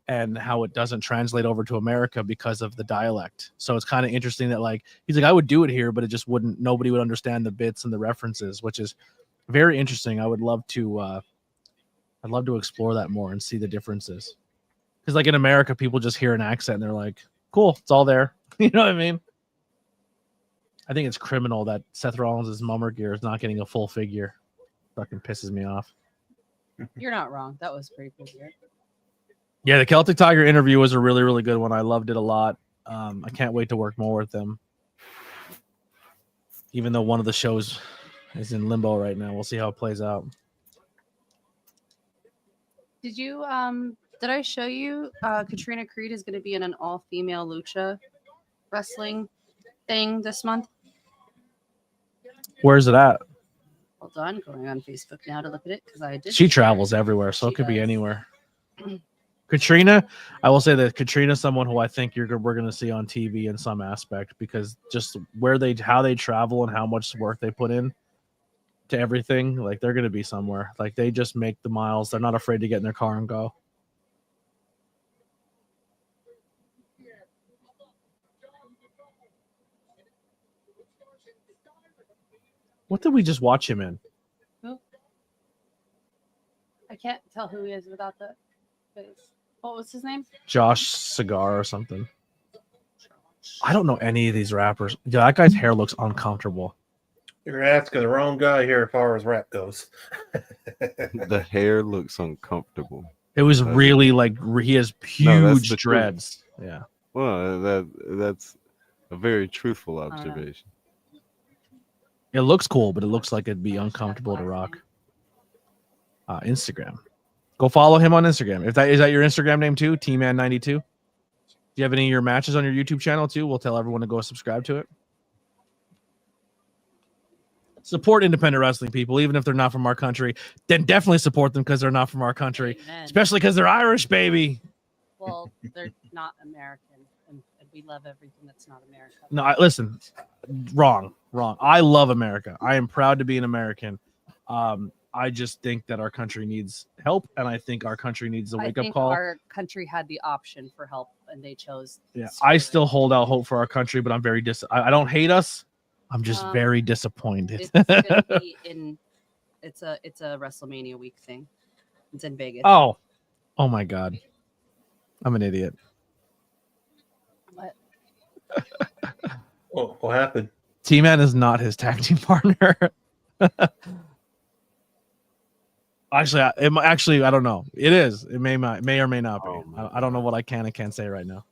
and how it doesn't translate over to America because of the dialect. So it's kind of interesting that like he's like, I would do it here, but it just wouldn't, nobody would understand the bits and the references, which is very interesting. I would love to I'd love to explore that more and see the differences. Because like in America, people just hear an accent and they're like, cool, it's all there. You know what I mean? I think it's criminal that Seth Rollins' mummer gear is not getting a full figure. Fucking pisses me off. You're not wrong. That was pretty cool. Yeah, the Celtic Tiger interview was a really, really good one. I loved it a lot. I can't wait to work more with them. Even though one of the shows is in limbo right now. We'll see how it plays out. Did you did I show you Katrina Creed is going to be in an all-female lucha wrestling thing this month? Where's it at? Hold on, going on Facebook now to look at it because I did. She travels everywhere, so She it could be does. anywhere. Katrina, I will say that Katrina's someone who I think we're going to see on TV in some aspect, because just how they travel and how much work they put in to everything, like they're going to be somewhere. Like they just make the miles. They're not afraid to get in their car and go. What did we just watch him in? I can't tell who he is without the face. What was his name? Josh Cigar or something. I don't know any of these rappers. Yeah, that guy's hair looks uncomfortable. You're asking the wrong guy here as far as rap goes. The hair looks uncomfortable. It was really like he has huge the dreads. Yeah. Well, that's a very truthful observation. It looks cool, but it looks like it'd be uncomfortable to rock. Instagram. Go follow him on Instagram. If that is that your Instagram name too, Tman92. Do you have any of your matches on your YouTube channel too? We'll tell everyone to go subscribe to it. Support independent wrestling people, even if they're not from our country. Then definitely support them because they're not from our country, Amen. especially because they're Irish, baby. Well, they're not American, and we love everything that's not American. No, listen, wrong. I love America. I am proud to be an American. I just think that our country needs help, and I think our country needs a I wake-up think call. our country had the option for help, and they chose. Yeah, to I do still it. hold out hope for our country, but I'm very I don't hate us. I'm just very disappointed. It's gonna be in. It's a WrestleMania week thing. It's in Vegas. Oh my God, I'm an idiot. What? What happened? T-Man is not his tag team partner. Actually, I don't know. It is. It may or may not be. Oh my I don't know God. what I can and can't say right now.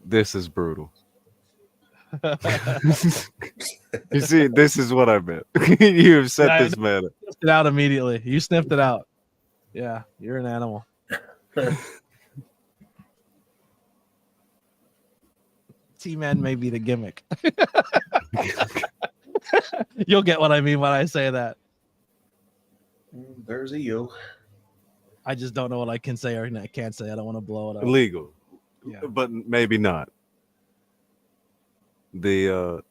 This is brutal. You see, this is what I meant. You have set Yeah, this man up. Sniffed it out immediately. You sniffed it out. Yeah, you're an animal. T-Man may be the gimmick. You'll get what I mean when I say that. There's a you. I just don't know what I can say or can't say. I don't want to blow it up. Illegal, Yeah. but maybe not. Did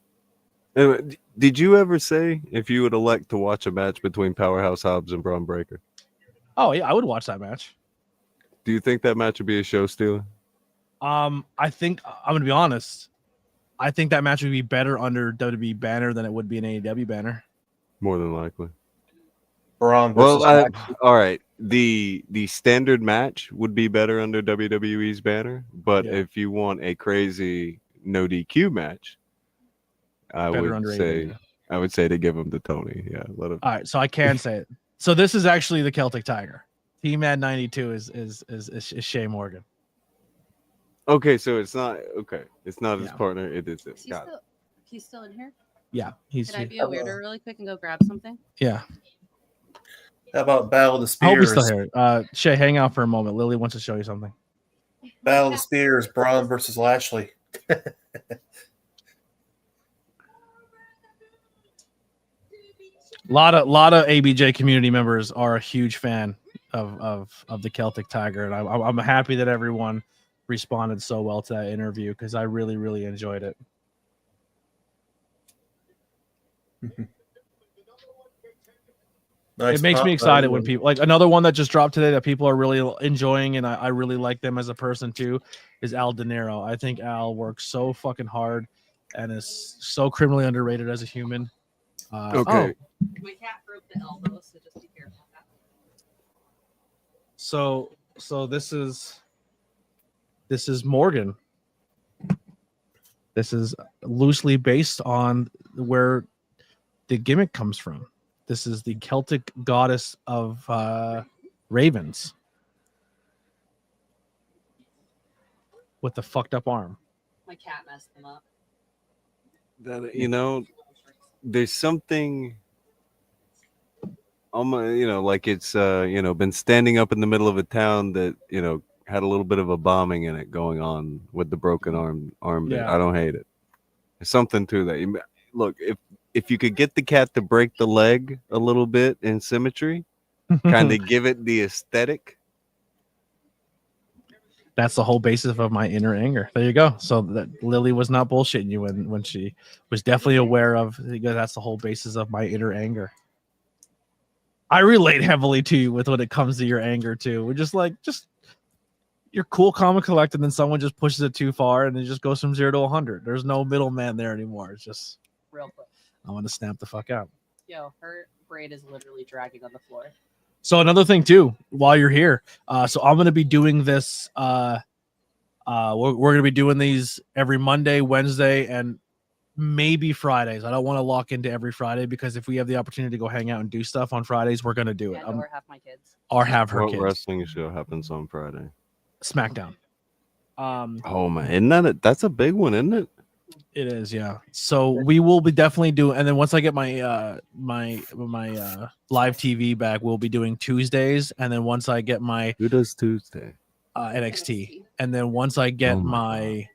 you ever say if you would elect to watch a match between Powerhouse Hobbs and Braun Breaker? Oh yeah, I would watch that match. Do you think that match would be a show stealer? I think I'm gonna be honest. I think that match would be better under WWE banner than it would be an AEW banner. More than likely. Braun Well, versus all right. The standard match would be better under WWE's banner, but Yeah. if you want a crazy no DQ match, I Better would under say ABJ. I would say to give him to Tony. Yeah, let him. All right, so I can say it. So this is actually the Celtic Tiger. T-Man 92 is Shay Morgan. Okay, so it's not okay. It's not his Yeah. partner. It is it. Is he Got it. he's still in here? Yeah, he's Can I be a weirder really quick and go grab something? yeah. How about Battle of the I hope he's Spears? still here. Shay, hang out for a moment. Lily wants to show you something. Battle of the Spears, Braun versus Lashley. Lot of ABJ community members are a huge fan of the Celtic Tiger, and I'm happy that everyone responded so well to that interview because I really enjoyed it. Nice It makes pop me excited by when Lee. people like another one that just dropped today that people are really enjoying, and I really like them as a person too, is Al De Niro. I think Al works so fucking hard and is so criminally underrated as a human. Okay. My cat broke the elbow, so just be careful of that. So this is Morgan. This is loosely based on where the gimmick comes from. This is the Celtic goddess of ravens with the fucked up arm. My cat messed them up. That there's something. Like it's been standing up in the middle of a town that had a little bit of a bombing in it going on with the broken arm bit. Yeah. I don't hate it. There's something to that. Look, if you could get the cat to break the leg a little bit in symmetry, kind of give it the aesthetic. That's the whole basis of my inner anger. There you go. So that Lily was not bullshitting you when she was definitely aware of. That's the whole basis of my inner anger. I relate heavily to you with when it comes to your anger too. We're just you're cool, calm, and collected, and then someone just pushes it too far, and it just goes from 0 to 100. There's no middleman there anymore. It's just Real quick. I want to snap the fuck out. Yo, her braid is literally dragging on the floor. So another thing too, while you're here, so I'm gonna be doing this. We're gonna be doing these every Monday, Wednesday, and maybe Fridays. I don't want to lock into every Friday because if we have the opportunity to go hang out and do stuff on Fridays, we're gonna do it. Yeah, or have my kids. Or have her What kids. wrestling show happens on Friday? SmackDown. Oh man, isn't that that's a big one, isn't it? It is, yeah. So we will be definitely doing, and then once I get my my live TV back, we'll be doing Tuesdays, and then once I get my Who does Tuesday? NXT, and then once I get Oh my my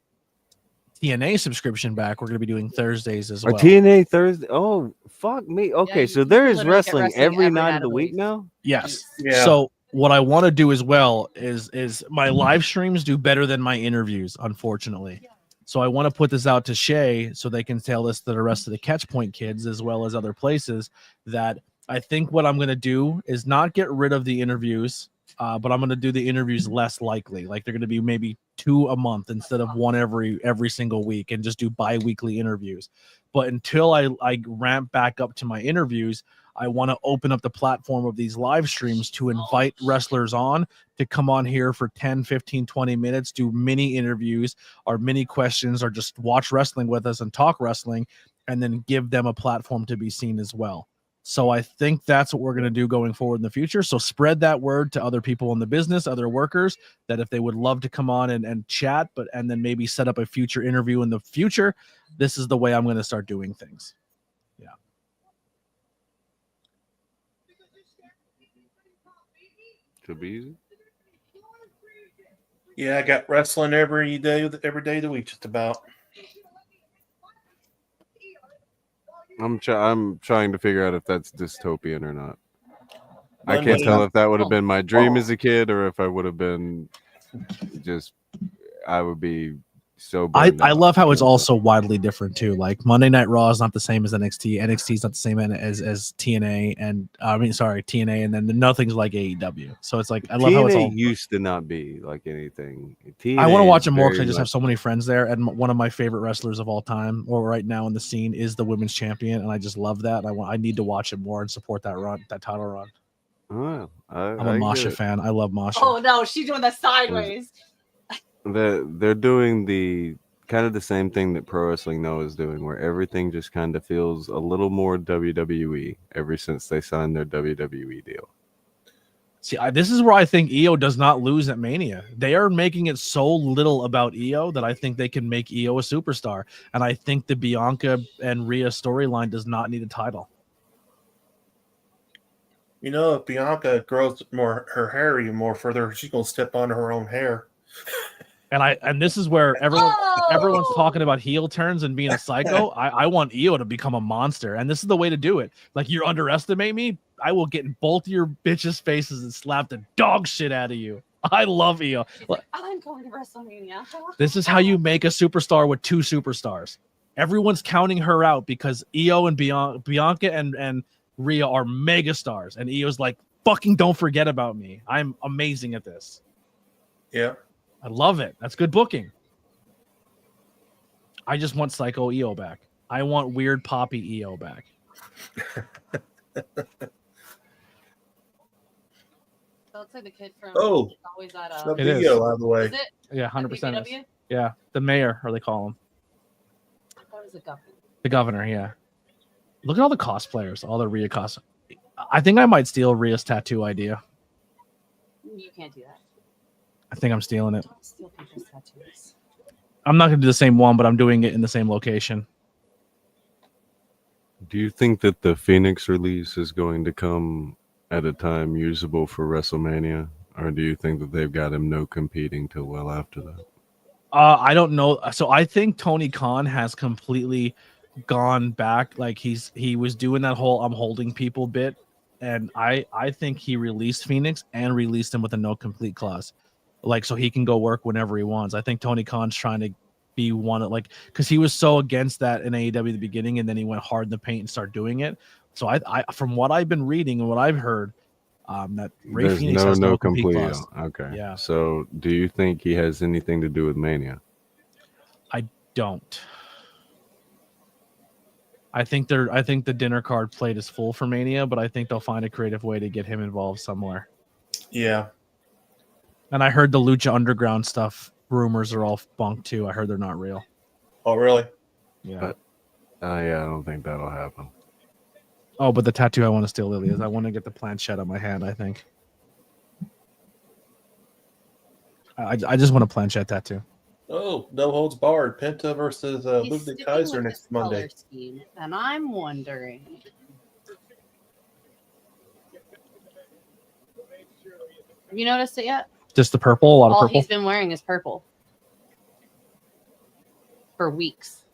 TNA subscription back, we're gonna be doing Thursdays as Or well. TNA Thursday? Oh fuck me. Okay, you so there is literally get wrestling wrestling every every night of the week now. Yes. Yeah. So what I want to do as well is my live streams do better than my interviews, unfortunately. So I want to put this out to Shay so they can tell this to the rest of the Catchpoint kids as well as other places that I think what I'm going to do is not get rid of the interviews, but I'm going to do the interviews less likely. Like they're going to be maybe 2 a month instead of 1 every single week and just do bi-weekly interviews. But until I ramp back up to my interviews, I want to open up the platform of these live streams to invite wrestlers on to come on here for 10, 15, 20 minutes, do mini interviews or mini questions, or just watch wrestling with us and talk wrestling, and then give them a platform to be seen as well. So I think that's what we're going to do going forward in the future. So spread that word to other people in the business, other workers, that if they would love to come on and chat, and then maybe set up a future interview in the future, this is the way I'm going to start doing things. Yeah. Should be easy. Yeah, I got wrestling every day of the week, just about. I'm trying to figure out if that's dystopian or not. I Monday. can't tell if that would have been my dream as a kid or if I would have been I would be so I burned out. love how it's all so widely different too. Like Monday Night Raw is not the same as NXT. NXT is not the same as TNA, and TNA, and then nothing's like AEW. So it's like I love how it's all. TNA used to not be like anything. I want to TNA watch is it more because very I just have much- so many friends there, and one of my favorite wrestlers of all time, or right now in the scene, is the women's champion, and I just love that. I need to watch it more and support that title run. Oh, I'm a Masha fan. I love Masha. Oh no, she's doing the sideways. They're doing the kind of the same thing that Pro Wrestling Noah is doing, where everything just kind of feels a little more WWE ever since they signed their WWE deal. See, this is where I think EO does not lose at Mania. They are making it so little about EO that I think they can make EO a superstar. And I think the Bianca and Rhea storyline does not need a title. You know, if Bianca grows more her hair even more further, she's gonna step on her own hair. And this is where everyone's Oh! talking about heel turns and being a psycho. I want EO to become a monster, and this is the way to do it. Like, you underestimate me, I will get in both of your bitches' faces and slap the dog shit out of you. I love EO. She's like, I'm going to WrestleMania. This is how you make a superstar with two superstars. Everyone's counting her out because EO and Bianca and Rhea are mega stars, and EO's like, fucking don't forget about me. I'm amazing at this. Yeah. I love it. That's good booking. I just want Psycho EO back. I want Weird Poppy EO back. That looks like the kid from Oh, always at the It is. video out of the way. is it? Yeah, At 100%. BBW? Yeah, the mayor, or they call him. I thought it was a governor. The governor, yeah. Look at all the cosplayers, all the Rhea cos. I think I might steal Rhea's tattoo idea. You can't do that. I think I'm stealing it. Don't steal people's tattoos. I'm not going to do the same one, but I'm doing it in the same location. Do you think that the Phoenix release is going to come at a time usable for WrestleMania, or do you think that they've got him no competing till well after that? I don't know. So I think Tony Khan has completely gone back. Like he was doing that whole I'm holding people bit, and I think he released Phoenix and released him with a no complete clause, like so he can go work whenever he wants. I think Tony Khan's trying to be one of, like, because he was so against that in AEW at the beginning, and then he went hard in the paint and started doing it. So I from what I've been reading and what I've heard, that Ray There's Phoenix has no complete complete. clause. Okay. Yeah. So do you think he has anything to do with Mania? I don't. I think the dinner card plate is full for Mania, but I think they'll find a creative way to get him involved somewhere. Yeah. And I heard the Lucha Underground stuff rumors are all bunk too. I heard they're not real. Oh, really? Yeah. Yeah, I don't think that'll happen. Oh, but the tattoo I want to steal, Lily, is I want to get the planchette on my hand. I think. I just want a planchette tattoo. Oh, no holds barred. Penta versus He's Ludwig sticking Kaiser with next this color Monday. scheme, and I'm wondering. Have you noticed it yet? Just the purple, a lot of All purple. he's been wearing is purple for weeks.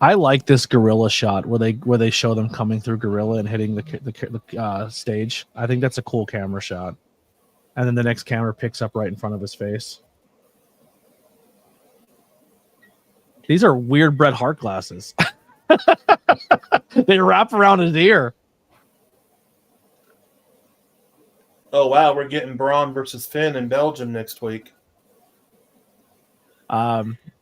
I like this gorilla shot where they show them coming through gorilla and hitting the stage. I think that's a cool camera shot. And then the next camera picks up right in front of his face. These are weird Bret Hart glasses. They wrap around his ear. Oh, wow. We're getting Braun versus Finn in Belgium next week.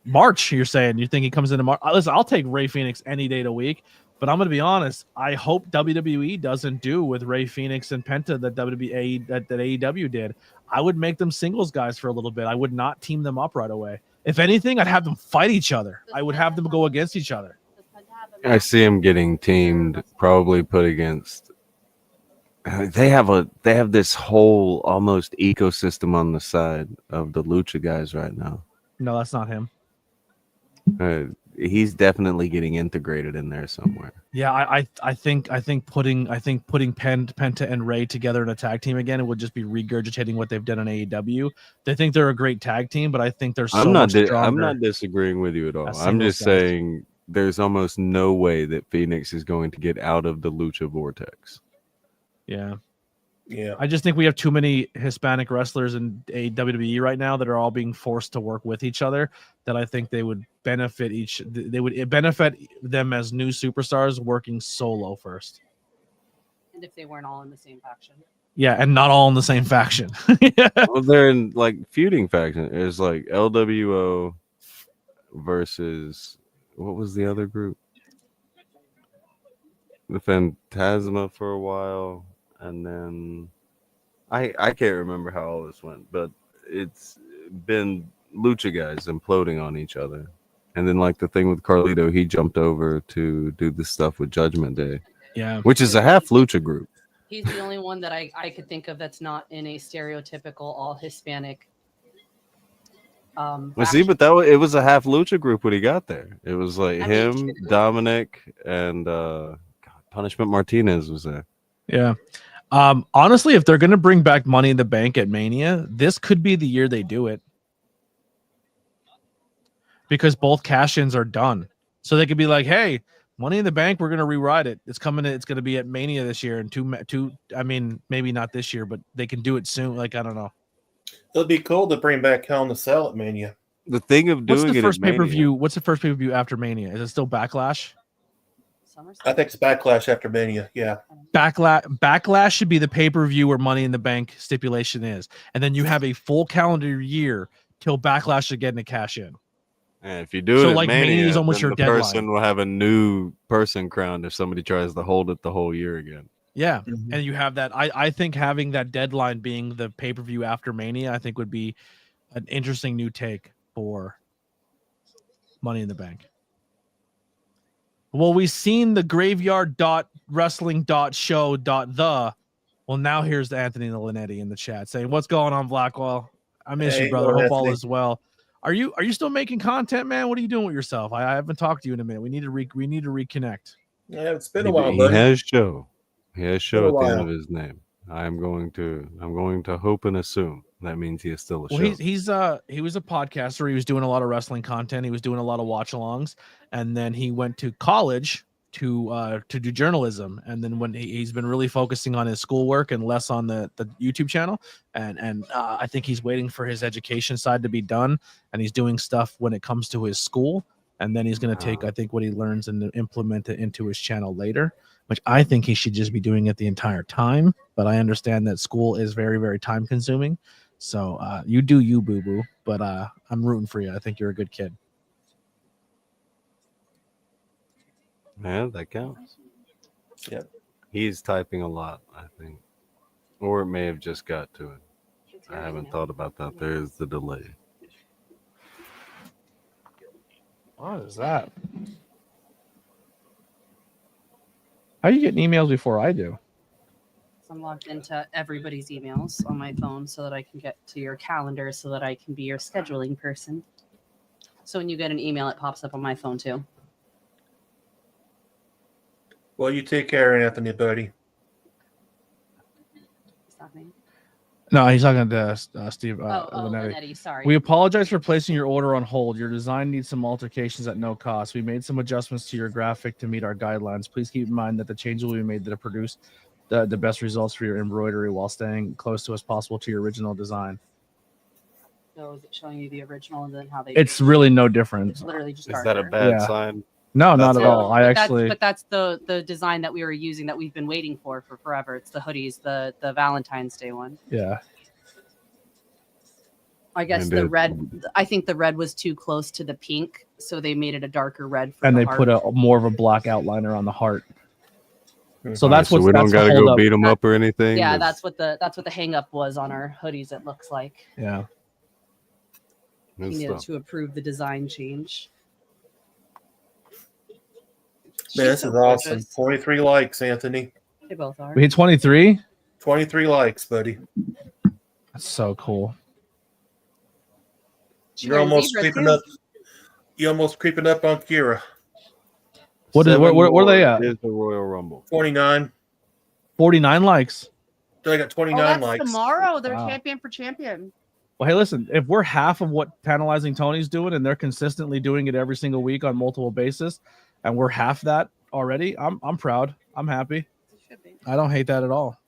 March, you're saying? You think he comes into March? Listen, I'll take Ray Phoenix any day of the week, but I'm going to be honest. I hope WWE doesn't do with Ray Phoenix and Penta that AEW did. I would make them singles guys for a little bit. I would not team them up right away. If anything, I'd have them fight each other. I would have them go against each other. I see him getting teamed, probably put against. They have this whole almost ecosystem on the side of the Lucha guys right now. No, that's not him. He's definitely getting integrated in there somewhere. Yeah, I think putting Penta and Ray together in a tag team again, it would just be regurgitating what they've done in AEW. They think they're a great tag team, but I think they're so much stronger. I'm not disagreeing with you at all. as I'm singles just guys. saying there's almost no way that Phoenix is going to get out of the Lucha vortex. Yeah. Yeah. I just think we have too many Hispanic wrestlers in WWE right now that are all being forced to work with each other. That I think they would benefit they would benefit them as new superstars working solo first. And if they weren't all in the same faction. Yeah, and not all in the same faction. Well, they're in like feuding faction. It's like LWO versus what was the other group? The Phantasma for a while, and then I can't remember how all this went, but it's been Lucha guys imploding on each other. And then like the thing with Carlito, he jumped over to do the stuff with Judgment Day. Yeah. Which is a half Lucha group. He's the only one that I could think of that's not in a stereotypical all Hispanic. Well, see, but it was a half Lucha group when he got there. It was like him, Dominic, and Punishment Martinez was there. Yeah. Honestly, if they're going to bring back Money in the Bank at Mania, this could be the year they do it. Because both cash-ins are done. So they could be like, hey, Money in the Bank, we're going to rewrite it. It's coming. It's going to be at Mania this year. And I mean, maybe not this year, but they can do it soon. Like, I don't know. It'd be cool to bring back Hell in a Cell at Mania. The thing of doing what's the it first at Mania, pay-per-view? What's the first pay-per-view after Mania? Is it still Backlash? I think it's Backlash after Mania. Yeah. Backlash should be the pay-per-view where Money in the Bank stipulation is. And then you have a full calendar year till Backlash to get in a cash in. and if you do it at like Mania is almost then your the deadline. person will have a new person crowned if somebody tries to hold it the whole year again. Yeah. Mhm. And you have that. I think having that deadline being the pay-per-view after Mania, I think would be an interesting new take for Money in the Bank. Well, we've seen the graveyard.wrestling.show.the. Well, now here's the Anthony Linetti in the chat saying, "What's going on, Blackwell? I miss Hey, you, brother. hello, Hope all Anthony. is well. Are you still making content, man? What are you doing with yourself? I haven't talked to you in a minute. We need to reconnect. Yeah, it's been a He, while, he buddy. has show. He has show Been a at the end while. of his name. I'm going to hope and assume that means he is still a Well, show. he was a podcaster. He was doing a lot of wrestling content. He was doing a lot of watch-alongs, and then he went to college to do journalism. And then when he's been really focusing on his schoolwork and less on the YouTube channel. And I think he's waiting for his education side to be done, and he's doing stuff when it comes to his school. And then he's going to take, I think, what he learns and implement it into his channel later, which I think he should just be doing it the entire time. But I understand that school is very, very time consuming. So you do you, boo-boo. But I'm rooting for you. I think you're a good kid. Yeah, that counts. Yep. He's typing a lot, I think. Or it may have just got to it. I haven't thought about that. There's the delay. What is that? How are you getting emails before I do? I'm logged into everybody's emails on my phone so that I can get to your calendar so that I can be your scheduling person. So when you get an email, it pops up on my phone too. Well, you take care, Anthony, buddy. Is that me? No, he's talking to Steve Oh, Linetti. Linetti, sorry. We apologize for placing your order on hold. Your design needs some alterations at no cost. We made some adjustments to your graphic to meet our guidelines. Please keep in mind that the changes will be made to produce the best results for your embroidery while staying close to as possible to your original design. So is it showing you the original and then how they? It's really no different. It's literally just. Is that a darker. bad Yeah. sign? No, not That's at it. all. I But actually, that's the design that we were using that we've been waiting for forever. It's the hoodies, the Valentine's Day one. yeah. I guess Maybe the red. I think the red was too close to the pink, so they made it a darker red. For And the they heart. put a more of a black outliner on the heart. So All that's right, what so we don't got got to go beat them up or anything. Yeah, It's- that's what the hang up was on our hoodies. It looks like Yeah. we it's needed tough. to approve the design change. Man, this She's is so awesome. gorgeous. 23 likes, Anthony. They both are. We hit 23. 23 likes, buddy. That's so cool. She You're wears almost zebras, creeping too. up. You're almost creeping up on Kira. What is- Seven where are they more at? is the Royal Rumble. 29. 49 likes. They got Oh, 29 that's likes. tomorrow. They're Wow. champion for champion. Well, hey, listen, if we're half of what Tantalizing Tony's doing and they're consistently doing it every single week on multiple basis, and we're half that already, I'm proud. I'm happy. Should be. I don't hate that at all.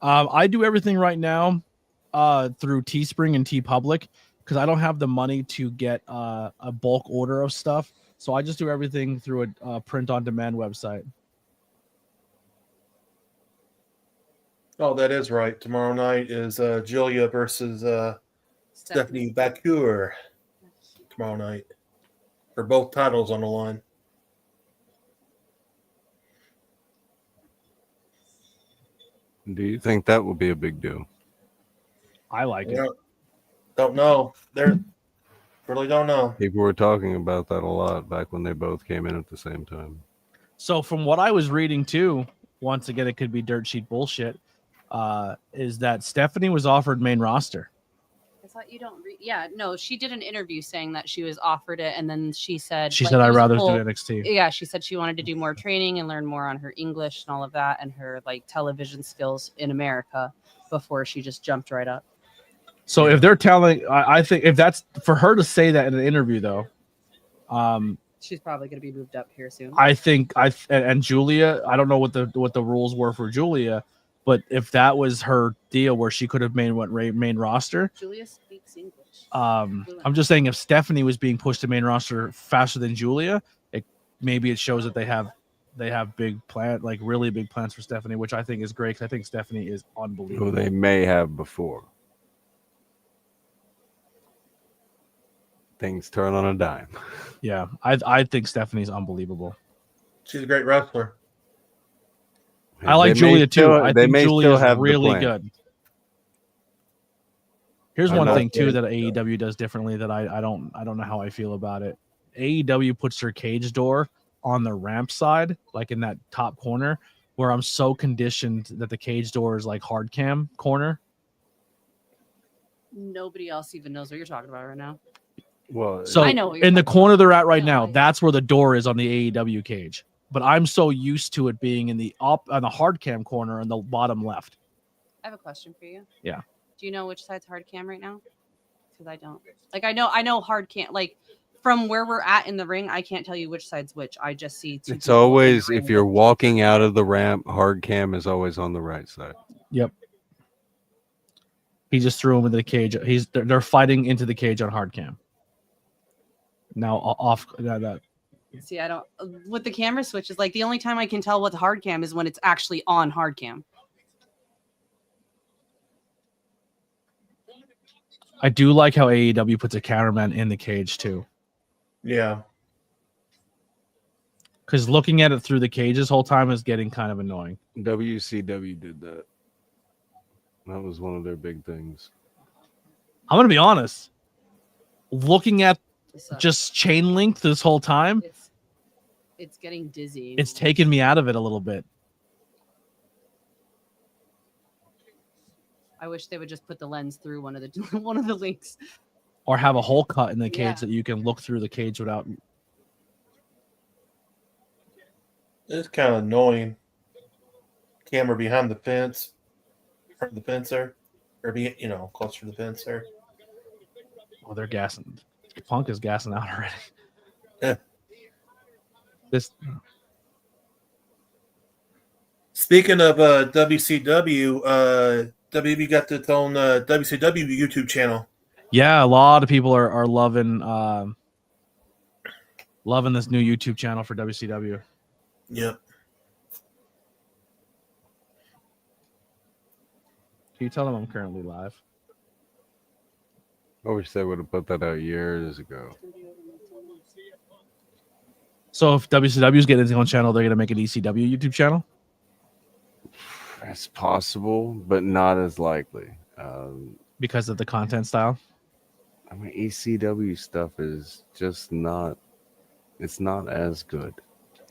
I do everything right now through Teespring and TeePublic because I don't have the money to get a bulk order of stuff. So I just do everything through a print-on-demand website. Oh, that is right. Tomorrow night is Julia versus Stephanie Bakur. Tomorrow night. For both titles on the line. Do you think that will be a big deal? I like it. Don't know. Really don't know. People were talking about that a lot back when they both came in at the same time. So from what I was reading too, once again, it could be dirt sheet bullshit, is that Stephanie was offered main roster. I thought you don't read. Yeah, no, she did an interview saying that she was offered it, and then she said She like, said, it I'd was a rather whole- do NXT. Yeah, she said she wanted to do more training and learn more on her English and all of that and her like television skills in America before she just jumped right up. So if they're telling, I think if that's for her to say that in an interview, though, She's probably going to be moved up here soon. I think and Julia, I don't know what the rules were for Julia, but if that was her deal where she could have made main roster, Julia speaks English. I'm just saying if Stephanie was being pushed to main roster faster than Julia, maybe it shows that they have big plan, like really big plans for Stephanie, which I think is great. 'Cause I think Stephanie is unbelievable. Who they may have before. Things turn on a dime. Yeah, I think Stephanie's unbelievable. She's a great wrestler. I like They may Julia too. still- I they think may Julia's still have the really plan. good. Here's I'm one not thing too saying- that AEW does differently that I don't know how I feel about it. AEW puts their cage door on the ramp side, like in that top corner, where I'm so conditioned that the cage door is like hard cam corner. Nobody else even knows what you're talking about right now. Well, So I know what you're in the talking corner they're at right No, now, I- that's where the door is on the AEW cage. But I'm so used to it being in the on the hard cam corner in the bottom left. I have a question for you. Yeah. Do you know which side's hard cam right now? Because I don't. Like I know hard cam. Like from where we're at in the ring, I can't tell you which side's which. I just see two. it's people in the always, ring if you're with- walking out of the ramp, hard cam is always on the right side. He just threw him into the cage. They're fighting into the cage on hard cam. Now off that. See, I don't with the camera switches. Like the only time I can tell what's hard cam is when it's actually on hard cam. I do like how AEW puts a cameraman in the cage too, Yeah. because looking at it through the cage this whole time is getting kind of annoying. WCW did that. That was one of their big things. I'm gonna be honest. Looking at This sucks. just chain link this whole time, it's getting dizzy. it's taken me out of it a little bit. I wish they would just put the lens through one of the one of the links. Or have a hole cut in the cage Yeah. that you can look through the cage without. It's kind of annoying. Camera behind the fence, in front of the fence there, or be closer to the fence there. Oh, they're gassing. Punk is gassing out already. Yeah. This Speaking of WCW, WB got its own WCW YouTube channel. Yeah, a lot of people are loving this new YouTube channel for WCW. Yep. Can you tell them I'm currently live? I wish they would have put that out years ago. So if WCW is getting its own channel, they're gonna make an ECW YouTube channel. It's possible, but not as likely. Because of the content style. I mean, ECW stuff is just not. It's not as good.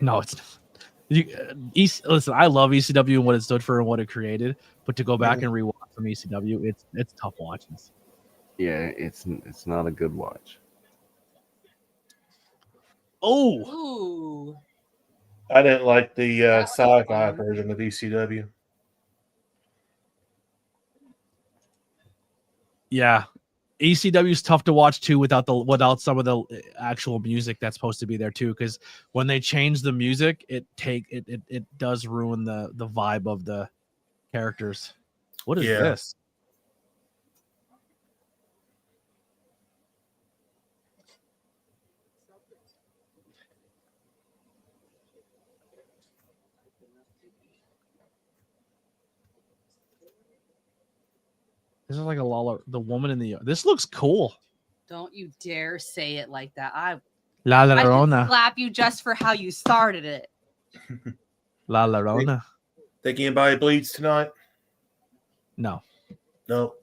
No, it's listen. I love ECW and what it stood for and what it created, but to go back and rewatch from ECW, it's tough watching. Yeah, it's not a good watch. Oh, Ooh. I didn't like the was sci-fi fun. version of ECW. yeah. ECW is tough to watch too without some of the actual music that's supposed to be there too. Because when they change the music, it does ruin the vibe of the characters. What is Yeah. this? This is like a Lala, the woman in the. This looks cool. Don't you dare say it like that. I La could Llorona. slap you just for how you started it. La Llorona. Think anybody bleeds tonight? No. No.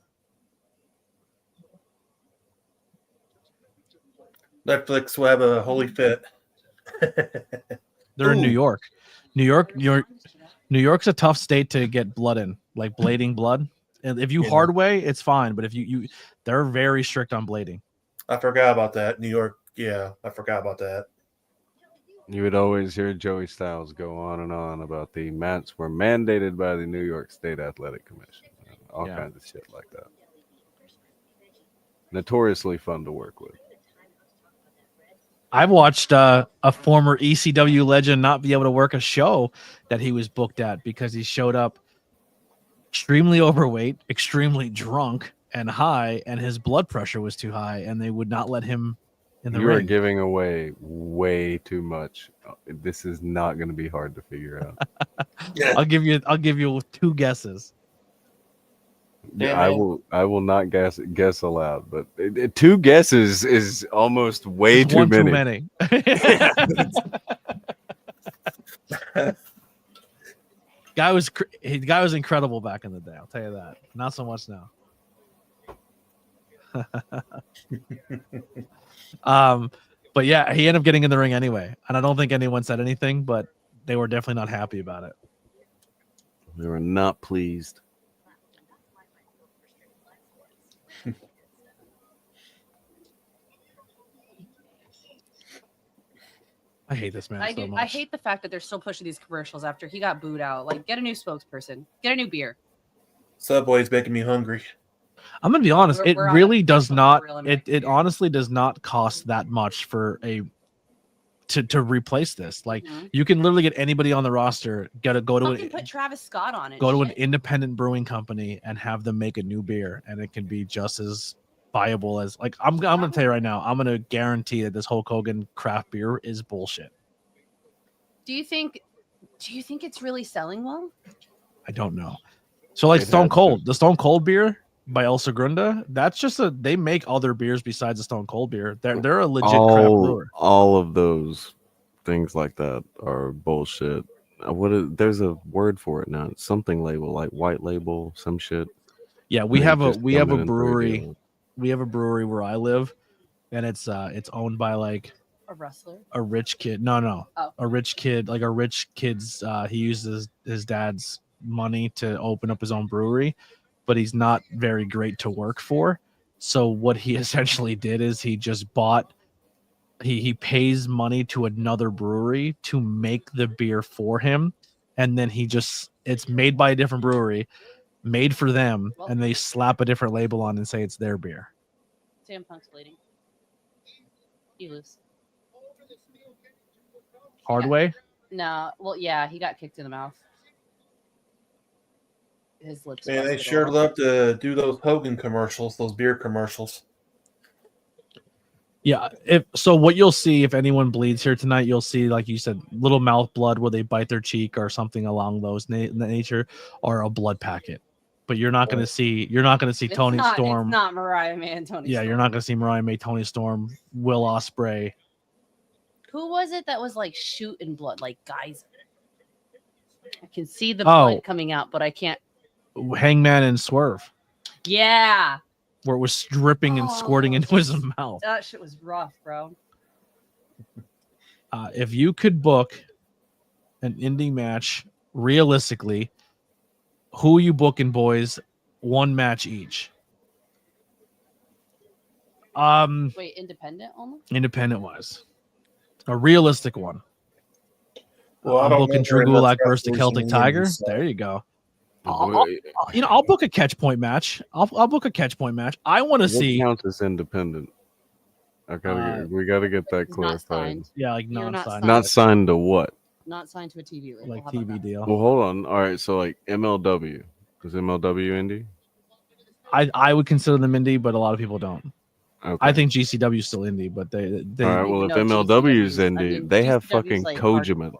Netflix will have a holy fit. They're in New Ooh. York. New York's a tough state to get blood in, like blading blood. And if you Yeah. hard way, it's fine. But if you they're very strict on blading. I forgot about that. New York. Yeah, I forgot about that. You would always hear Joey Styles go on and on about the mats were mandated by the New York State Athletic Commission. All Yeah. kinds of shit like that. Notoriously fun to work with. I've watched a former ECW legend not be able to work a show that he was booked at because he showed up extremely overweight, extremely drunk and high, and his blood pressure was too high, and they would not let him in the You are ring. giving away way too much. This is not going to be hard to figure out. Yeah. I'll give you two guesses. Yeah, I man. will not guess aloud, but two guesses is almost way It's too one many. too many. Guy was incredible back in the day. I'll tell you that. Not so much now. But yeah, he ended up getting in the ring anyway, and I don't think anyone said anything, but they were definitely not happy about it. They were not pleased. I hate this man so much. I hate the fact that they're still pushing these commercials after he got booed out. Like, get a new spokesperson, get a new beer. Subway's making me hungry. I'm gonna be honest. We're It on really a does Facebook not. for It honestly does not cost that much for to replace this. Like Mhm. you can literally get anybody on the roster. Go to Fucking put Travis Scott on it. go to an shit. independent brewing company and have them make a new beer, and it can be just as viable as like I'm gonna tell you right now. I'm gonna guarantee that this Hulk Hogan craft beer is bullshit. Do you think it's really selling well? I don't know. So like It Stone has Cold, the Stone Cold beer by El Segunda, that's just they make other beers besides the Stone Cold beer. They're a legit craft brewer. All of those things like that are bullshit. There's a word for it now. It's something label, like white label, some shit. Yeah, we They have a just we have come a in and throw a brewery. deal. We have a brewery where I live, and it's owned by like A wrestler? a rich kid. No. Oh. A rich kid, like a rich kid's he uses his dad's money to open up his own brewery, but he's not very great to work for. So what he essentially did is he just bought he pays money to another brewery to make the beer for him, and then it's made by a different brewery, made for them, and they slap a different label on and say it's their beer. CM Punk's bleeding. You lose. Hard Yeah. way? No, well, yeah, he got kicked in the mouth. His lips. Man, they busted sure off. love to do those Hogan commercials, those beer commercials. Yeah. So what you'll see if anyone bleeds here tonight, you'll see, like you said, little mouth blood where they bite their cheek or something along those nature, or a blood packet. But you're not going to see It's Tony not, Storm. It's not Mariah May and Tony. Yeah, Storm. you're not going to see Mariah May, Tony Storm, Will Ospreay. Who was it that was like shooting blood, like guys? I can see the Oh. blood coming out, but I can't. Hangman and Swerve, Yeah, where it was dripping and squirting Oh. into his mouth. that shit was rough, bro. If you could book an indie match realistically, who are you booking, boys? One match each. Wait, independent only? Independent wise, a realistic one. Well, I I'm don't booking know Drew very much Gulak about versus the Celtic Bruce Tiger. Williams, so- There you go. What I'll book a catch point match. I'll book a catch point match. I want to see. counts as independent? We gotta get that He's not clarified. signed. Yeah, like You're not non-signed, signed. Not signed to what? Not signed to a TV. like How about TV that? deal. Well, hold on. All right, so like MLW, Is MLW indie? I would consider them indie, but a lot of people don't. Okay. I think GCW is still indie, but they All right. Well, if No, MLW is GCW 's, I indie, mean, they have GCW 's fucking like Kojima.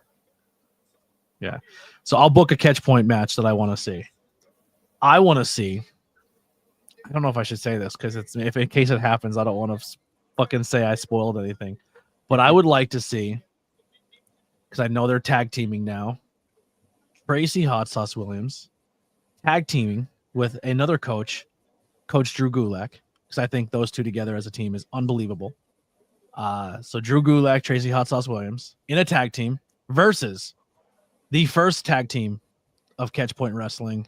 So I'll book a catch point match that I want to see. I want to see. I don't know if I should say this because it's if in case it happens, I don't want to fucking say I spoiled anything. But I would like to see, because I know they're tag teaming now, Tracy Hot Sauce Williams tag teaming with another coach, Coach Drew Gulak, because I think those two together as a team is unbelievable. So Drew Gulak, Tracy Hot Sauce Williams in a tag team versus the first tag team of Catch Point Wrestling,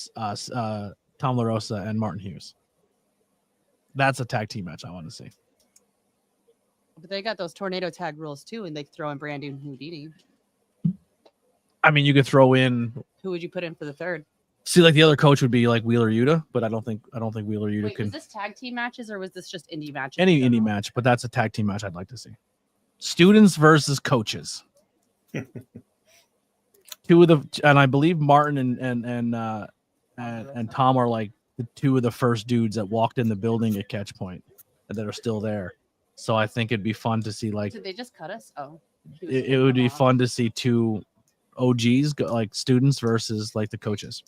Tom LaRosa and Martin Hughes. That's a tag team match I want to see. But they got those tornado tag rules too, and they throw in Brandon Houdini. I mean, you could throw in. Who would you put in for the third? See, like the other coach would be like Wheeler Yuta, but I don't think Wheeler Yuta Wait, can. was this tag team matches or was this just indie matches? Any indie match, but that's a tag team match I'd like to see. Students versus coaches. Two of the, and I believe Martin and Tom are like the two of the first dudes that walked in the building at Catch Point and that are still there. So I think it'd be fun to see like Did they just cut us? Oh, it would be fun to see two OGs go, like students versus like the coaches.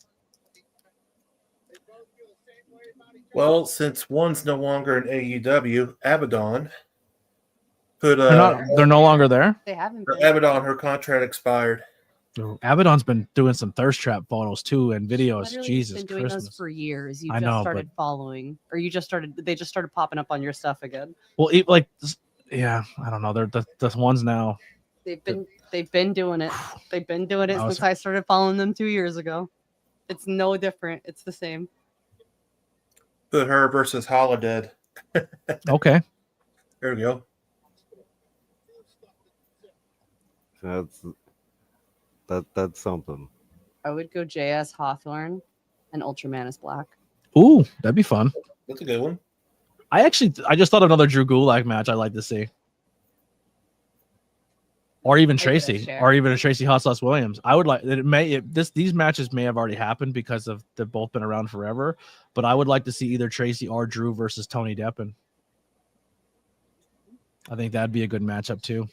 Well, since one's no longer in AEW, Abaddon put They're no longer there. They haven't been. Abaddon, her contract expired. Abaddon's been doing some thirst trap photos too and videos. Literally Jesus been doing Christmas. those for years. You I just know, started following, or you just started. They just started popping up on your stuff again. Well, yeah, I don't know. They're the ones now. They've been doing it. They've been doing it I was- since I started following them 2 years ago. It's no different. It's the same. Put her versus Holodead. Okay. There we go. That's something. I would go JS Hawthorne and Ultraman is Black. Ooh, that'd be fun. That's a good one. I just thought of another Drew Gulak match I'd like to see. Or even I'd give it a Tracy, share. or even a Tracy Hot Sauce Williams. I would like these matches may have already happened because of they've both been around forever, but I would like to see either Tracy or Drew versus Tony Deppen. I think that'd be a good matchup too.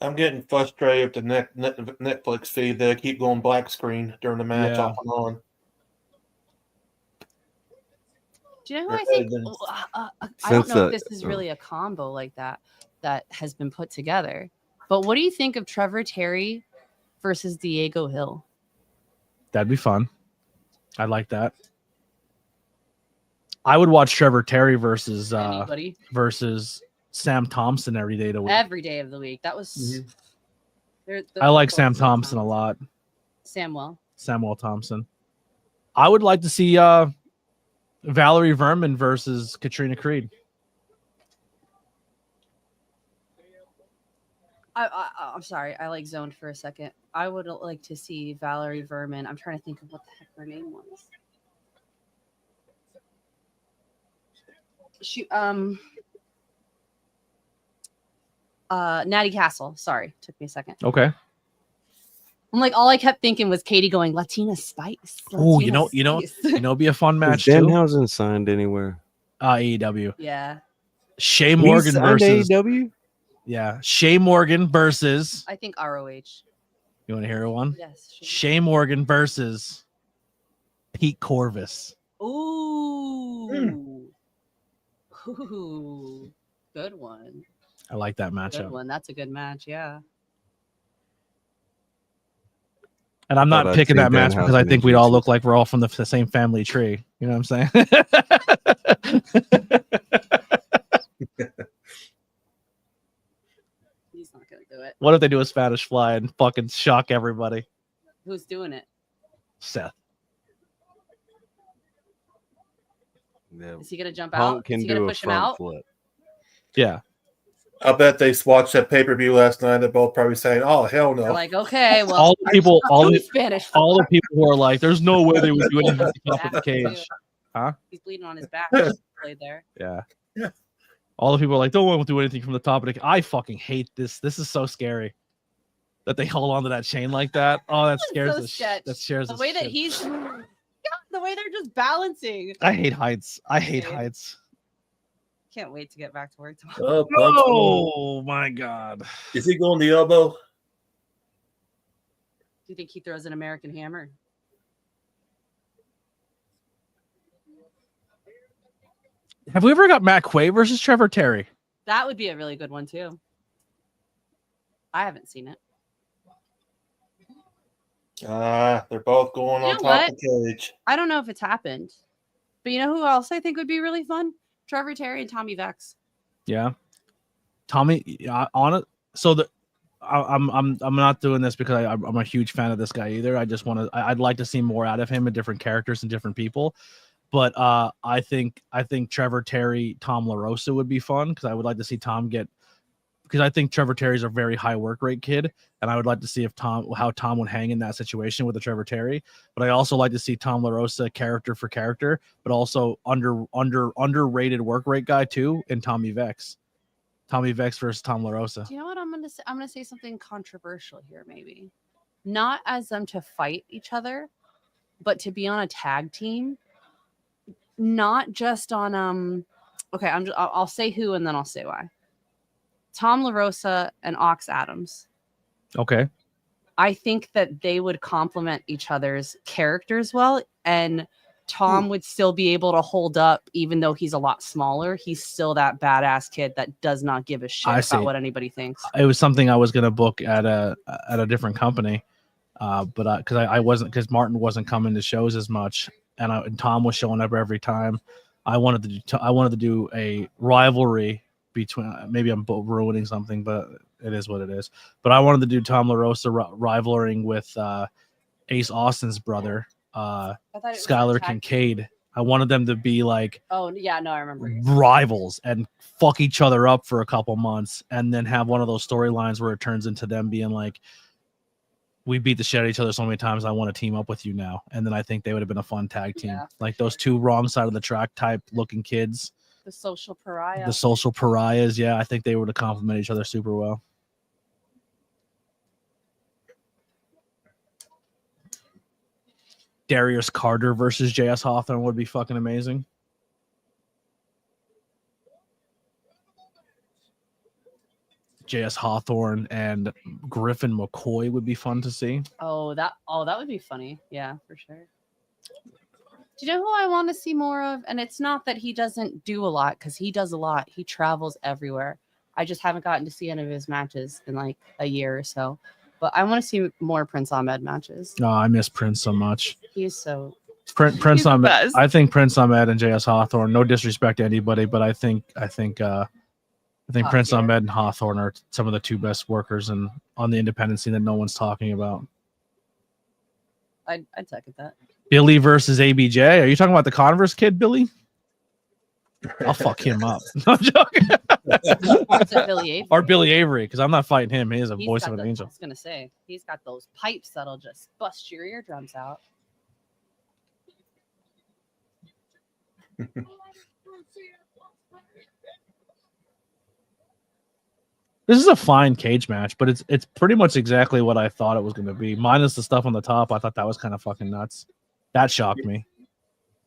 I'm getting frustrated with the Netflix feed. They keep going black screen during the match Yeah. off and on. Do you know who I Yeah, think? then- I don't Since know if this is really a combo like that has been put together. But what do you think of Trevor Terry versus Diego Hill? That'd be fun. I like that. I would watch Trevor Terry versus Anybody? Sam Thompson every day to week. Every day of the week. That was. Mhm. I like Sam Thompson a lot. Samuel. Samuel Thompson. I would like to see Valerie Verman versus Katrina Creed. I'm sorry. I like zoned for a second. I would like to see Valerie Verman. I'm trying to think of what the heck her name was. She Natty Castle. Sorry, took me a second. Okay. I'm like, all I kept thinking was Katie going Latina Spice. Oh, you Latina know, Spice." it'd be a fun Is match too. Danhausen signed anywhere? AEW. Yeah, Shea Morgan versus AEW? Shea Morgan versus. I think ROH. You want to hear one? Yes. Shea Morgan versus Pete Corvus. Ooh. Ooh. Good one. I like that Good matchup. one. That's a good match. Yeah. And I'm not I'd picking see that match because I Danhausen think and we'd all Jesus. look like we're all from the same family tree. You know what I'm saying? He's not gonna do it. What if they do a Spanish fly and fucking shock everybody? Who's doing it? Seth. Yeah. Is he gonna jump Punk out? can Is he gonna do a push him front out? flip. Yeah. I bet they watched that pay-per-view last night. They're both probably saying, "Oh hell no!" They're like, okay, well, All the people, Spanish. all the people who are like, "There's no way they would do anything at the top of the Back to cage." Huh? He's bleeding on his back. He's played there. Yeah. Yeah. All the people are like, "Don't want to do anything from the top of the." I fucking hate this. This is so scary. that they hold onto that chain like that. Oh, that scares so the sketch. that scares The the way that shit. he's the way they're just balancing. I hate heights. I hate Same. heights. Can't wait to get back to work tomorrow. Oh, Punk's going. Oh my god. Is he going the elbow? Do you think he throws an American Hammer? Have we ever got Matt Quay versus Trevor Terry? That would be a really good one too. I haven't seen it. They're both going You on know top what? of the cage. I don't know if it's happened, but you know who else I think would be really fun? Trevor Terry and Tommy Vex. Yeah. Tommy on it. So I'm not doing this because I'm a huge fan of this guy either. I just want to. I'd like to see more out of him and different characters and different people. But I think Trevor Terry, Tom LaRosa would be fun because I would like to see Tom get, because I think Trevor Terry's a very high work rate kid, and I would like to see how Tom would hang in that situation with the Trevor Terry. But I also like to see Tom LaRosa character for character, but also underrated work rate guy too, and Tommy Vex. Tommy Vex versus Tom LaRosa. Do you know what I'm gonna say? I'm gonna say something controversial here, maybe. Not as them to fight each other, but to be on a tag team. Not just on okay, I'll say who and then I'll say why. Tom LaRosa and Ox Adams. Okay. I think that they would complement each other's characters well, and Tom would still be able to hold up even though he's a lot smaller. He's still that badass kid that does not give a shit about what anybody thinks. It was something I was going to book at a different company, but because Martin wasn't coming to shows as much, and Tom was showing up every time. I wanted to do a rivalry between. Maybe I'm ruining something, but it is what it is. But I wanted to do Tom LaRosa rivaling with Ace Austin's brother, Skylar Kincaid. I wanted them to be like, oh yeah, no, I remember rivals and fuck each other up for a couple months, and then have one of those storylines where it turns into them being like, we beat the shit out of each other so many times, I want to team up with you now. And then I think they would have been a fun tag team. Yeah. Like those two wrong side of the track type looking kids. The social pariah. The social pariahs. Yeah, I think they would have complemented each other super well. Darius Carter versus JS Hawthorne would be fucking amazing. JS Hawthorne and Griffin McCoy would be fun to see. Oh, that would be funny. Yeah, for sure. Do you know who I want to see more of? And it's not that he doesn't do a lot, because he does a lot. He travels everywhere. I just haven't gotten to see any of his matches in like a year or so. But I want to see more Prince Ahmed matches. Oh, I miss Prince so much. He's so Prince Ahmed. best. I think Prince Ahmed and JS Hawthorne. No disrespect to anybody, but I think Prince Ahmed and Hawthorne are some of the two best workers on the independent scene that no one's talking about. I'd second that. Billy versus ABJ. Are you talking about the Converse kid, Billy? I'll fuck him up. No, I'm joking. Is it Billy Avery? Or Billy Avery, because I'm not fighting him. He is a He's voice got of an angel. I was gonna say he's got those pipes that'll just bust your eardrums out. This is a fine cage match, but it's pretty much exactly what I thought it was going to be. Minus the stuff on the top. I thought that was kind of fucking nuts. That shocked me.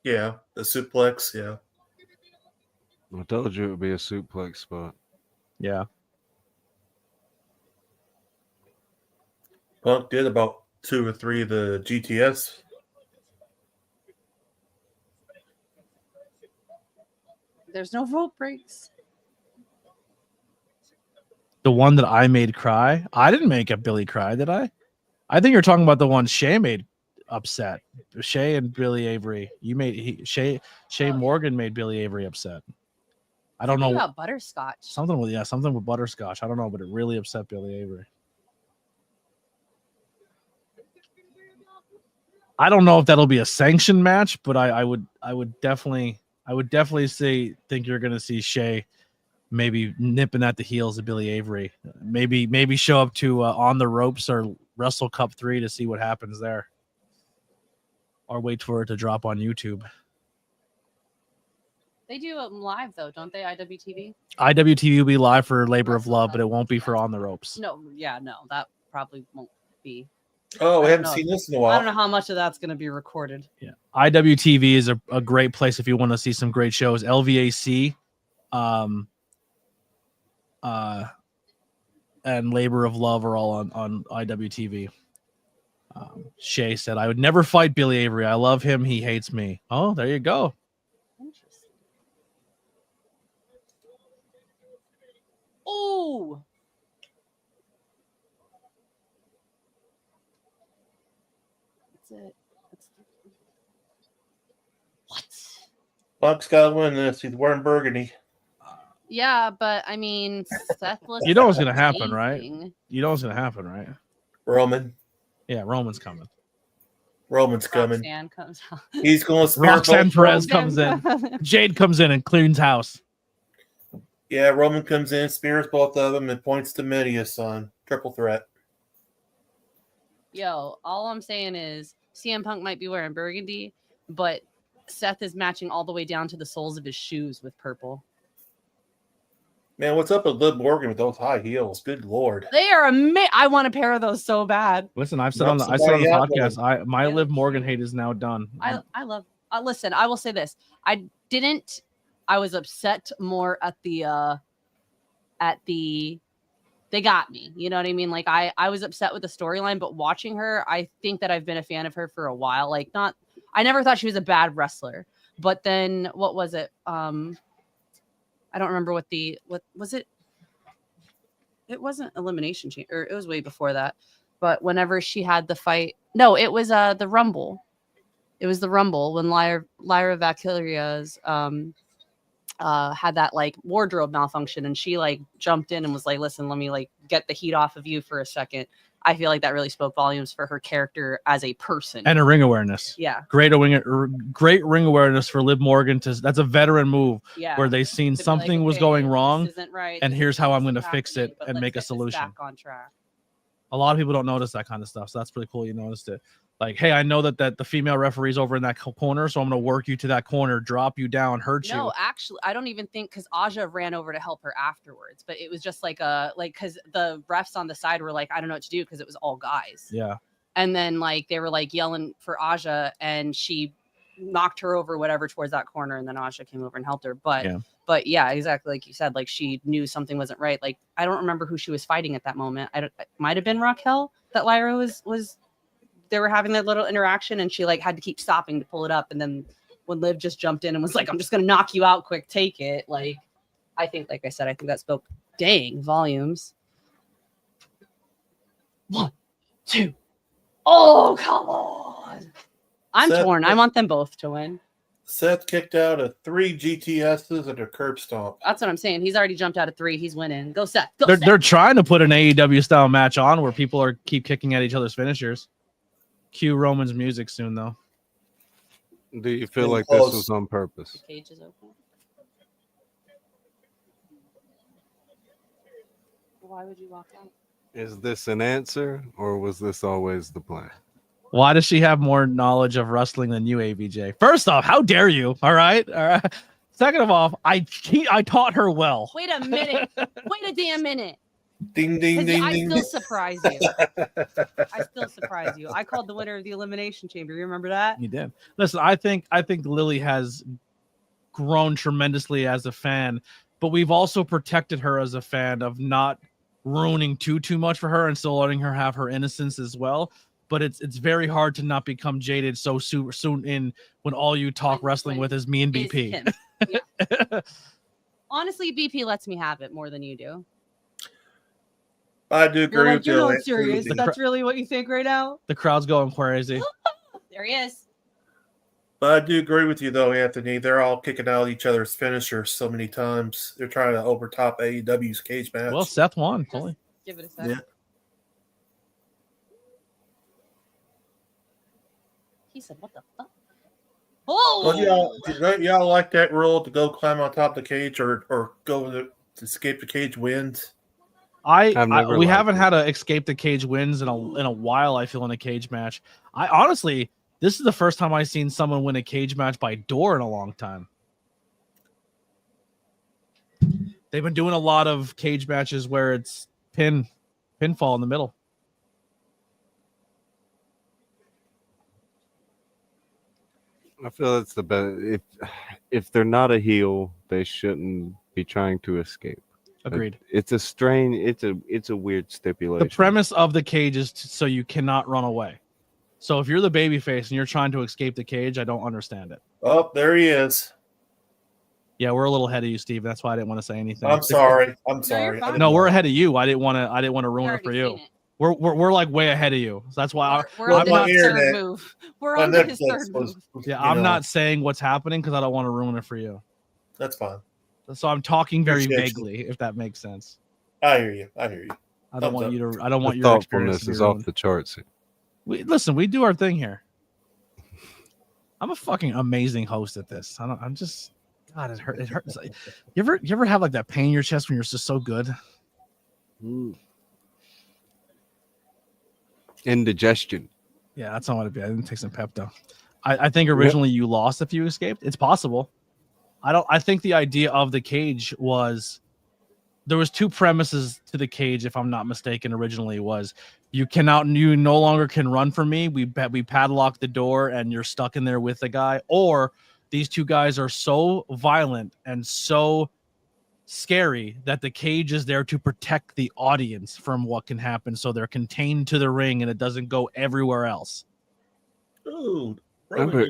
Yeah, the suplex. Yeah. I told you it would be a suplex spot. Yeah. Punk did about 2 or 3 of the GTS. There's no rope breaks. The one that I made cry. I didn't make a Billy cry, did I? I think you're talking about the one Shay made upset. Shay and Billy Avery. Shay Morgan made Billy Avery upset. I don't know about butterscotch. Something with butterscotch. I don't know, but it really upset Billy Avery. I don't know if that'll be a sanctioned match, but I would definitely think you're gonna see Shay maybe nipping at the heels of Billy Avery. Maybe show up to On the Ropes or Wrestle Cup 3 to see what happens there. Or wait for it to drop on YouTube. They do them live though, don't they? IWTV. IWTV will be live for Labor of Love, but it won't be for On the Ropes. No, yeah, no. That probably won't be. Oh, we I haven't don't know. seen this in a I don't know while. how much of that's going to be recorded. Yeah, IWTV is a great place if you want to see some great shows. LVAC, and Labor of Love are all on IWTV. Shay said, "I would never fight Billy Avery. I love him. He hates me." Oh, there you go. Interesting. Oh. That's it. What? Buck's got to win this. He's wearing burgundy. Yeah, but I mean, Seth was. You know what's gonna happen, right? amazing. You know what's gonna happen, right? Roman. Yeah, Roman's coming. Roman's coming. Roxanne comes out. He's going to spare Roxanne both Perez Romans. comes in. Jade comes in and cleans house. Yeah, Roman comes in, spears both of them, and points to Midius on triple threat. Yo, all I'm saying is CM Punk might be wearing burgundy, but Seth is matching all the way down to the soles of his shoes with purple. Man, what's up with Liv Morgan with those high heels? Good lord. They are amazing. I want a pair of those so bad. Listen, I said Knock on the somebody out, podcast, my Yeah. Liv Morgan hate is now done. I love. Listen, I will say this. I was upset more at the. They got me. You know what I mean? Like I was upset with the storyline, but watching her, I think that I've been a fan of her for a while. Like I never thought she was a bad wrestler, but then what was it? I don't remember what was it? It wasn't Elimination Chamber, or it was way before that. But whenever she had the fight, no, it was the Rumble. It was the Rumble when Lyra Valkyria's had that like wardrobe malfunction, and she like jumped in and was like, "Listen, let me like get the heat off of you for a second." I feel like that really spoke volumes for her character as a person. And a ring awareness. Yeah, Great ring awareness for Liv Morgan. That's a veteran move yeah. where they've seen To be something like, was okay, going this wrong, isn't right, and this here's how I'm going to isn't fix it happening, but and let's make a get this solution. back on track. A lot of people don't notice that kind of stuff, so that's pretty cool. You noticed it. Like, hey, I know that the female referee's over in that corner, so I'm going to work you to that corner, drop you down, hurt you. No, actually, I don't even think, because Aja ran over to help her afterwards, but it was just like because the refs on the side were like, I don't know what to do, because it was all guys. Yeah. And then like they were like yelling for Aja, and she knocked her over whatever towards that corner, and then Aja came over and helped her. But yeah, exactly like you said, like she knew something wasn't right. Like I don't remember who she was fighting at that moment. It might have been Raquel that Lyra was. They were having that little interaction, and she like had to keep stopping to pull it up. And then when Liv just jumped in and was like, "I'm just gonna knock you out, quick, take it." Like I think that spoke volumes. 1, 2. Oh, come on. I'm Seth, torn. I want them both to win. Seth kicked out of 3 GTSs and a curb stomp. That's what I'm saying. He's already jumped out of 3. He's winning. Go Seth. They're trying to put an AEW style match on where people keep kicking at each other's finishers. Cue Roman's music soon, though. Do you feel Been like close. this was on purpose? The cage is open. Why would you walk out? Is this an answer, or was this always the plan? Why does she have more knowledge of wrestling than you, ABJ? First off, how dare you? All right. Second of all, I taught her well. Wait a minute. Wait a damn minute. Ding, ding, ding, I ding. still surprise you. I called the winner of the Elimination Chamber. You remember that? You did. Listen, I think Lily has grown tremendously as a fan, but we've also protected her as a fan of not ruining too much for her and still letting her have her innocence as well. But it's very hard to not become jaded so soon in when all you talk wrestling with is me and Is BP. him. Yeah. Honestly, BP lets me have it more than you do. I do agree You're like, with you. you're not Lance. serious. The That's really what you think right now? The crowd's going crazy. There he is. But I do agree with you, though, Anthony. They're all kicking out each other's finishers so many times. They're trying to overtop AEW's cage match. Well, Seth won. Fully. Give it a sec. Yeah. He said, what the fuck? Oh! Don't y'all like that rule to go climb on top of the cage or go to escape the cage wins? We liked haven't it. had a escape the cage wins in a while. I feel in a cage match. I honestly, this is the first time I've seen someone win a cage match by door in a long time. They've been doing a lot of cage matches where it's pinfall in the middle. I feel it's the best. If they're not a heel, they shouldn't be trying to escape. Agreed. It's a strange. It's a weird stipulation. The premise of the cage is so you cannot run away. So if you're the babyface and you're trying to escape the cage, I don't understand it. Oh, there he is. Yeah, we're a little ahead of you, Steve. That's why I didn't want to say anything. I'm sorry. I'm sorry. fine. No, we're ahead of you. I didn't want to ruin it for Already you. seen it. We're like way ahead of you. So that's why We're I'm on not. his internet. third move. We're My on his Netflix third was- move. Yeah, you I'm know, not saying what's happening because I don't want to ruin it for you. That's fine. So I'm talking very Appreciate you. vaguely, if that makes sense. I hear you. I hear you. I don't Thumbs want up. you to. I don't want The your experience thoughtfulness to be is off ruined. the charts. Listen, we do our thing here. I'm a fucking amazing host at this. I'm just. God, it hurt. It hurts. Like, you ever have like that pain in your chest when you're just so good? Indigestion. Yeah, that's not what it be. I didn't take some Pepto. I think originally you lost if you escaped. It's possible. I think the idea of the cage was there was two premises to the cage, if I'm not mistaken. Originally was you no longer can run from me. We padlock the door and you're stuck in there with the guy, or these two guys are so violent and so scary that the cage is there to protect the audience from what can happen. So they're contained to the ring and it doesn't go everywhere else. Ooh, Remember,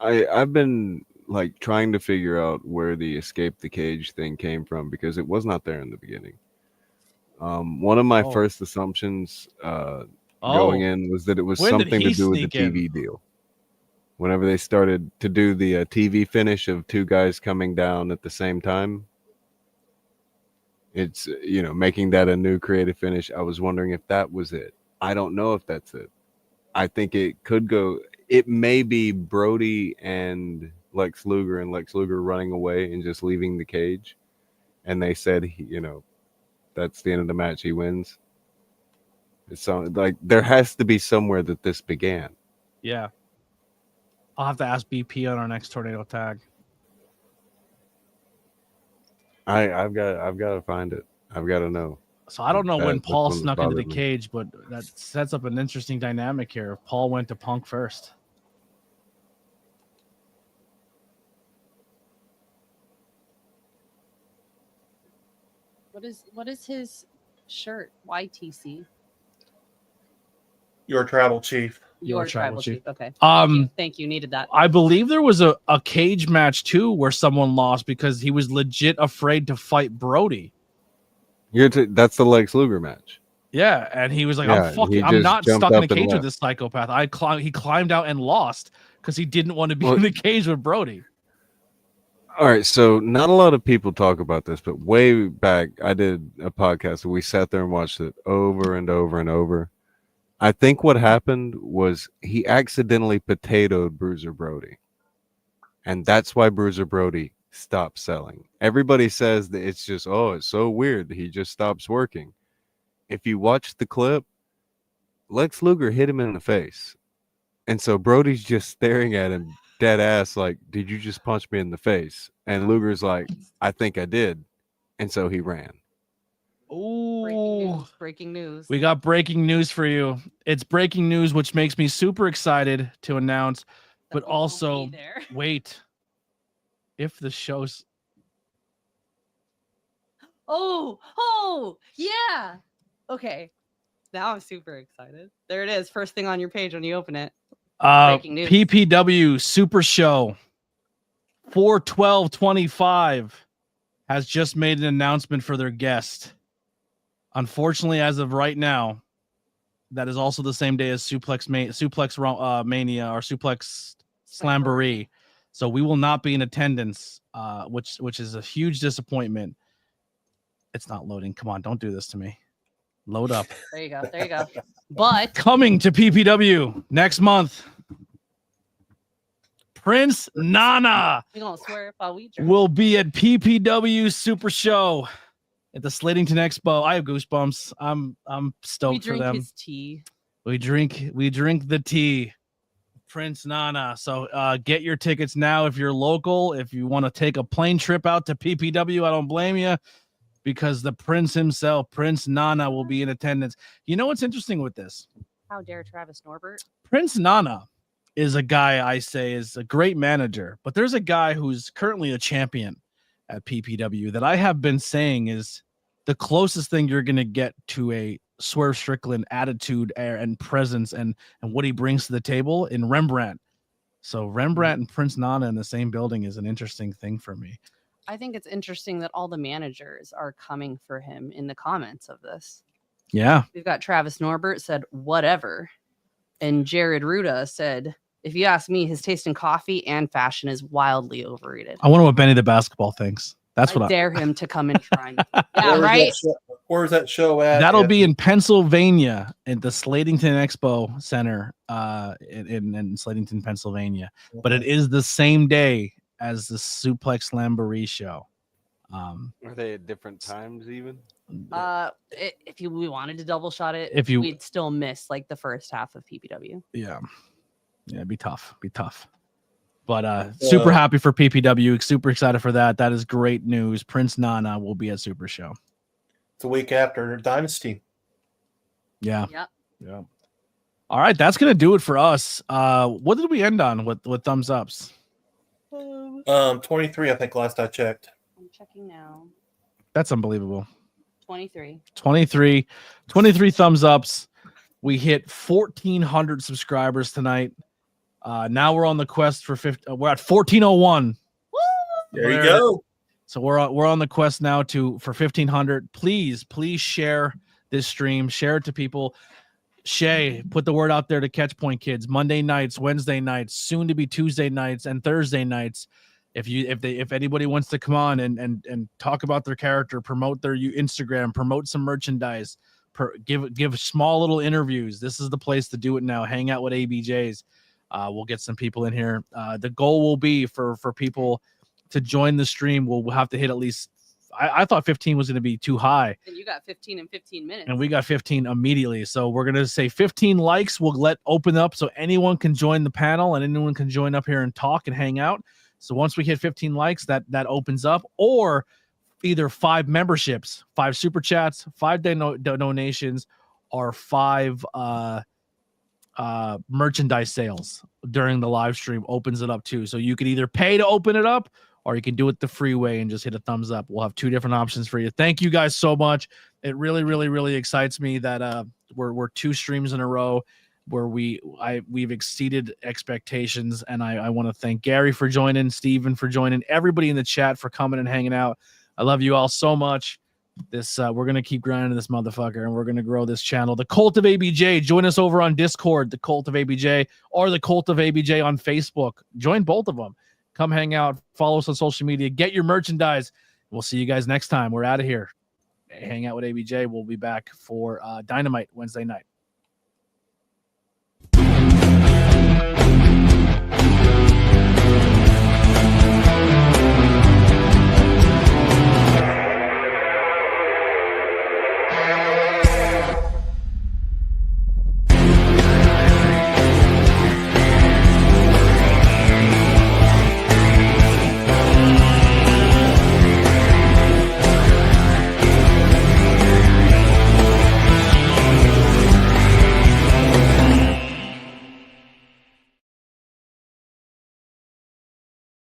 I've been like trying to figure out where the escape the cage thing came from because it was not there in the beginning. One of my Oh. first assumptions going in was that it was When did something to he do with the sneak in? TV deal. Whenever they started to do the TV finish of two guys coming down at the same time, it's making that a new creative finish. I was wondering if that was it. I don't know if that's it. I think it could go. It may be Brody and Lex Luger running away and just leaving the cage, and they said that's the end of the match. He wins. It's like there has to be somewhere that this began. Yeah. I'll have to ask BP on our next tornado tag. I've got to find it. I've got to know. So I don't know when That's Paul one that snuck into the bothered me. cage, but that sets up an interesting dynamic here. If Paul went to Punk first. What is his shirt? YTC. Your travel chief. Your tribal chief. Okay. Thank you. Needed that. I believe there was a cage match too where someone lost because he was legit afraid to fight Brody. That's the Lex Luger match. Yeah, and he was like, Yeah, I'm just not jumped stuck in a up and cage with left. this psychopath. He climbed out and lost because he didn't want to be Well- in the cage with Brody. All right, so not a lot of people talk about this, but way back, I did a podcast where we sat there and watched it over and over and over. I think what happened was he accidentally potatoed Bruiser Brody, and that's why Bruiser Brody stopped selling. Everybody says that it's just, it's so weird that he just stops working. If you watch the clip, Lex Luger hit him in the face, and so Brody's just staring at him dead ass like, did you just punch me in the face? And Luger's like, I think I did. And so he ran. Ooh. Breaking news. We got breaking news for you. It's breaking news, which makes me super excited to announce. But That we won't also, be there. wait. If the show's Oh, yeah. Okay. Now I'm super excited. There it is. First thing on your page when you open it. Breaking news. PPW Super Show 4/12/25 has just made an announcement for their guest. Unfortunately, as of right now, that is also the same day as Suplex Mania or Suplex Slamboree. So we will not be in attendance, which is a huge disappointment. It's not loading. Come on, don't do this to me. Load up. There you go. But Coming to PPW next month, Prince Nana we gonna swear while we drink. will be at PPW Super Show at the Slatington Expo. I have goosebumps. I'm We stoked for drink them. his tea. We drink the tea. Prince Nana. So get your tickets now if you're local. If you want to take a plane trip out to PPW, I don't blame you, because the Prince himself, Prince Nana, will be in attendance. You know what's interesting with this? How dare Travis Norbert? Prince Nana is a guy I say is a great manager, but there's a guy who's currently a champion at PPW that I have been saying is the closest thing you're going to get to a Swerve Strickland attitude and presence and what he brings to the table in Rembrandt. So Rembrandt and Prince Nana in the same building is an interesting thing for me. I think it's interesting that all the managers are coming for him in the comments of this. Yeah. We've got Travis Norbert said, whatever. And Jared Ruda said, if you ask me, his taste in coffee and fashion is wildly overrated. I wonder what Benny the basketball thinks. That's what I dare him to come and try me. Where Yeah, is right? Where's that show at? That'll be in Pennsylvania at the Slatington Expo Center in Slatington, Pennsylvania. But it is the same day as the Suplex Slamboree show. Are they at different times even? If we wanted to double shot it, If we'd still miss like the first half of PPW. Yeah, it'd be tough. But super happy for PPW. Super excited for that. That is great news. Prince Nana will be at Super Show. It's a week after Dynasty. Yeah. Yep. Yeah. All right, that's gonna do it for us. What did we end on with thumbs ups? 23, I think, last I checked. I'm checking now. That's unbelievable. 23. 23 thumbs ups. We hit 1,400 subscribers tonight. Now we're on the quest for 50. We're at 1401. There you go. So we're on the quest now for 1,500. Please share this stream. Share it to people. Shay, put the word out there to Catch Point Kids. Monday nights, Wednesday nights, soon to be Tuesday nights and Thursday nights. If anybody wants to come on and talk about their character, promote their Instagram, promote some merchandise, give small little interviews. This is the place to do it now. Hang out with ABJs. We'll get some people in here. The goal will be for people to join the stream. We'll have to hit at least. I thought 15 was going to be too high. And you got 15 in 15 minutes. And we got 15 immediately. So we're going to say 15 likes. We'll open up so anyone can join the panel and anyone can join up here and talk and hang out. So once we hit 15 likes, that opens up, or either 5 memberships, 5 super chats, 5 donations, or 5 merchandise sales during the live stream opens it up too. So you can either pay to open it up, or you can do it the free way and just hit a thumbs up. We'll have 2 different options for you. Thank you guys so much. It really, really, really excites me that we're 2 streams in a row where we've exceeded expectations, and I want to thank Gary for joining, Steven for joining, everybody in the chat for coming and hanging out. I love you all so much. We're gonna keep grinding this motherfucker, and we're gonna grow this channel. The Cult of ABJ. Join us over on Discord, the Cult of ABJ, or the Cult of ABJ on Facebook. Join both of them. Come hang out. Follow us on social media. Get your merchandise. We'll see you guys next time. We're out of here. Hang out with ABJ. We'll be back for Dynamite Wednesday night.